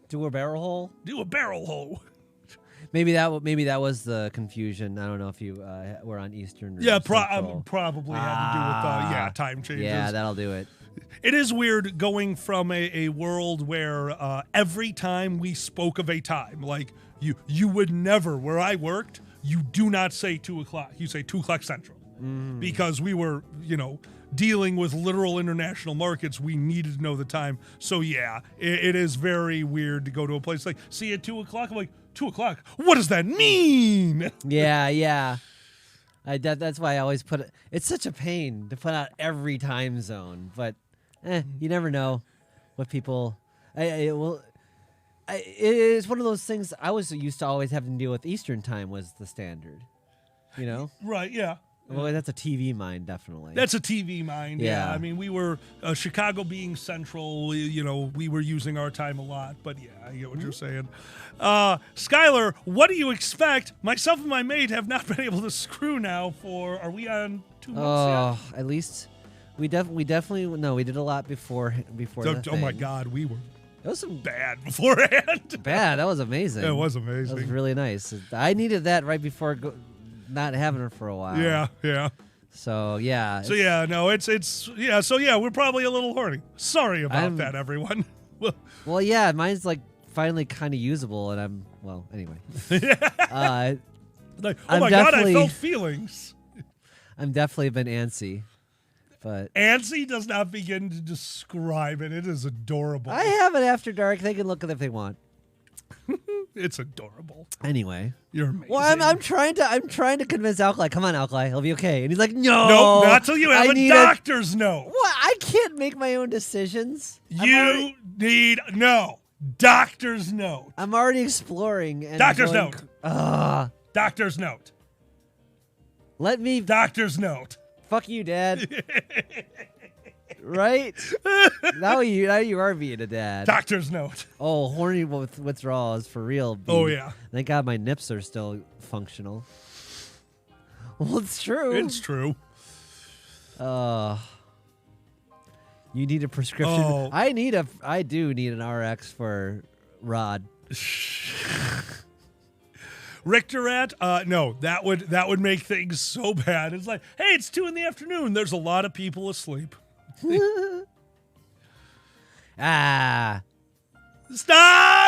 Do a barrel hole. Do a barrel hoe. Maybe that was the confusion. I don't know if you were on Eastern. Or Yeah, Central. probably had to do with time changes. Yeah, that'll do it. It is weird going from a world where every time we spoke of a time, like you would never, where I worked, you do not say 2 o'clock. You say 2 o'clock Central. Because we were, dealing with literal international markets, we needed to know the time. So yeah, it is very weird to go to a place like, see at 2 o'clock, I'm like, 2 o'clock? What does that mean? Yeah. That's why I always put it. It's such a pain to put out every time zone, but you never know what people. It is one of those things. I was used to always having to deal with Eastern time was the standard. Right? Yeah. Well, that's a TV mind, definitely. That's a TV mind. Yeah. I mean, we were Chicago being central. We were using our time a lot. But yeah, I get what you're saying. Skylar, what do you expect? Myself and my maid have not been able to screw now for. Are we on 2 months yet? At least we definitely no. We did a lot before. Oh my God, we were. It was some bad beforehand. Bad. That was amazing. It was amazing. That was really nice. I needed that right before not having her for a while. Yeah. So yeah. So yeah, no, it's yeah. So yeah, we're probably a little horny. Sorry about that, everyone. Well, yeah, mine's like finally kind of usable, and anyway. Like, oh my God, I felt feelings. I'm definitely been antsy. But antsy does not begin to describe it. It is adorable. I have it after dark. They can look at it if they want. It's adorable. Anyway, you're amazing. Well, I'm trying to convince Alkali. Come on, Alkali, he'll be okay. And he's like, no, nope, not till you have a doctor's note. What? I can't make my own decisions. You need doctor's note. I'm already exploring. And doctor's note. Doctor's note. Let me. Doctor's note. Fuck you, Dad. Right? Now you are being a dad. Doctor's note. Oh, horny withdrawal is for real. B. Oh, yeah. Thank God my nips are still functional. Well, it's true. It's true. You need a prescription. Oh. I do need an RX for Rod. Richterat? No, that would make things so bad. It's like, hey, it's 2 p.m. There's a lot of people asleep. Stop!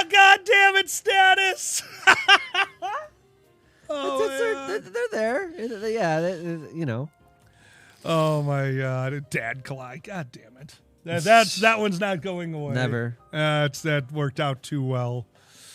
God damn it, status! They're there. Yeah, Oh my God, Dad Clyde. God damn it. That one's not going away. Never. That worked out too well.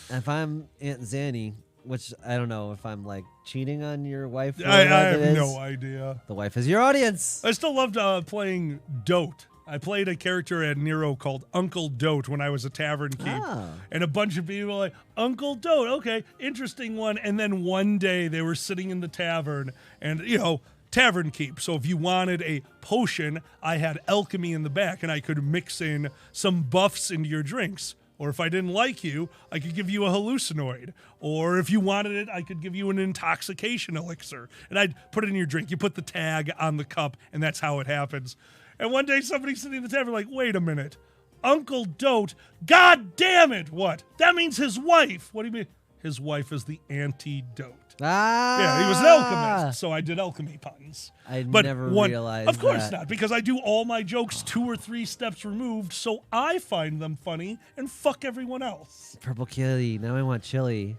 If I'm Aunt Zanny, which I don't know if I'm like cheating on your wife. I have no idea. The wife is your audience. I still loved playing Dote. I played a character at Nero called Uncle Dote when I was a tavern keep. And a bunch of people were like, Uncle Dote, okay, interesting one. And then one day they were sitting in the tavern and, tavern keep. So if you wanted a potion, I had alchemy in the back and I could mix in some buffs into your drinks. Or if I didn't like you, I could give you a hallucinoid. Or if you wanted it, I could give you an intoxication elixir. And I'd put it in your drink. You put the tag on the cup, and that's how it happens. And one day somebody's sitting at the table like, wait a minute. Uncle Dote, God damn it, what? That means his wife. What do you mean? His wife is the antidote. Ah. Yeah, he was an alchemist, so I did alchemy puns. I never realized Of course that. not, because I do all my jokes 2 or 3 steps removed, so I find them funny and fuck everyone else. Purple chili. Now I want chili.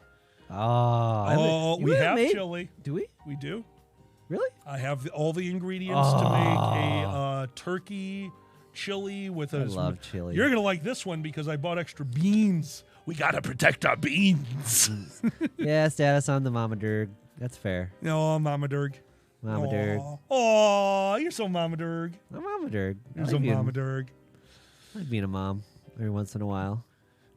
Oh, We have chili. Do we? We do. Really? I have all the ingredients to make a turkey chili with a... I love chili. You're going to like this one because I bought extra beans. We got to protect our beans. Yeah, status on the Mama Derg. That's fair. No, Mama Derg. Mama Derg. Oh, you're so Mama Derg. I'm Mama Derg. You're so Mama Derg. I like being a mom every once in a while.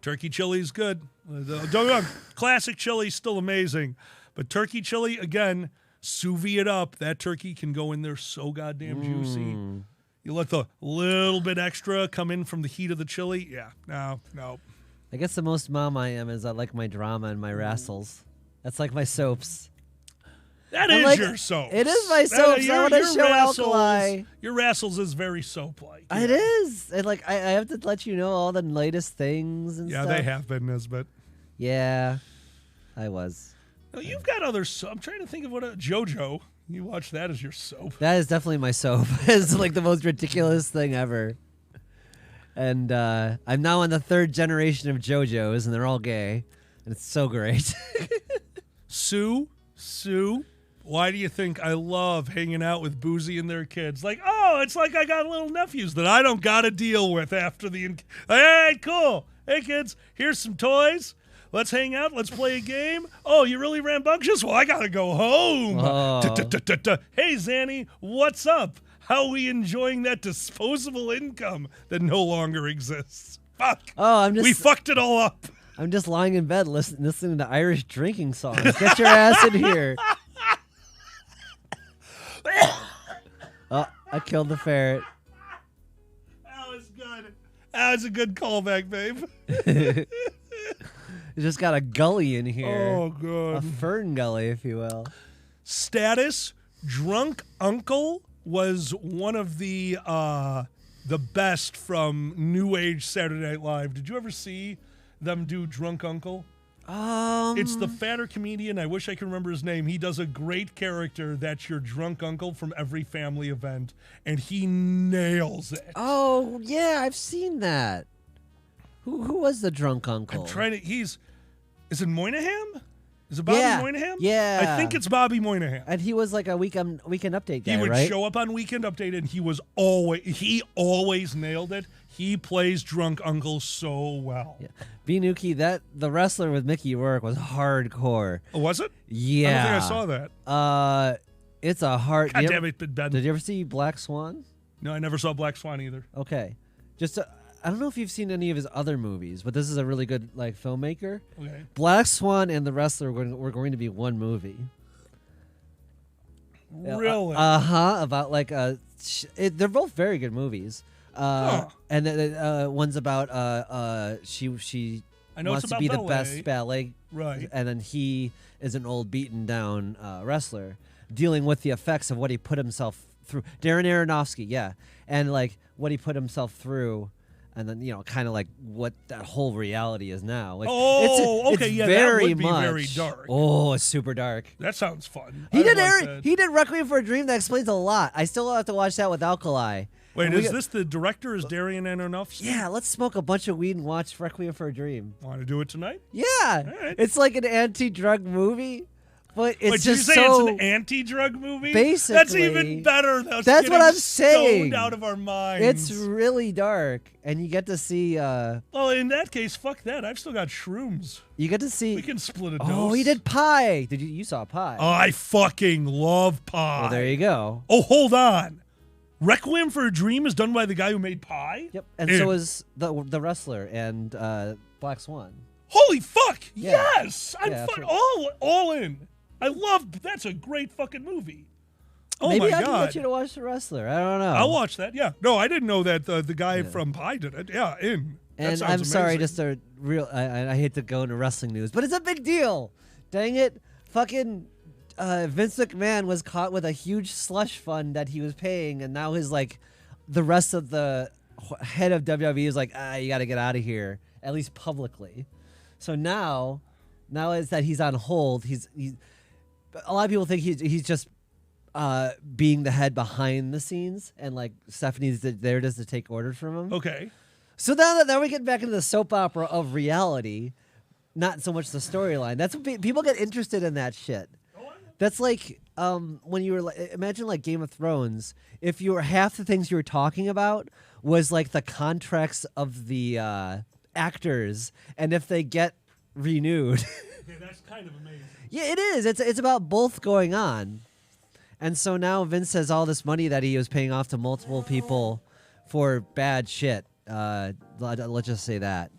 Turkey chili is good. Don't get me wrong, classic chili is still amazing. But turkey chili, again, sous vide it up. That turkey can go in there so goddamn juicy. You let the little bit extra come in from the heat of the chili. Yeah, no. I guess the most mom I am is I like my drama and my wrestles. That's like my soaps. That I'm is like, your soap. it is my soaps. I want to show Alkali. Your wrestles is very soap-like. Yeah. It is. And like I have to let you know all the latest things and stuff. Yeah, they have been, Nisbet. Yeah, I was. No, you've got other soap. I'm trying to think of what JoJo. You watch that as your soap. That is definitely my soap. It's like the most ridiculous thing ever. And I'm now on the 3rd generation of JoJo's, and they're all gay, and it's so great. Sue, why do you think I love hanging out with Boozy and their kids? Like, oh, it's like I got little nephews that I don't got to deal with after the... Hey, cool. Hey, kids, here's some toys. Let's hang out. Let's play a game. Oh, you really rambunctious? Well, I got to go home. Oh. Hey, Zanny, what's up? How are we enjoying that disposable income that no longer exists? Fuck. Oh, we fucked it all up. I'm just lying in bed listening to Irish drinking songs. Get your ass in here. Oh, I killed the ferret. That was good. That was a good callback, babe. You just got a gully in here. Oh, good. A fern gully, if you will. Status, Drunk Uncle was one of the best from New Age Saturday Night Live. Did you ever see them do Drunk Uncle? It's the fatter comedian. I wish I could remember his name. He does a great character that's your drunk uncle from every family event, and he nails it. Oh, yeah, I've seen that. Who was the drunk uncle? I'm trying to... Is it Moynihan? Is it Bobby Moynihan? Yeah. I think it's Bobby Moynihan. And he was like a weekend update guy, He would right? show up on Weekend Update, and he always nailed it. He plays drunk uncle so well. Yeah. B-Nuki, the wrestler with Mickey Rourke was hardcore. Oh, was it? Yeah. I don't think I saw that. It's a hard... God damn it, Ben. Did you ever see Black Swan? No, I never saw Black Swan either. Okay. I don't know if you've seen any of his other movies, but this is a really good filmmaker. Okay. Black Swan and The Wrestler were going to be one movie. Really? About they're both very good movies. And one's about she I know wants it's to about be ballet. the best ballet, Right. And then he is an old beaten down wrestler dealing with the effects of what he put himself through. Darren Aronofsky, yeah, and what he put himself through. And then, kind of like what that whole reality is now. Okay, it's yeah, very that would be much, very dark. Oh, it's super dark. That sounds fun. He I like did that. He did Requiem for a Dream. That explains a lot. I still have to watch that with Alkali. Wait, is this the director is Darian Aronofsky? Yeah, let's smoke a bunch of weed and watch Requiem for a Dream. Want to do it tonight? Yeah, right. It's like an anti-drug movie, but it's Wait, did you just say so. it's an anti-drug movie? Basically. That's even better. That's what I'm saying. Stoned out of our minds. It's really dark, and you get to see. Well, in that case, fuck that. I've still got shrooms. You get to see. We can split a dose. Oh, he did Pie. You saw Pie? Oh, I fucking love Pie. Well, there you go. Oh, hold on. Requiem for a Dream is done by the guy who made Pie? Yep, and so is the Wrestler and Black Swan. Holy fuck! Yeah. Yes! I'm all in. I love... That's a great fucking movie. Oh Maybe my I can God. get you to watch The Wrestler. I don't know. I'll watch that. Yeah. No, I didn't know that the guy from Pi did it. Yeah, That And sounds I'm sorry, amazing. just a real. I hate to go into wrestling news, but it's a big deal. Dang it! Fucking Vince McMahon was caught with a huge slush fund that he was paying, and now his the rest of the head of WWE is like, you got to get out of here, at least publicly. So now is that he's on hold. He's a lot of people think he's just being the head behind the scenes, and Stephanie's there just to take orders from him. Okay. So now we get back into the soap opera of reality, not so much the storyline. That's what people get interested in that shit. That's like when you were imagine Game of Thrones. If you were half the things you were talking about was the contracts of the actors, and if they get renewed. Yeah, that's kind of amazing. Yeah, it is. It's about both going on, and so now Vince has all this money that he was paying off to multiple people for bad shit. Let's just say that,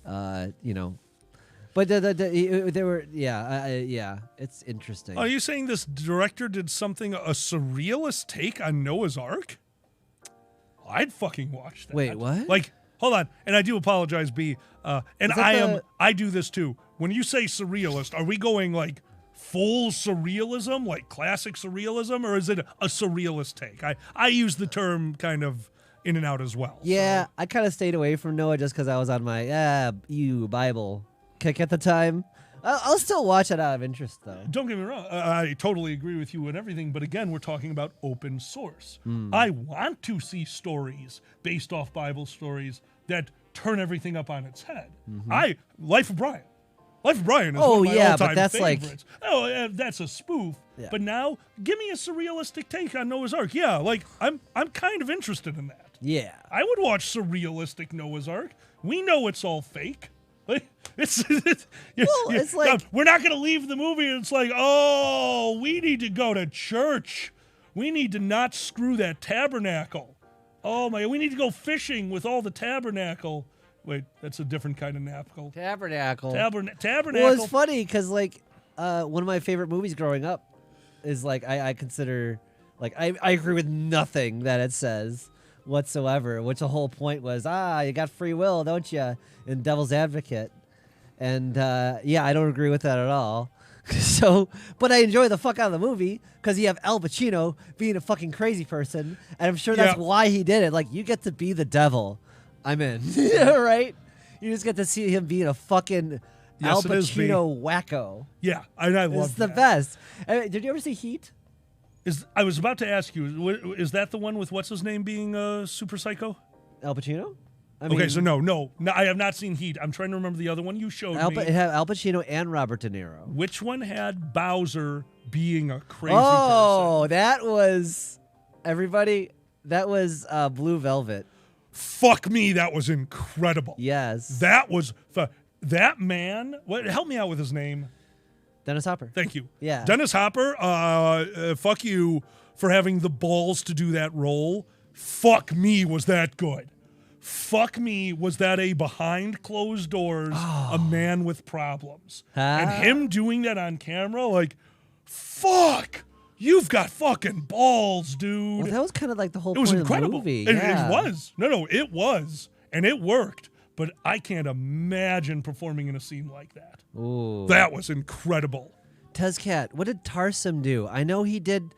But there were, it's interesting. Are you saying this director did something, a surrealist take on Noah's Ark? I'd fucking watch that. Wait, what? Hold on, and I do apologize, B. And I do this too. When you say surrealist, are we going full surrealism, classic surrealism, or is it a surrealist take? I use the term kind of in and out as well. Yeah, so. I kind of stayed away from Noah just because I was on my Bible kick at the time. I'll still watch it out of interest, though. Don't get me wrong. I totally agree with you and everything, but again, we're talking about open source. I want to see stories based off Bible stories that turn everything up on its head. Life of Brian. Life of Brian is one of my all-time but that's favorites. That's a spoof. Yeah. But now, give me a surrealistic take on Noah's Ark. Yeah, I'm kind of interested in that. Yeah. I would watch surrealistic Noah's Ark. We know it's all fake. It's we're not going to leave the movie and it's we need to go to church. We need to not screw that tabernacle. Oh my, we need to go fishing with all the tabernacle. Wait, that's a different kind of napicle. Tabernacle. Tabernacle. Well, it's funny because one of my favorite movies growing up is I consider I agree with nothing that it says whatsoever, which the whole point was you got free will, don't you, in Devil's Advocate. And I don't agree with that at all. But I enjoy the fuck out of the movie because you have Al Pacino being a fucking crazy person, and I'm sure that's why he did it. You get to be the devil, I'm in. Right? You just get to see him being a fucking Al Pacino wacko. Yeah, I love It's the best. Did you ever see Heat? I was about to ask you, is that the one with what's his name being super psycho? Al Pacino? So no, I have not seen Heat. I'm trying to remember the other one you showed me. It had Al Pacino and Robert De Niro. Which one had Bowser being a crazy person? That was everybody. That was Blue Velvet. Fuck me, that was incredible. Yes, that was that man. What? Help me out with his name. Dennis Hopper. Thank you. Yeah, Dennis Hopper. Fuck you for having the balls to do that role. Fuck me, was that good? Fuck me, was that a behind closed doors, a man with problems. And him doing that on camera, fuck, you've got fucking balls, dude. Well, that was kind of the whole point of incredible. The movie. It was. No, it was. And it worked. But I can't imagine performing in a scene like that. Ooh. That was incredible. Tezcat, what did Tarsum do? I know he did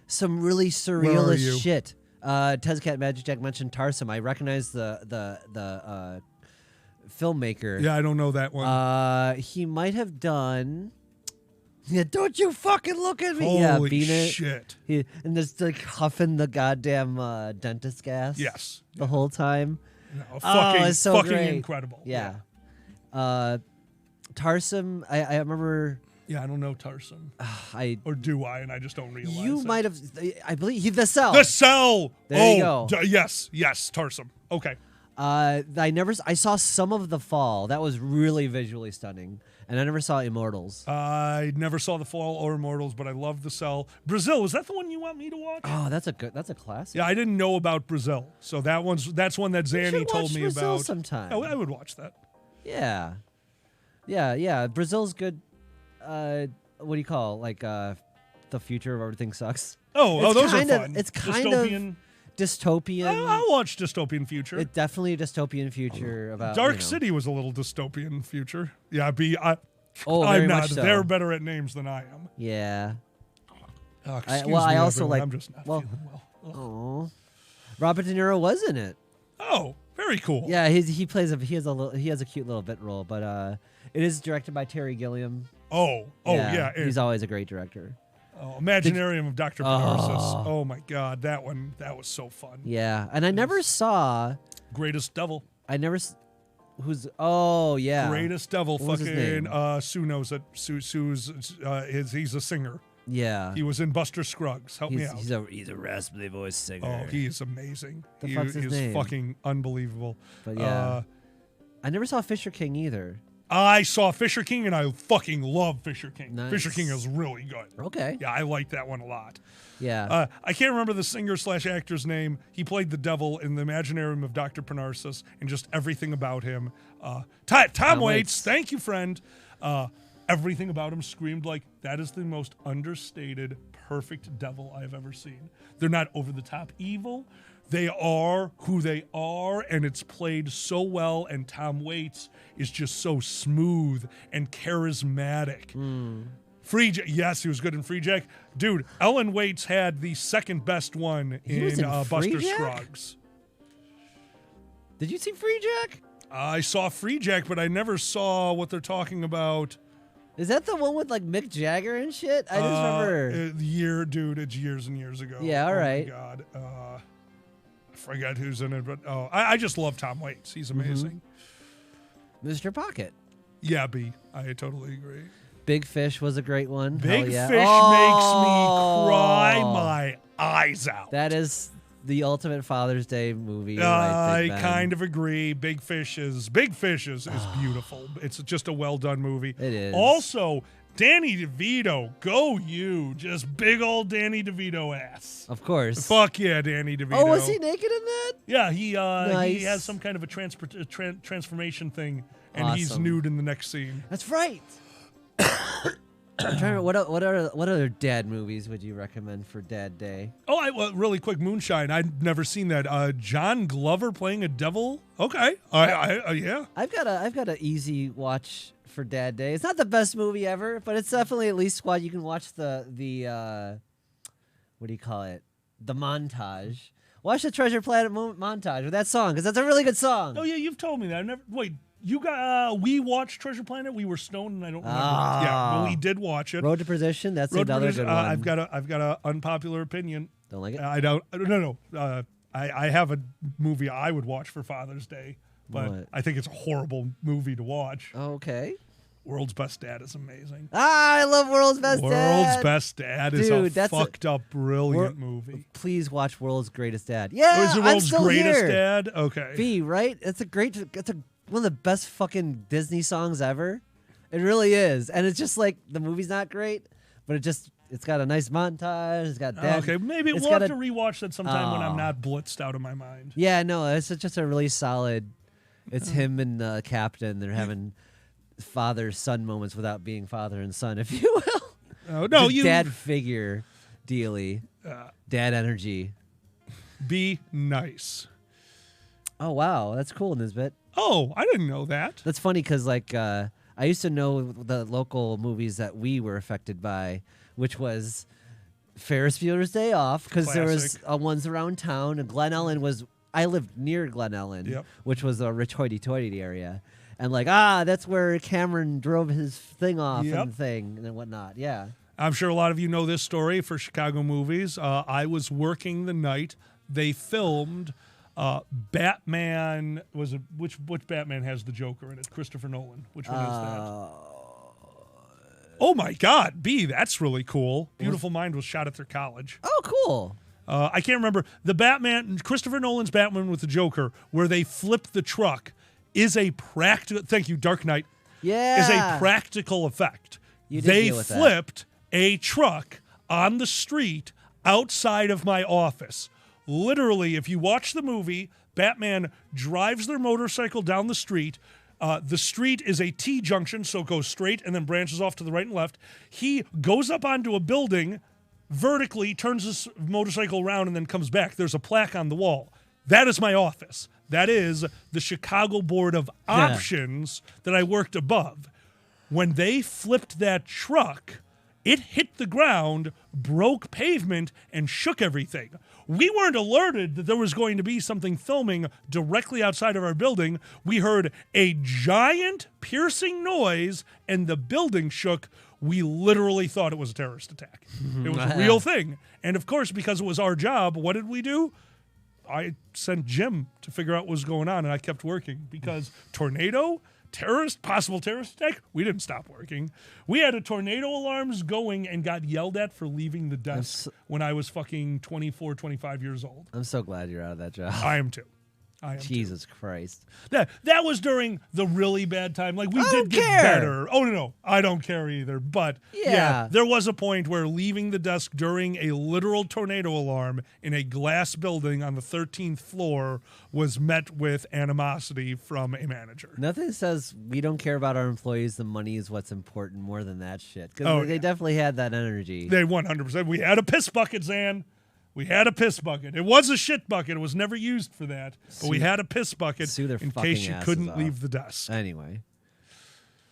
some really surrealist shit. Tezcat Magic Jack mentioned Tarsum. I recognize the filmmaker. Yeah, I don't know that one. He might have done. Yeah, don't you fucking look at me! Holy shit! And just huffing the goddamn dentist gas. Yes, the whole time. No, fucking, so fucking great. incredible. Yeah. Tarsum, I remember. Yeah, I don't know Tarsum. Or do I? And I just don't realize. You might have. I believe The Cell. The Cell. There you go. Yes, Tarsum. Okay. I saw some of The Fall. That was really visually stunning, and I never saw Immortals. I never saw The Fall or Immortals, but I love The Cell. Brazil, is that the one you want me to watch? Oh, that's a classic. Yeah, I didn't know about Brazil, so that's one that Zanny told me Brazil about. Sometime. I would watch that. Yeah. Brazil's good. What do you call the future of everything sucks. Oh, those are kind of- fun. It's kind Dystopian. of dystopian. I'll watch Dystopian Future. It's definitely a dystopian future about Dark City was a little dystopian future. Yeah, very I'm not. much so. They're better at names than I am. Yeah. Oh, I excuse me, also everyone. like. I'm just not well, feeling well. oh, Robert De Niro was in it. Oh, very cool. Yeah, he plays he has a cute little bit role, but it is directed by Terry Gilliam. Yeah. He's always a great director. Imaginarium of Dr. Parnassus. Oh my God, that was so fun. Yeah, and I never saw. Greatest Devil. I never. Who's? Oh yeah. Greatest Devil. What was his Fucking name? Sue knows it. Sue's he's a singer. Yeah. He was in Buster Scruggs. Help me out. He's a raspy voice singer. Oh, he is amazing. The fuck's his is name? fucking unbelievable. But yeah, I never saw Fisher King either. I saw Fisher King, and I fucking love Fisher King. Nice. Fisher King is really good. Okay. Yeah, I like that one a lot. Yeah. I can't remember the singer/actor's name. He played the devil in the Imaginarium of Dr. Parnassus, and just everything about him. Tom Waits, thank you, friend. Everything about him screamed like that is the most understated, perfect devil I've ever seen. They're not over-the-top evil. They are who they are, and it's played so well, and Tom Waits is just so smooth and charismatic. Free Jack, yes, he was good in Free Jack. Dude, Ellen Waits had the second best one was in in Free Buster Jack? Scruggs. Did you see Free Jack? I saw Free Jack, but I never saw what they're talking about. Is that the one with like Mick Jagger and shit? I just remember. Dude, it's years and years ago. Yeah, all right. Oh, my God. I forget who's in it, but I just love Tom Waits. He's amazing. Mr. Pocket. Yeah, B. I totally agree. Big Fish was a great one. Big Hell yeah. Fish makes me cry my eyes out. That is the ultimate Father's Day movie. I kind of agree. Big Fish is beautiful. It's just a well done movie. It is. Also, Danny DeVito, go you! Just big old Danny DeVito ass. Of course. Fuck yeah, Danny DeVito. Oh, was he naked in that? Yeah, he Nice. has some kind of a transformation thing, and he's Awesome. nude in the next scene. That's right. I'm trying to remember, what other dad movies would you recommend for Dad Day? Oh, really quick, Moonshine. I'd never seen that. John Glover playing a devil. Okay, yeah. I've got a easy watch for Dad Day. It's not the best movie ever, but it's definitely at least what you can watch the what do you call it? The montage. Watch the Treasure Planet montage with that song because that's a really good song. Oh yeah, you've told me that. I never. Wait, you got? We watched Treasure Planet. We were stoned, and I don't remember. Yeah, but we did watch it. Road to Perdition. That's Road to another Perdition, good one. I've got an unpopular opinion. Don't like it? I don't. No. I have a movie I would watch for Father's Day, but What? I think it's a horrible movie to watch. Okay. World's Best Dad is amazing. I love World's Best Dad. World's Best Dad is Dude, a that's fucked up, brilliant movie. Please watch World's Greatest Dad. Yeah, Is it I'm World's still Greatest here. Dad? Okay. V, right? It's one of the best fucking Disney songs ever. It really is. And it's just like the movie's not great, but it's got a nice montage. It's got dad. Okay, maybe it's we'll got have to rewatch that sometime when I'm not blitzed out of my mind. Yeah, no, it's just a really solid. It's him and the captain. They're having father-son moments without being father and son, if you will. Oh, no, Just you dad figure dealy. Dad energy. be nice. Oh wow, that's cool, Nisbet. Oh, I didn't know that. That's funny because I used to know the local movies that we were affected by, which was Ferris Bueller's Day Off, because there was Classic. ones around town, and Glen Ellen was. I lived near Glen Ellen, Yep. which was a rich hoity-toity area, and that's where Cameron drove his thing off Yep. and whatnot. Yeah. I'm sure a lot of you know this story for Chicago movies. I was working the night they filmed Batman. Which Batman has the Joker in it? Christopher Nolan. Which one is that? Oh my God, B, that's really cool. Beautiful Mind was shot at their college. Oh, cool. I can't remember. The Batman, Christopher Nolan's Batman with the Joker, where they flip the truck, is a practical. Thank you, Dark Knight. Yeah. Is a practical effect. You did They deal with that. flipped a truck on the street outside of my office. Literally, if you watch the movie, Batman drives their motorcycle down the street. The street is a T junction, so it goes straight and then branches off to the right and left. He goes up onto a building, vertically, turns this motorcycle around, and then comes back. There's a plaque on the wall. That is my office. That is the Chicago Board of Options that I worked above. When they flipped that truck, it hit the ground, broke pavement, and shook everything. We weren't alerted that there was going to be something filming directly outside of our building. We heard a giant piercing noise, and the building shook. We literally thought it was a terrorist attack. It was a real thing. And, of course, because it was our job, what did we do? I sent Jim to figure out what was going on, and I kept working because tornado, possible terrorist attack, we didn't stop working. We had a tornado alarms going and got yelled at for leaving the desk when I was fucking 24, 25 years old. I'm so glad you're out of that job. I am too. Jesus Christ. That was during the really bad time. Like, we did get better. Oh, no, I don't care either. But, yeah, there was a point where leaving the desk during a literal tornado alarm in a glass building on the 13th floor was met with animosity from a manager. Nothing says we don't care about our employees. The money is what's important more than that shit. Because they definitely had that energy. They 100%. We had a piss bucket, Zan. We had a piss bucket. It was a shit bucket. It was never used for that. But we had a piss bucket in case you couldn't leave the desk. Anyway.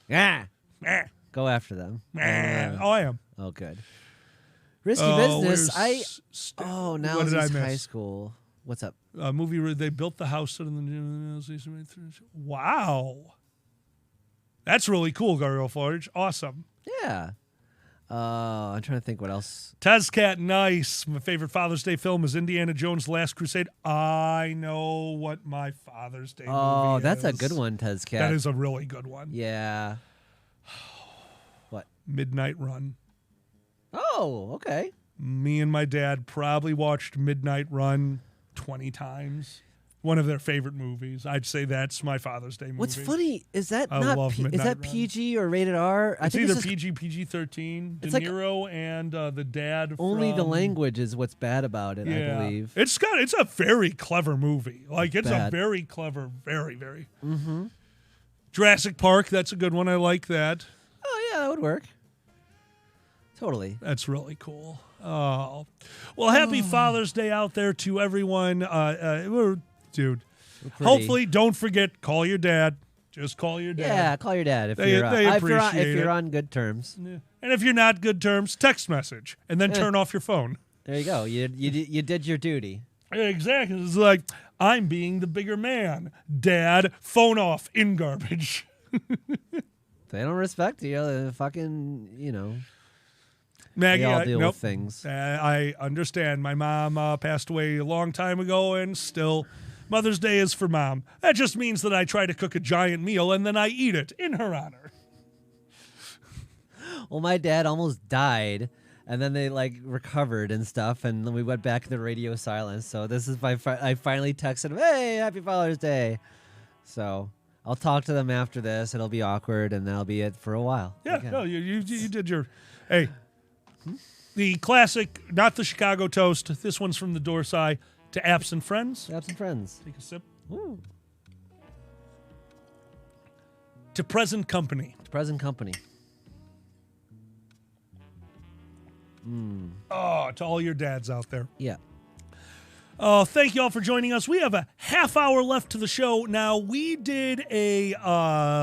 Go after them. I am. Oh, good. Risky business. Now what did I it's miss? High school. What's up? A movie where they built the house in the... Wow. That's really cool, Gabriel Forge. Awesome. Yeah. I'm trying to think what else. Tezcat, nice. My favorite Father's Day film is Indiana Jones' Last Crusade. I know what my Father's Day movie is. Oh, that's a good one, Tezcat. That is a really good one. Yeah. What? Midnight Run. Oh, okay. Me and my dad probably watched Midnight Run 20 times. One of their favorite movies. I'd say that's my Father's Day movie. What's funny is that I not love Midnight is that Run. PG or rated R? It's either PG, PG-13. De Niro and the dad. Only the language is what's bad about it, I believe. It's a very clever movie. Like, it's a very clever, very, very. Mm-hmm. Jurassic Park, that's a good one. I like that. Oh, yeah, that would work. Totally. That's really cool. Oh. Well, happy Father's Day out there to everyone. Dude, hopefully don't forget, call your dad. Just call your dad. Yeah, call your dad if you're on good terms. Yeah. And if you're not good terms, text message and then turn off your phone. There you go. You did your duty. Exactly. It's like, I'm being the bigger man. Dad, phone off, in garbage. They don't respect you. They fucking, Maggie, they all deal with things. I understand. My mom passed away a long time ago, and still, Mother's Day is for Mom. That just means that I try to cook a giant meal, and then I eat it in her honor. Well, my dad almost died, and then they recovered and stuff, and then we went back to the radio silence. So this is I finally texted him, "Hey, happy Father's Day." So I'll talk to them after this. It'll be awkward, and that'll be it for a while. Yeah, no, you did your. Hey, the classic, not the Chicago toast. This one's from the Dorsai. To absent friends. Absent friends. Take a sip. Ooh. To present company. To present company. Oh, to all your dads out there. Yeah. Oh, thank you all for joining us. We have a half hour left to the show. Now, we did a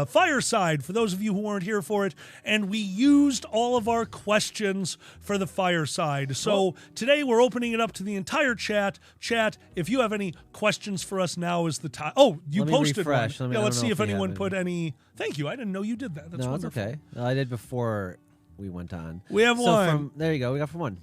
fireside for those of you who weren't here for it, and we used all of our questions for the fireside. So today we're opening it up to the entire chat. Chat, if you have any questions for us, now is the time. Oh, you posted refresh. one. Let's see if anyone put any. Thank you. I didn't know you did that. That's wonderful. It's okay. I did before we went on. We have one. There you go. We got from one.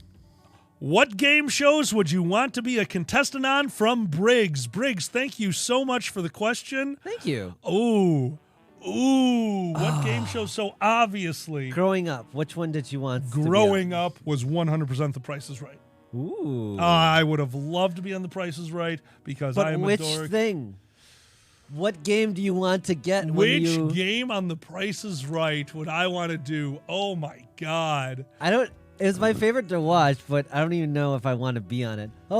What game shows would you want to be a contestant on? From Briggs. Briggs, thank you so much for the question. Thank you. Ooh. What game show? So obviously. Growing up, which one did you want Growing up was 100% The Price is Right. Ooh. I would have loved to be on The Price is Right because I am a dork. Which thing? What game do you want to get? Which game on The Price is Right would I want to do? Oh, my God. It's my favorite to watch, but I don't even know if I want to be on it. Yeah,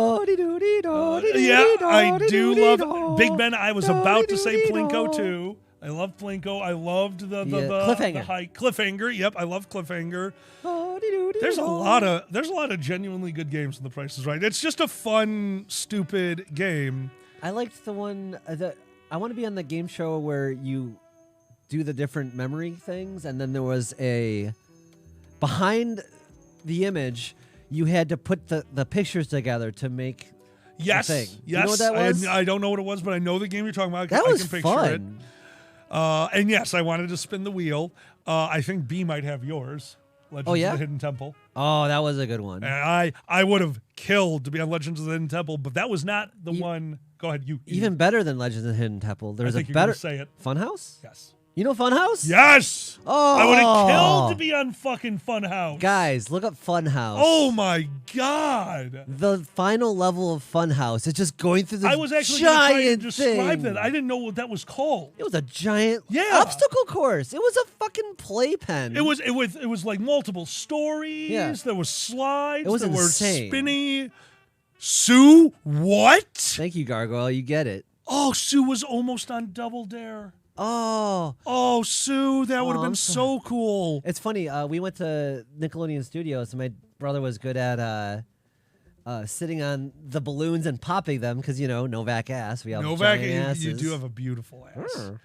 I do love Big Ben. I was about to say Plinko too. I loved Plinko. I loved the Cliffhanger. The high Cliffhanger. Yep, I love Cliffhanger. There's a lot of genuinely good games in The Price is Right. It's just a fun, stupid game. I liked the one that I want to be on the game show where you do the different memory things, and then there was a behind the image. You had to put the pictures together to make Yes, the thing. yes. You know what that was? I don't know what it was, but I know the game you're talking about. That was I can picture fun. it. And yes, I wanted to spin the wheel. I think B might have yours. Legends yeah? of the Hidden Temple. Oh, that was a good one. And I would have killed to be on Legends of the Hidden Temple, but that was not the one. Go ahead, you. Even better than Legends of the Hidden Temple. There's I think a you're gonna better say it. Funhouse. Yes. You know Funhouse? Yes. Oh, I would have killed to be on fucking Funhouse. Guys, look up Funhouse. Oh my god. The final level of Funhouse is just going through this I was actually going to try giant and describe thing. that. I didn't know what that was called. It was a giant obstacle course. It was a fucking playpen. It was like multiple stories. Yeah. There was slides. It was there insane. were spinny. Sue, what? Thank you, Gargoyle. You get it. Oh, Sue was almost on Double Dare. Oh, Sue, that would have I'm been so cool. it's funny. We went to Nickelodeon Studios, and my brother was good at sitting on the balloons and popping them because Novak ass. We have Novak, giant asses. you do have a beautiful ass. Mm.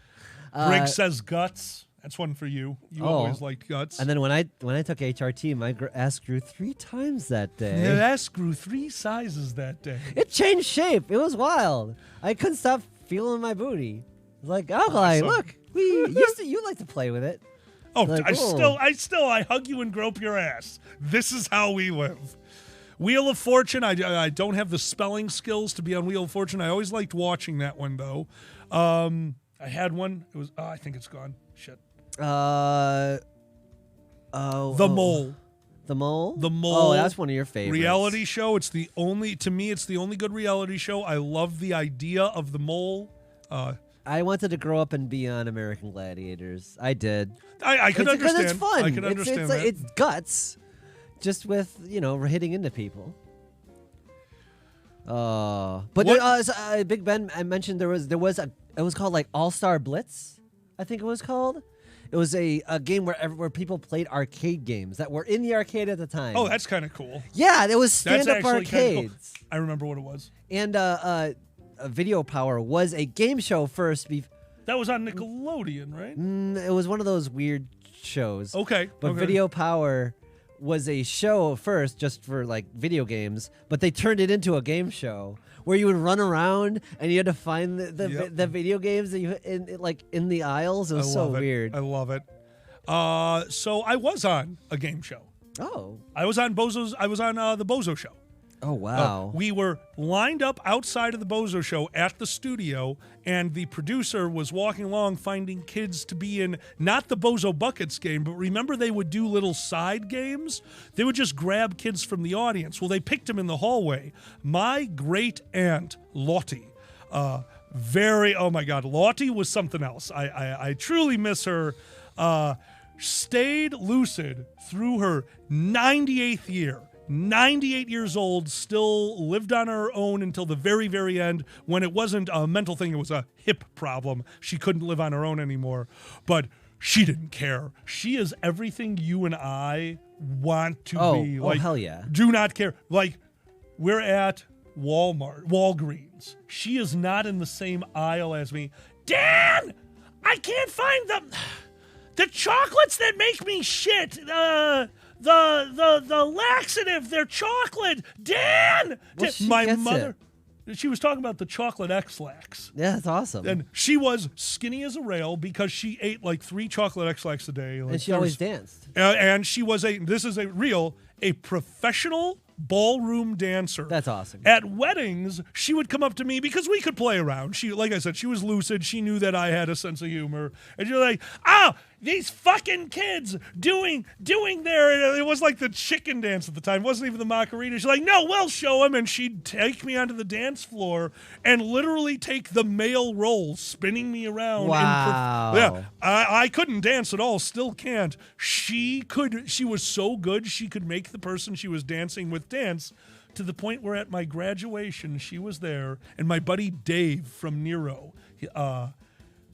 Greg says guts. That's one for you. You always liked guts. And then when I took HRT, my ass grew 3 times that day. Your ass grew 3 sizes that day. It changed shape. It was wild. I couldn't stop feeling my booty. Like alkaline. Awesome. Look, you like to play with it. Oh, Like, I hug you and grope your ass. This is how we live. Wheel of Fortune. I don't have the spelling skills to be on Wheel of Fortune. I always liked watching that one though. I had one. It was. I think it's gone. Shit. The Mole. The Mole? The Mole. Oh, that's one of your favorites. Reality show. It's the only good reality show. I love the idea of the mole. I wanted to grow up and be on American Gladiators. I did. I could understand. Because it's fun. I can understand that. It's guts, just with hitting into people. But Big Ben, I mentioned there was it was called like All Star Blitz, I think it was called. It was a game where people played arcade games that were in the arcade at the time. Oh, that's kind of cool. Yeah, there was That's stand-up actually kinda cool. arcades. I remember what it was. And Video Power was a game show first. That was on Nickelodeon, right? It was one of those weird shows. Okay. But okay. Video Power was a show first just for like video games, but they turned it into a game show where you would run around and you had to find the video games that you in the aisles. It was so weird. I love it. So I was on a game show. Oh. I was on the Bozo Show. Oh, wow. We were lined up outside of the Bozo Show at the studio, and the producer was walking along finding kids to be in, not the Bozo Buckets game, but remember they would do little side games? They would just grab kids from the audience. Well, they picked them in the hallway. My great aunt, Lottie, oh my God, Lottie was something else. I truly miss her. Stayed lucid through her 98th year. 98 years old, still lived on her own until the very, very end when it wasn't a mental thing, it was a hip problem. She couldn't live on her own anymore, but she didn't care. She is everything you and I want to be. Oh, hell yeah. Do not care. Like, we're at Walgreens. She is not in the same aisle as me. Dan, I can't find the chocolates that make me shit. The laxative, they're chocolate. Dan! Well, she my gets mother, she was talking about the chocolate X-Lax. Yeah, that's awesome. And she was skinny as a rail because she ate like 3 chocolate X-Lax a day. Like, and she always danced. And she was a professional ballroom dancer. That's awesome. At weddings, she would come up to me because we could play around. She, like I said, she was lucid. She knew that I had a sense of humor. And you're like, these fucking kids doing it was like the chicken dance at the time. It wasn't even the Macarena. She's like, no, we'll show them. And she'd take me onto the dance floor and literally take the male role, spinning me around. Wow. I couldn't dance at all. Still can't. She could. She was so good. She could make the person she was dancing with dance, to the point where at my graduation she was there, and my buddy Dave from Nero,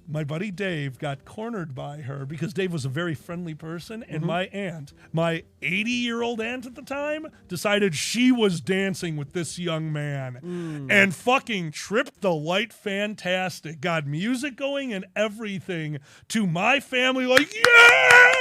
my buddy Dave got cornered by her because Dave was a very friendly person, and my aunt, my 80-year-old aunt at the time, decided she was dancing with this young man and fucking tripped the light fantastic, got music going and everything to my family like, yeah,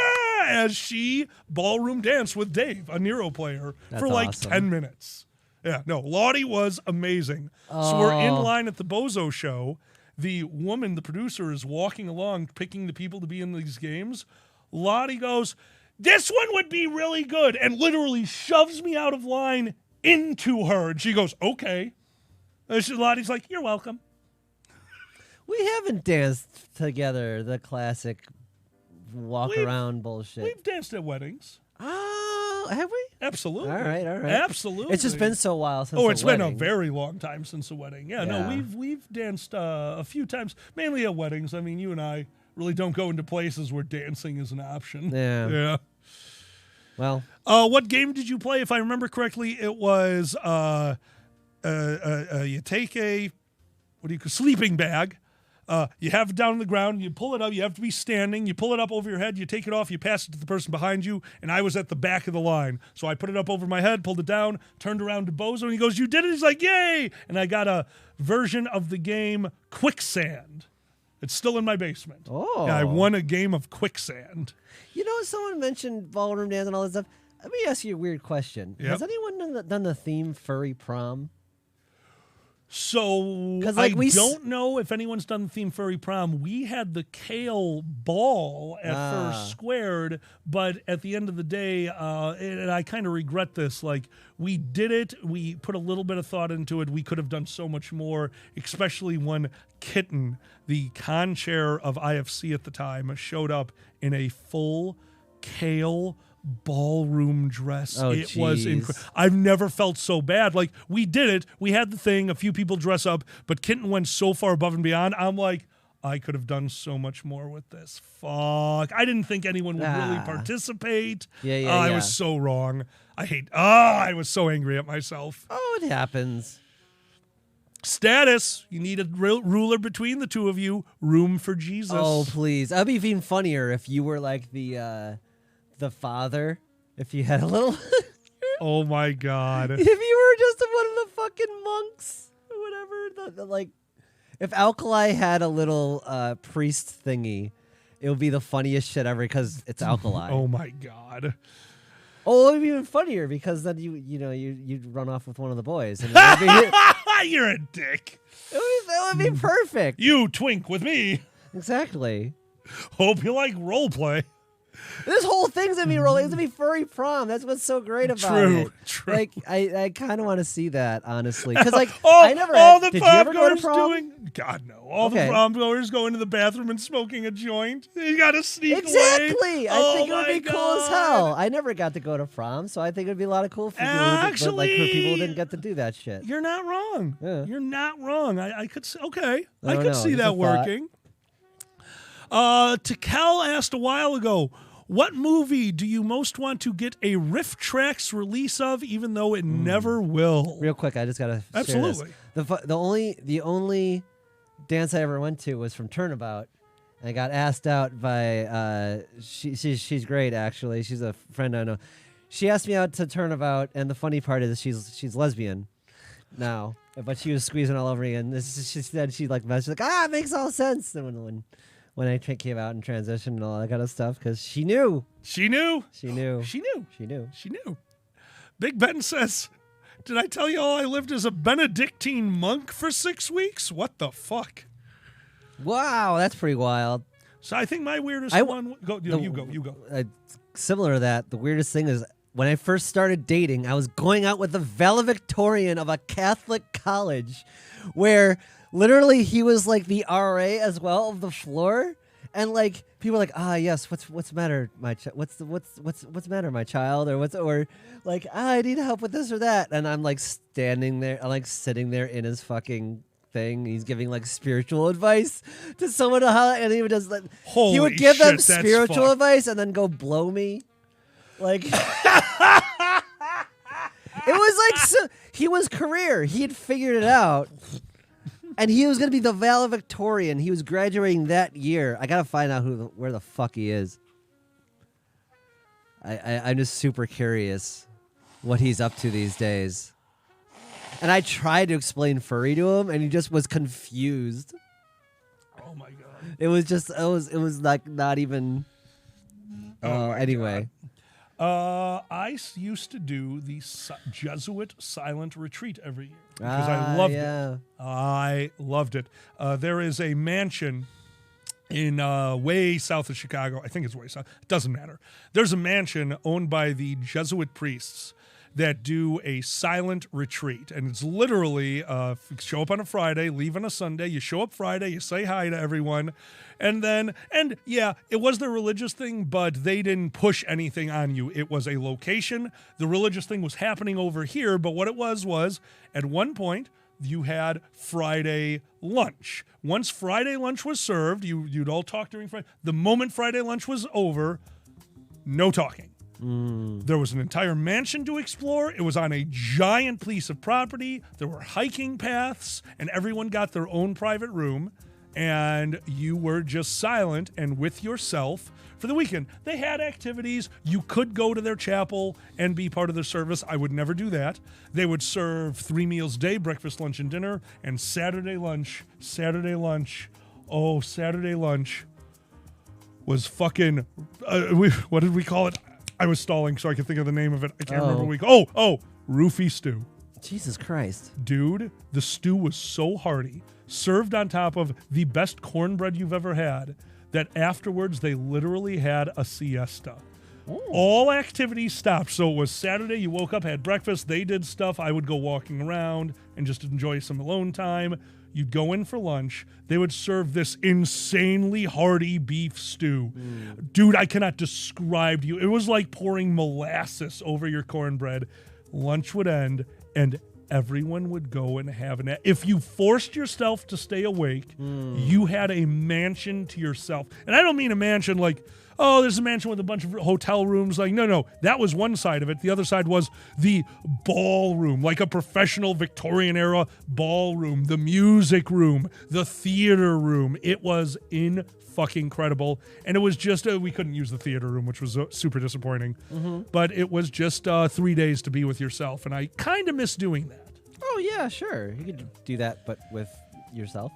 as she ballroom danced with Dave, a Nero player, for like awesome. 10 minutes. Yeah, no, Lottie was amazing. So we're in line at the Bozo show. The woman, the producer, is walking along, picking the people to be in these games. Lottie goes, this one would be really good, and literally shoves me out of line into her. And she goes, okay. And Lottie's like, you're welcome. We haven't danced together, the classic walk-around bullshit. We've danced at weddings. Oh, have we? Absolutely. All right. Absolutely. It's just been so while since it's the been a wedding. very long time since a wedding. Yeah, no, Yeah. we've danced a few times, mainly at weddings. I mean, you and I really don't go into places where dancing is an option. Yeah. Yeah. Well, What game did you play? If I remember correctly, it was you take a sleeping bag. You have it down on the ground, you pull it up, you have to be standing, you pull it up over your head, you take it off, you pass it to the person behind you, and I was at the back of the line. So I put it up over my head, pulled it down, turned around to Bozo, and he goes, you did it? He's like, yay! And I got a version of the game Quicksand. It's still in my basement. Oh. Yeah, I won a game of Quicksand. you know, someone mentioned ballroom dance and all this stuff. Let me ask you a weird question. Yep. Has anyone done the theme furry prom? So 'Cause, I like, we don't know if anyone's done the theme furry prom. We had the kale ball at First Squared, but at the end of the day, and I kind of regret this, like we did it, we put a little bit of thought into it. We could have done so much more, especially when Kitten, the con chair of IFC at the time, showed up in a full kale ballroom dress. Oh, it was jeez. incredible. I've never felt so bad. Like, we did it. We had the thing. A few people dress up, but Kitten went so far above and beyond. I'm like, I could have done so much more with this. Fuck. I didn't think anyone would really participate. Yeah, I yeah. was so wrong. I was so angry at myself. Oh, it happens. Status. You need a ruler between the two of you. Room for Jesus. Oh, please. That'd be even funnier if you were like the father. If you had a little... Oh, my God. If you were just one of the fucking monks or whatever, like, if Alkali had a little priest thingy, it would be the funniest shit ever because it's Alkali. Oh, my God. Oh, it would be even funnier because then you'd run off with one of the boys. And it You're a dick. that would be perfect. You twink with me. Exactly. Hope you like role play. This whole thing's gonna be rolling. It's gonna be furry prom. That's what's so great about it. True. Like, I kind of want to see that, honestly, because like all I never. all the did you ever go to prom goers prom? doing. God no. All Okay. the prom goers go into the bathroom and smoking a joint. You gotta sneak away. Exactly. I think it would my be cool as God. hell. I never got to go to prom, so I think it'd be a lot of cool for people. Actually, for people who didn't get to do that shit. You're not wrong. Yeah. You're not wrong. I could see, okay. I I don't could know, see just that a thought. working. Takel asked a while ago, what movie do you most want to get a Riff Tracks release of, even though it never will? Real quick, I just gotta Absolutely. share this. The only dance I ever went to was from Turnabout. And I got asked out by she's great actually. She's a friend I know. She asked me out to Turnabout, and the funny part is she's lesbian now, but she was squeezing all over me. And she said she like messaged like it makes all sense. And when I came out and transitioned and all that kind of stuff, because she knew. She knew. She knew. She knew. She knew. She knew. Big Ben says, did I tell you all I lived as a Benedictine monk for 6 weeks? What the fuck? Wow, that's pretty wild. So I think my weirdest I- one. You go. Similar to that, the weirdest thing is when I first started dating, I was going out with the valedictorian of a Catholic college, where literally he was like the RA as well of the floor, and like people were like, yes, what's the matter, what's the matter, my child, or like I need help with this or that, and I'm like standing there, I'm like sitting there in his fucking thing. He's giving like spiritual advice to someone, and he would just like he would give them shit, that's spiritual fucked. advice and then go blow me, like. It was like he was career. He had figured it out. And he was going to be the valedictorian. He was graduating that year. I got to find out where the fuck he is. I'm just super curious what he's up to these days. And I tried to explain furry to him, and he just was confused. Oh my god! It was like not even. Anyway. I used to do the Jesuit silent retreat every year because I loved it. I loved it. There is a mansion in way south of Chicago. I think it's way south. It doesn't matter. There's a mansion owned by the Jesuit priests that do a silent retreat. And it's literally show up on a Friday, leave on a Sunday. You show up Friday, you say hi to everyone. And yeah, it was their religious thing, but they didn't push anything on you. It was a location. The religious thing was happening over here, but what it was at one point, you had Friday lunch. Once Friday lunch was served, you'd all talk during Friday. The moment Friday lunch was over, no talking. There was an entire mansion to explore. It was on a giant piece of property. There were hiking paths, and everyone got their own private room, and you were just silent and with yourself for the weekend. They had activities. You could go to their chapel and be part of their service. I would never do that. They would serve 3 meals a day, breakfast, lunch, and dinner, and Saturday lunch. Oh, Saturday lunch was fucking, what did we call it? I was stalling so I could think of the name of it. I can't remember what we roofie stew. Jesus Christ. Dude, the stew was so hearty, served on top of the best cornbread you've ever had, that afterwards they literally had a siesta. Ooh. All activities stopped. So it was Saturday, you woke up, had breakfast, they did stuff. I would go walking around and just enjoy some alone time. You'd go in for lunch. They would serve this insanely hearty beef stew. Dude, I cannot describe to you. It was like pouring molasses over your cornbread. Lunch would end, and everyone would go and have a nap. If you forced yourself to stay awake, you had a mansion to yourself. And I don't mean a mansion like, oh, there's a mansion with a bunch of hotel rooms. Like, no, that was one side of it. The other side was the ballroom, like a professional Victorian era ballroom, the music room, the theater room. It was fucking incredible. And it was just, we couldn't use the theater room, which was super disappointing. But it was just 3 days to be with yourself. And I kind of miss doing that. Oh, yeah, sure. You could do that, but with yourself.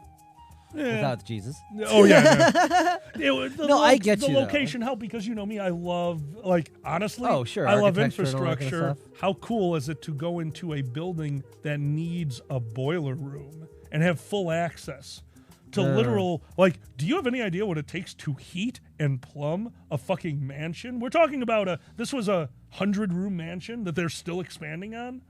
Yeah. Without Jesus. Oh, yeah. I get you. The location helped because, you know me, I love, honestly, oh, sure, I love architecture and all that kind of infrastructure. stuff. How cool is it to go into a building that needs a boiler room and have full access to literal, do you have any idea what it takes to heat and plumb a fucking mansion? We're talking about this was a 100-room mansion that they're still expanding on.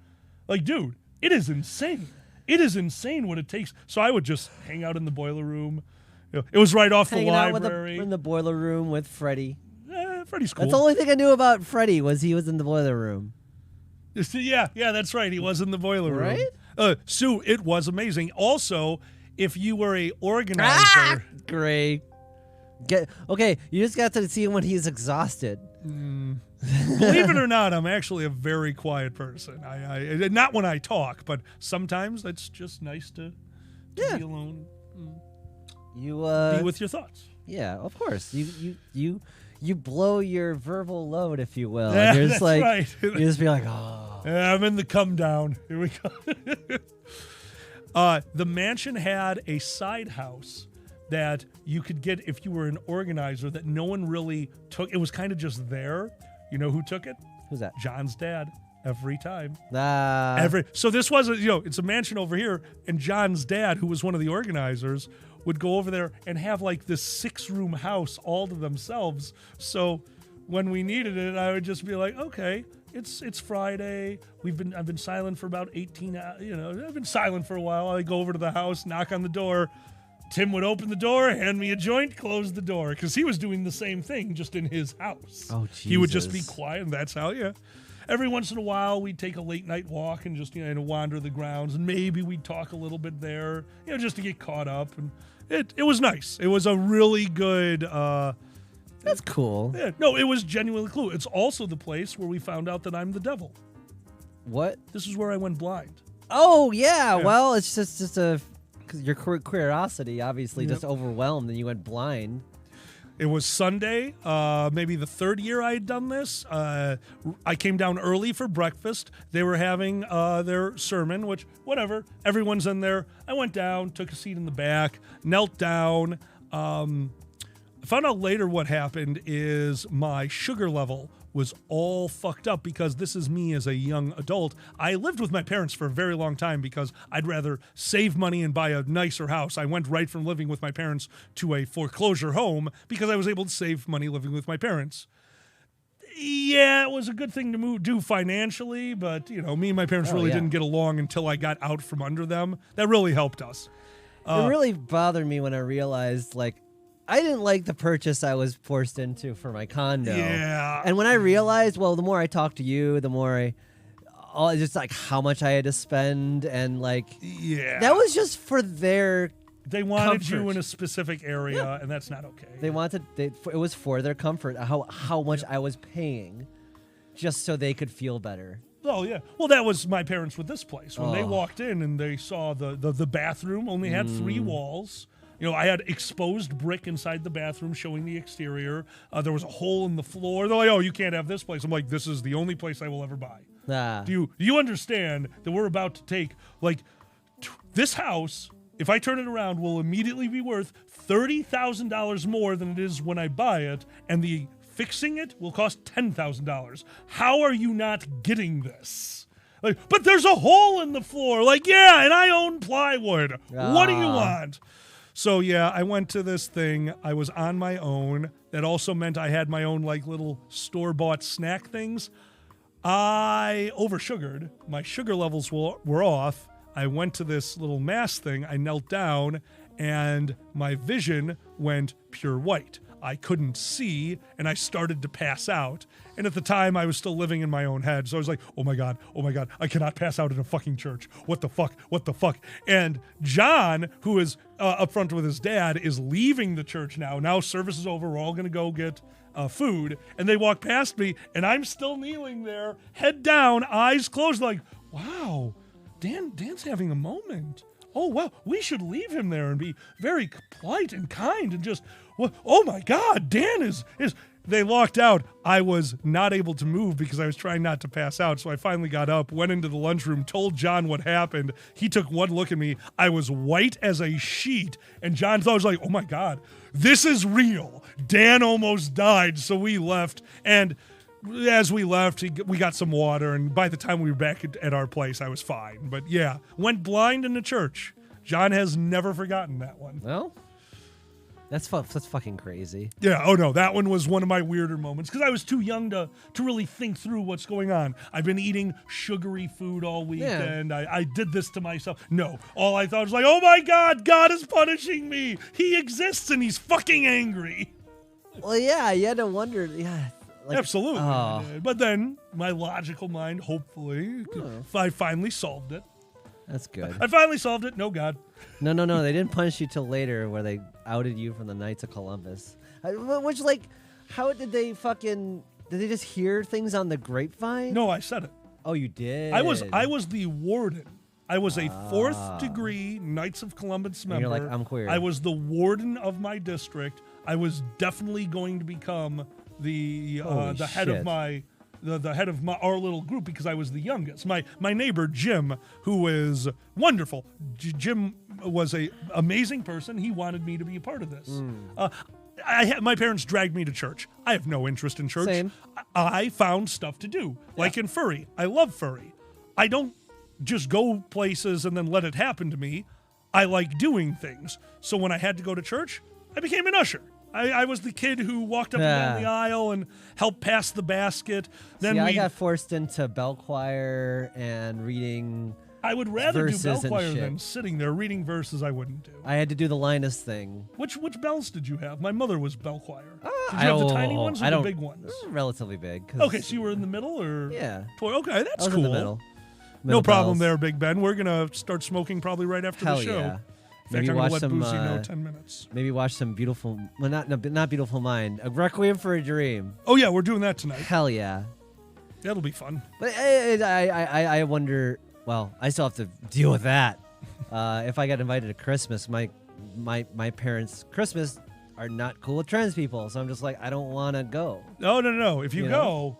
Dude, it is insane. It is insane what it takes. So I would just hang out in the boiler room. It was right off Hanging the out library. in the boiler room with Freddie. Freddie's cool. That's the only thing I knew about Freddie was he was in the boiler room. Yeah, that's right. He was in the boiler room. Right? Sue, it was amazing. Also, if you were a organizer. Great. You just got to see him when he's exhausted. Believe it or not, I'm actually a very quiet person. I not when I talk, but sometimes it's just nice to be alone. You be with your thoughts. Yeah, of course. You blow your verbal load, if you will. Yeah, You're just that's like right. you just be like, oh. Yeah, I'm in the come down. Here we go. The mansion had a side house that you could get if you were an organizer that no one really took. It was kind of just there. You know who took it? Who's that? John's dad. Every time. So this was it's a mansion over here, and John's dad, who was one of the organizers, would go over there and have this 6-room house all to themselves. So when we needed it, I would just be like, okay, it's Friday. I've been silent for about 18 hours. I've been silent for a while. I go over to the house, knock on the door. Tim would open the door, hand me a joint, close the door, because he was doing the same thing just in his house. Oh, Jesus. He would just be quiet, and that's how, Every once in a while, we'd take a late-night walk and just, wander the grounds, and maybe we'd talk a little bit there, just to get caught up. And it was nice. It was a really good... That's cool. Yeah, no, it was genuinely cool. It's also the place where we found out that I'm the devil. What? This is where I went blind. Oh, yeah. Well, it's just a because your curiosity obviously just overwhelmed, and you went blind. It was Sunday, maybe the third year I had done this. I came down early for breakfast. They were having their sermon, which, whatever, everyone's in there. I went down, took a seat in the back, knelt down. I found out later what happened is my sugar level was all fucked up because this is me as a young adult. I lived with my parents for a very long time because I'd rather save money and buy a nicer house. I went right from living with my parents to a foreclosure home because I was able to save money living with my parents. Yeah, it was a good thing to do financially, but me and my parents really didn't get along until I got out from under them. That really helped us. It really bothered me when I realized, I didn't like the purchase I was forced into for my condo. Yeah. And when I realized, the more I talked to you, the more just how much I had to spend, and that was just for their They wanted comfort. you in a specific area, and that's not okay. It was for their comfort, how much I was paying, just so they could feel better. Oh, yeah. Well, that was my parents with this place. When they walked in and they saw the bathroom only had 3 walls. I had exposed brick inside the bathroom showing the exterior. There was a hole in the floor. They're like, oh, you can't have this place. I'm like, this is the only place I will ever buy. Do you understand that we're about to take, this house, if I turn it around, will immediately be worth $30,000 more than it is when I buy it, and the fixing it will cost $10,000. How are you not getting this? But there's a hole in the floor. Yeah, and I own plywood. What do you want? So, yeah, I went to this thing. I was on my own. That also meant I had my own, little store-bought snack things. I oversugared. My sugar levels were off. I went to this little mass thing. I knelt down, and my vision went pure white. I couldn't see, and I started to pass out. And at the time, I was still living in my own head. So I was like, oh my God, I cannot pass out in a fucking church. What the fuck? And John, who is up front with his dad, is leaving the church now. Now service is over. We're all going to go get food. And they walk past me, and I'm still kneeling there, head down, eyes closed, wow, Dan's having a moment. Oh, wow, we should leave him there and be very polite and kind and just, oh my God, Dan is. They walked out. I was not able to move because I was trying not to pass out. So I finally got up, went into the lunchroom, told John what happened. He took one look at me. I was white as a sheet. And John thought, was like, oh my God, this is real. Dan almost died. So we left. And as we left, we got some water. And by the time we were back at our place, I was fine. But yeah, went blind in the church. John has never forgotten that one. Well, that's fucking crazy. Yeah, oh no, that one was one of my weirder moments because I was too young to really think through what's going on. I've been eating sugary food all weekend. Yeah. I did this to myself. No, all I thought was oh my God, God is punishing me. He exists and he's fucking angry. Well, yeah, you had to wonder, Absolutely. Oh. But then my logical mind, hopefully, I finally solved it. That's good. I finally solved it. No, God. No. They didn't punish you till later where they outed you from the Knights of Columbus. Which, how did they did they just hear things on the grapevine? No, I said it. Oh, you did? I was the warden. I was a 4th degree Knights of Columbus member. And you're I'm queer. I was the warden of my district. I was definitely going to become the head of my... The head of our little group because I was the youngest. My neighbor Jim, who is wonderful. Jim was a amazing person. He wanted me to be a part of this. My parents dragged me to church. I have no interest in church. Same. I found stuff to do, like in furry. I love furry. I don't just go places and then let it happen to me. I like doing things. So when I had to go to church, I became an usher. I was the kid who walked up and down the aisle and helped pass the basket. Then I got forced into bell choir and reading. I would rather do bell choir shit. than sitting there reading verses. I wouldn't do. I had to do the Linus thing. Which bells did you have? My mother was bell choir. Did you have the tiny ones or the big ones? Relatively big. Okay, so you were in the middle, or Okay, that's I was cool. in the middle. No problem there, Big Ben. We're gonna start smoking probably right after the show. Yeah. In fact, I'm going to let Boozy know 10 minutes. Maybe watch some beautiful... Well, not Beautiful Mind. A Requiem for a Dream. Oh, yeah, we're doing that tonight. Hell yeah. That'll be fun. But I wonder... Well, I still have to deal with that. If I got invited to Christmas, my parents' Christmas are not cool with trans people, so I'm just like, I don't want to go. No. If you You go,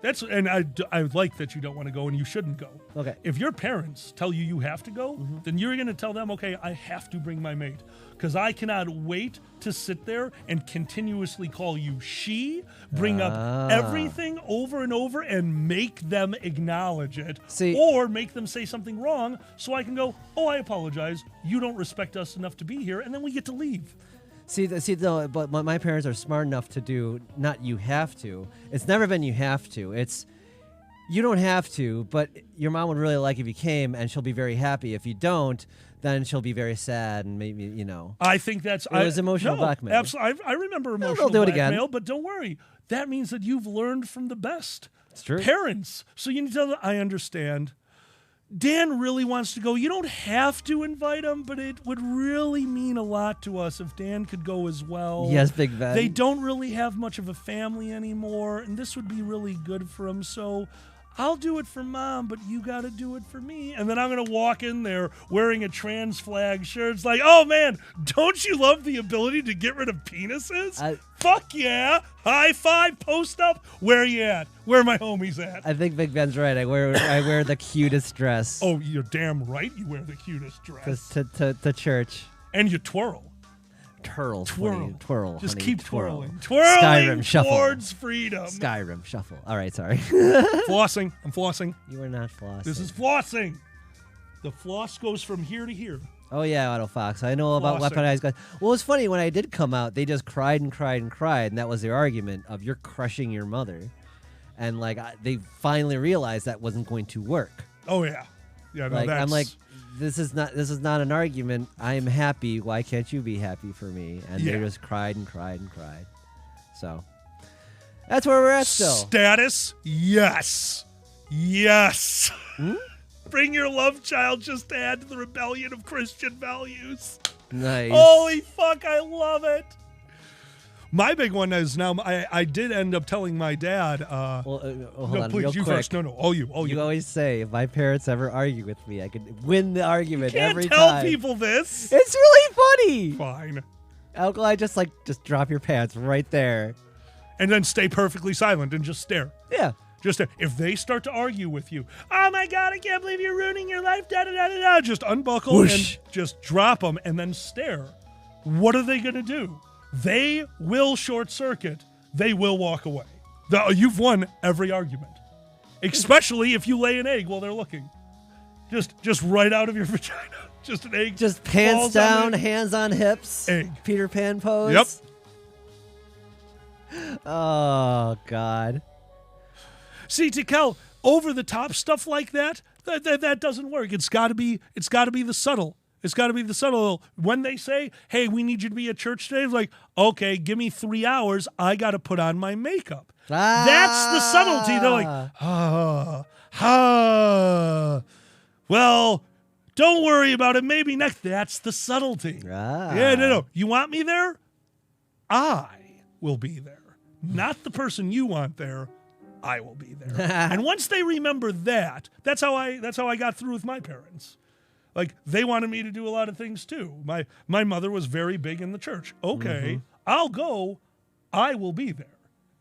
that's and I like that you don't want to go and you shouldn't go. Okay. If your parents tell you have to go, then you're going to tell them, okay, I have to bring my mate because I cannot wait to sit there and continuously call you she, bring up everything over and over and make them acknowledge it, or make them say something wrong so I can go, oh, I apologize. You don't respect us enough to be here, and then we get to leave. No, but my parents are smart enough to do not you have to. It's never been you have to. It's you don't have to, but your mom would really like if you came, and she'll be very happy. If you don't, then she'll be very sad, and maybe, I think that's... It was emotional blackmail. Absolutely. I remember emotional they'll do it blackmail, again. but don't worry. That means that you've learned from the best. It's true. Parents. So you need to tell them, I understand. Dan really wants to go. You don't have to invite him, but it would really mean a lot to us if Dan could go as well. Yes, Big Ben. They don't really have much of a family anymore, and this would be really good for him. So I'll do it for Mom, but you got to do it for me. And then I'm going to walk in there wearing a trans flag shirt. It's like, oh, man, don't you love the ability to get rid of penises? Fuck yeah. High five, post up. Where you at? Where my homies at? I think Big Ben's right. I wear the cutest dress. Oh, you're damn right you wear the cutest dress. To church. And you twirl. Twirl. Just honey, keep twirl. twirling. Twirling Skyrim shuffle. towards freedom. Skyrim shuffle. All right, sorry. Flossing. I'm flossing. You are not flossing. This is flossing. The floss goes from here to here. Oh, yeah, Otto Fox. I know about Flossing. weaponized guns. Well, it's funny. When I did come out, they just cried and cried and cried, and that was their argument of you're crushing your mother. And, like, they finally realized that wasn't going to work. Oh, yeah. Yeah, no, like, that's... I'm like, this is not an argument. I am happy. Why can't you be happy for me? And they just cried and cried and cried. So that's where we're at still. Status? Yes. Yes. Bring your love child just to add to the rebellion of Christian values. Nice. Holy fuck, I love it. My big one is now I did end up telling my dad. Hold no, on, please, real you quick. first. No, all you. You always say if my parents ever argue with me, I could win the argument every Can't tell time. people this. It's really funny. Fine. Uncle, I just drop your pants right there. And then stay perfectly silent and just stare. Yeah. Just if they start to argue with you, oh my God, I can't believe you're ruining your life, da da da da da. Just unbuckle Whoosh. and just drop them and then stare. What are they going to do? They will short circuit. They will walk away. You've won every argument, especially if you lay an egg while they're looking. Just right out of your vagina. Just an egg. Just pants falls down, on the hands on hips. egg. Peter Pan pose. Yep. Oh God. See, to Kel, over the top stuff like that doesn't work. It's got to be the subtle. It's got to be the subtle. When they say, hey, we need you to be at church today, it's like, okay, give me 3 hours. I got to put on my makeup. That's the subtlety. They're like, well, don't worry about it. Maybe next. That's the subtlety. Yeah, no. You want me there? I will be there. Not the person you want there. I will be there. And once they remember that, that's how I got through with my parents. Like, they wanted me to do a lot of things too. My mother was very big in the church. Okay, I'll go. I will be there.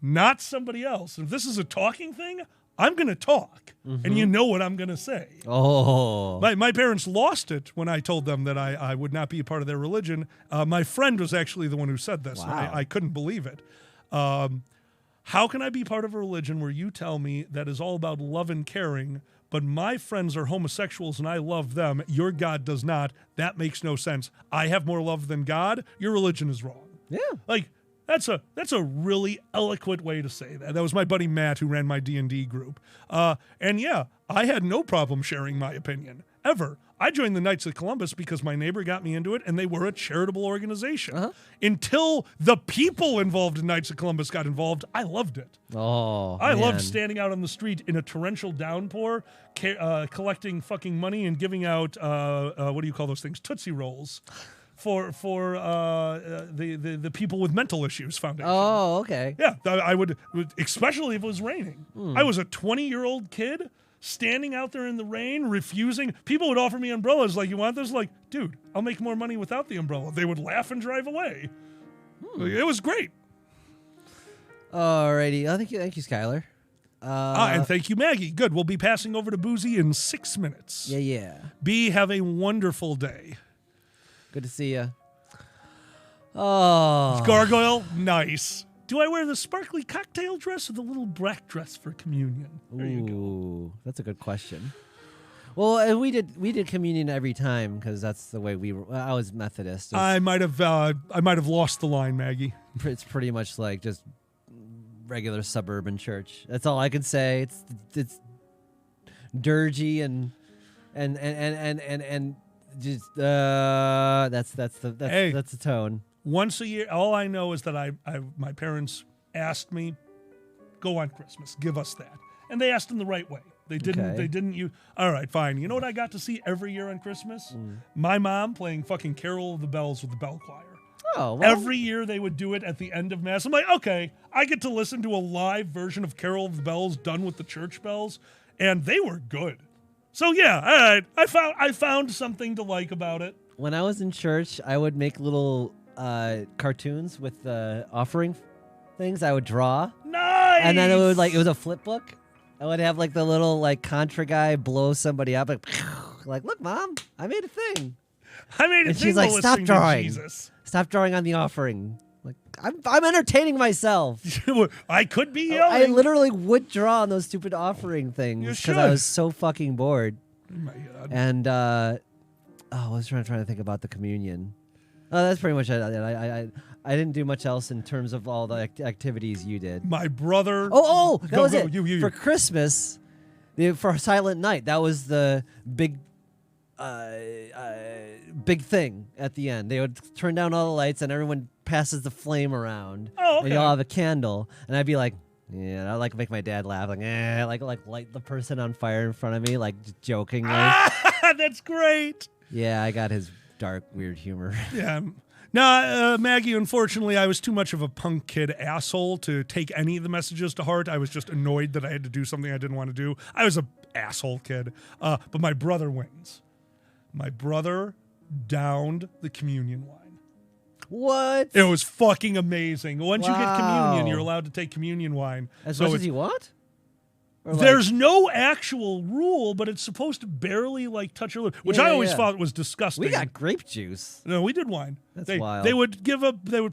Not somebody else. If this is a talking thing, I'm going to talk. And you know what I'm going to say. Oh. My parents lost it when I told them that I would not be a part of their religion. My friend was actually the one who said this. Wow. I couldn't believe it. How can I be part of a religion where you tell me that is all about love and caring, but my friends are homosexuals and I love them, your God does not? That makes no sense. I have more love than God. Your religion is wrong. Yeah. Like, that's a really eloquent way to say that. That was my buddy Matt who ran my D&D group. And yeah, I had no problem sharing my opinion, ever. I joined the Knights of Columbus because my neighbor got me into it, and they were a charitable organization. Until the people involved in Knights of Columbus got involved, I loved it. Oh, I man. loved standing out on the street in a torrential downpour, collecting fucking money and giving out, what do you call those things? Tootsie Rolls. For the People with Mental Issues Foundation. Oh, okay. Yeah, I would, especially if it was raining. I was a 20-year-old kid standing out there in the rain, refusing. People would offer me umbrellas, like, you want this? Like, dude, I'll make more money without the umbrella. They would laugh and drive away. It was great. Alrighty. Oh, thank you, Skylar. And thank you, Maggie. Good. We'll be passing over to Boozy in 6 minutes. Yeah. B, have a wonderful day. Good to see you. Oh. Gargoyle, nice. Do I wear the sparkly cocktail dress or the little black dress for communion? There you go. Ooh, that's a good question. Well, and we did communion every time because that's the way we were. I was Methodist. I might have lost the line, Maggie. It's pretty much like just regular suburban church. That's all I can say. It's dirgy and just that's the tone. Once a year, all I know is that my parents asked me, go on Christmas, give us that, and they asked in the right way. They didn't. Okay. They didn't. You all right? Fine. You know what I got to see every year on Christmas? My mom playing fucking Carol of the Bells with the bell choir. Oh, well, Every year they would do it at the end of Mass. I'm like, okay, I get to listen to a live version of Carol of the Bells done with the church bells, and they were good. So yeah, all right. I found something to like about it. when I was in church, I would make little cartoons with the offering things. I would draw, Nice. and then it was a flip book. I would have like the little like contra guy blow somebody up, like look, Mom, I made a thing. I made a And thing she's like, while stop listening to drawing. Jesus. Stop drawing on the offering. Like I'm entertaining myself. I could be I yelling. literally would draw on those stupid offering things You because I should. was so fucking bored. Oh my God. And I was trying to think about the communion. Oh, that's pretty much it. I didn't do much else in terms of all the activities you did. My brother. That was it. You. For Christmas, for Silent Night, that was the big thing at the end. They would turn down all the lights and everyone passes the flame around. Oh, okay. And you all have a candle. And I'd be like, yeah, I like make my dad laugh, like light the person on fire in front of me, like just jokingly. That's great. Yeah, I got his dark, weird humor. Yeah. No, Maggie, unfortunately, I was too much of a punk kid asshole to take any of the messages to heart. I was just annoyed that I had to do something I didn't want to do. I was a asshole kid. But my brother wins. My brother downed the communion wine. What? It was fucking amazing. Once you get communion, Wow. you're allowed to take communion wine. As So much as it's- you want? Or like- There's no actual rule, but it's supposed to barely like touch your lips, which Yeah, I yeah, always yeah. thought was disgusting. we got grape juice. No, we did wine. That's they, wild. They would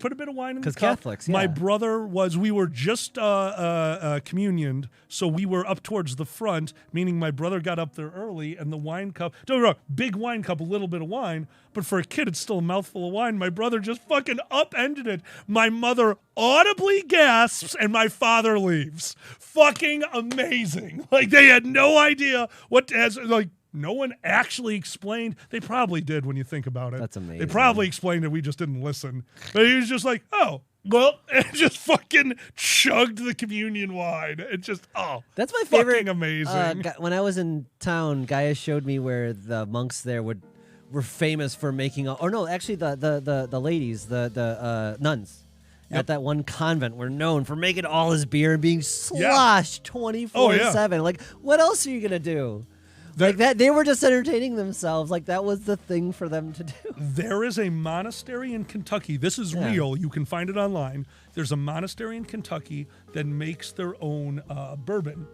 put a bit of wine in the 'Cause cup. Catholics, My yeah. brother we were just communioned, so we were up towards the front, meaning my brother got up there early, and the wine cup, don't get me wrong, big wine cup, a little bit of wine, but for a kid, it's still a mouthful of wine. My brother just fucking upended it. My mother audibly gasps, and my father leaves. Fucking amazing. Like, they had no idea no one actually explained. They probably did when you think about it. That's They amazing. probably explained it. We just didn't listen. But he was just like, oh, well, and just fucking chugged the communion wine. It just, That's my fucking favorite. amazing. When I was in town, Gaia showed me where the monks there were famous for making. The ladies, the nuns. Yep. At that one convent were known for making all his beer and being sloshed 24/7. Like, what else are you gonna do? Like that, they were just entertaining themselves. Like that was the thing for them to do. There is a monastery in Kentucky. This is real. You can find it online. There's a monastery in Kentucky that makes their own bourbon,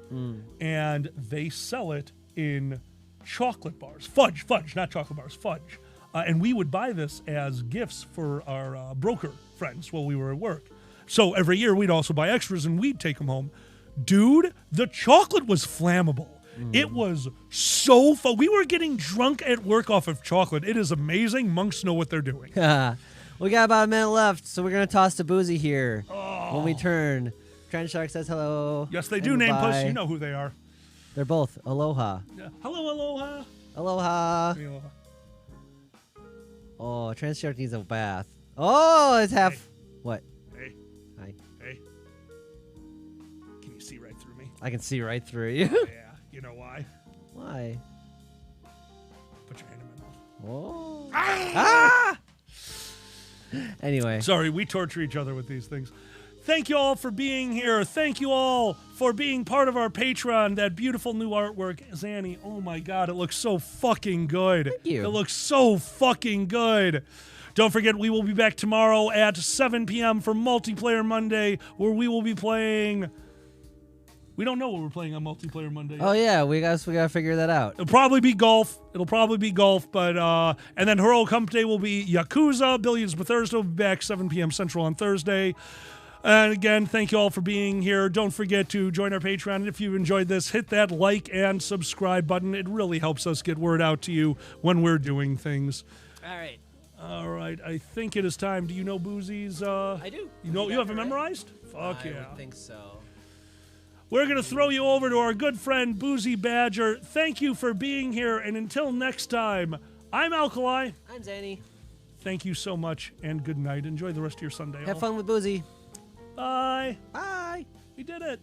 and they sell it in chocolate bars. Fudge, not chocolate bars, fudge. And we would buy this as gifts for our broker friends while we were at work. So every year we'd also buy extras and we'd take them home. Dude, the chocolate was flammable. It was so fun. We were getting drunk at work off of chocolate. It is amazing. Monks know what they're doing. We got about a minute left, so we're gonna toss to Boozy here when we turn. Trend Shark says hello. Yes, they and do name goodbye. posts. You know who they are. They're both aloha. Yeah. Hello, aloha. Aloha. Aloha. Oh, Trans Shark needs a bath. Oh, it's half. Hey. What? Hey, Hi. hey. Can you see right through me? I can see right through you. Yeah. You know why? Why? Put your hand in my mouth. Oh. Ah! Anyway. Sorry, we torture each other with these things. Thank you all for being here. Thank you all for being part of our Patreon. That beautiful new artwork. Zanny, oh my God, it looks so fucking good. Thank you. It looks so fucking good. Don't forget, we will be back tomorrow at 7 p.m. for Multiplayer Monday, where we will be playing... We don't know what we're playing on Multiplayer Monday. Oh yeah, we gotta figure that out. It'll probably be golf. But and then Hero Comp Day will be Yakuza. Billions Bethesda will be back 7 p.m. Central on Thursday. And again, thank you all for being here. Don't forget to join our Patreon. And if you've enjoyed this, hit that like and subscribe button. It really helps us get word out to you when we're doing things. All right. I think it is time. Do you know Boozy's? I do. You have it memorized? Fuck yeah. I think so. We're going to throw you over to our good friend Boozy Badger. Thank you for being here, and until next time, I'm Alkali. I'm Zanny. Thank you so much, and good night. Enjoy the rest of your Sunday. Have fun with Boozy. Bye. Bye. We did it.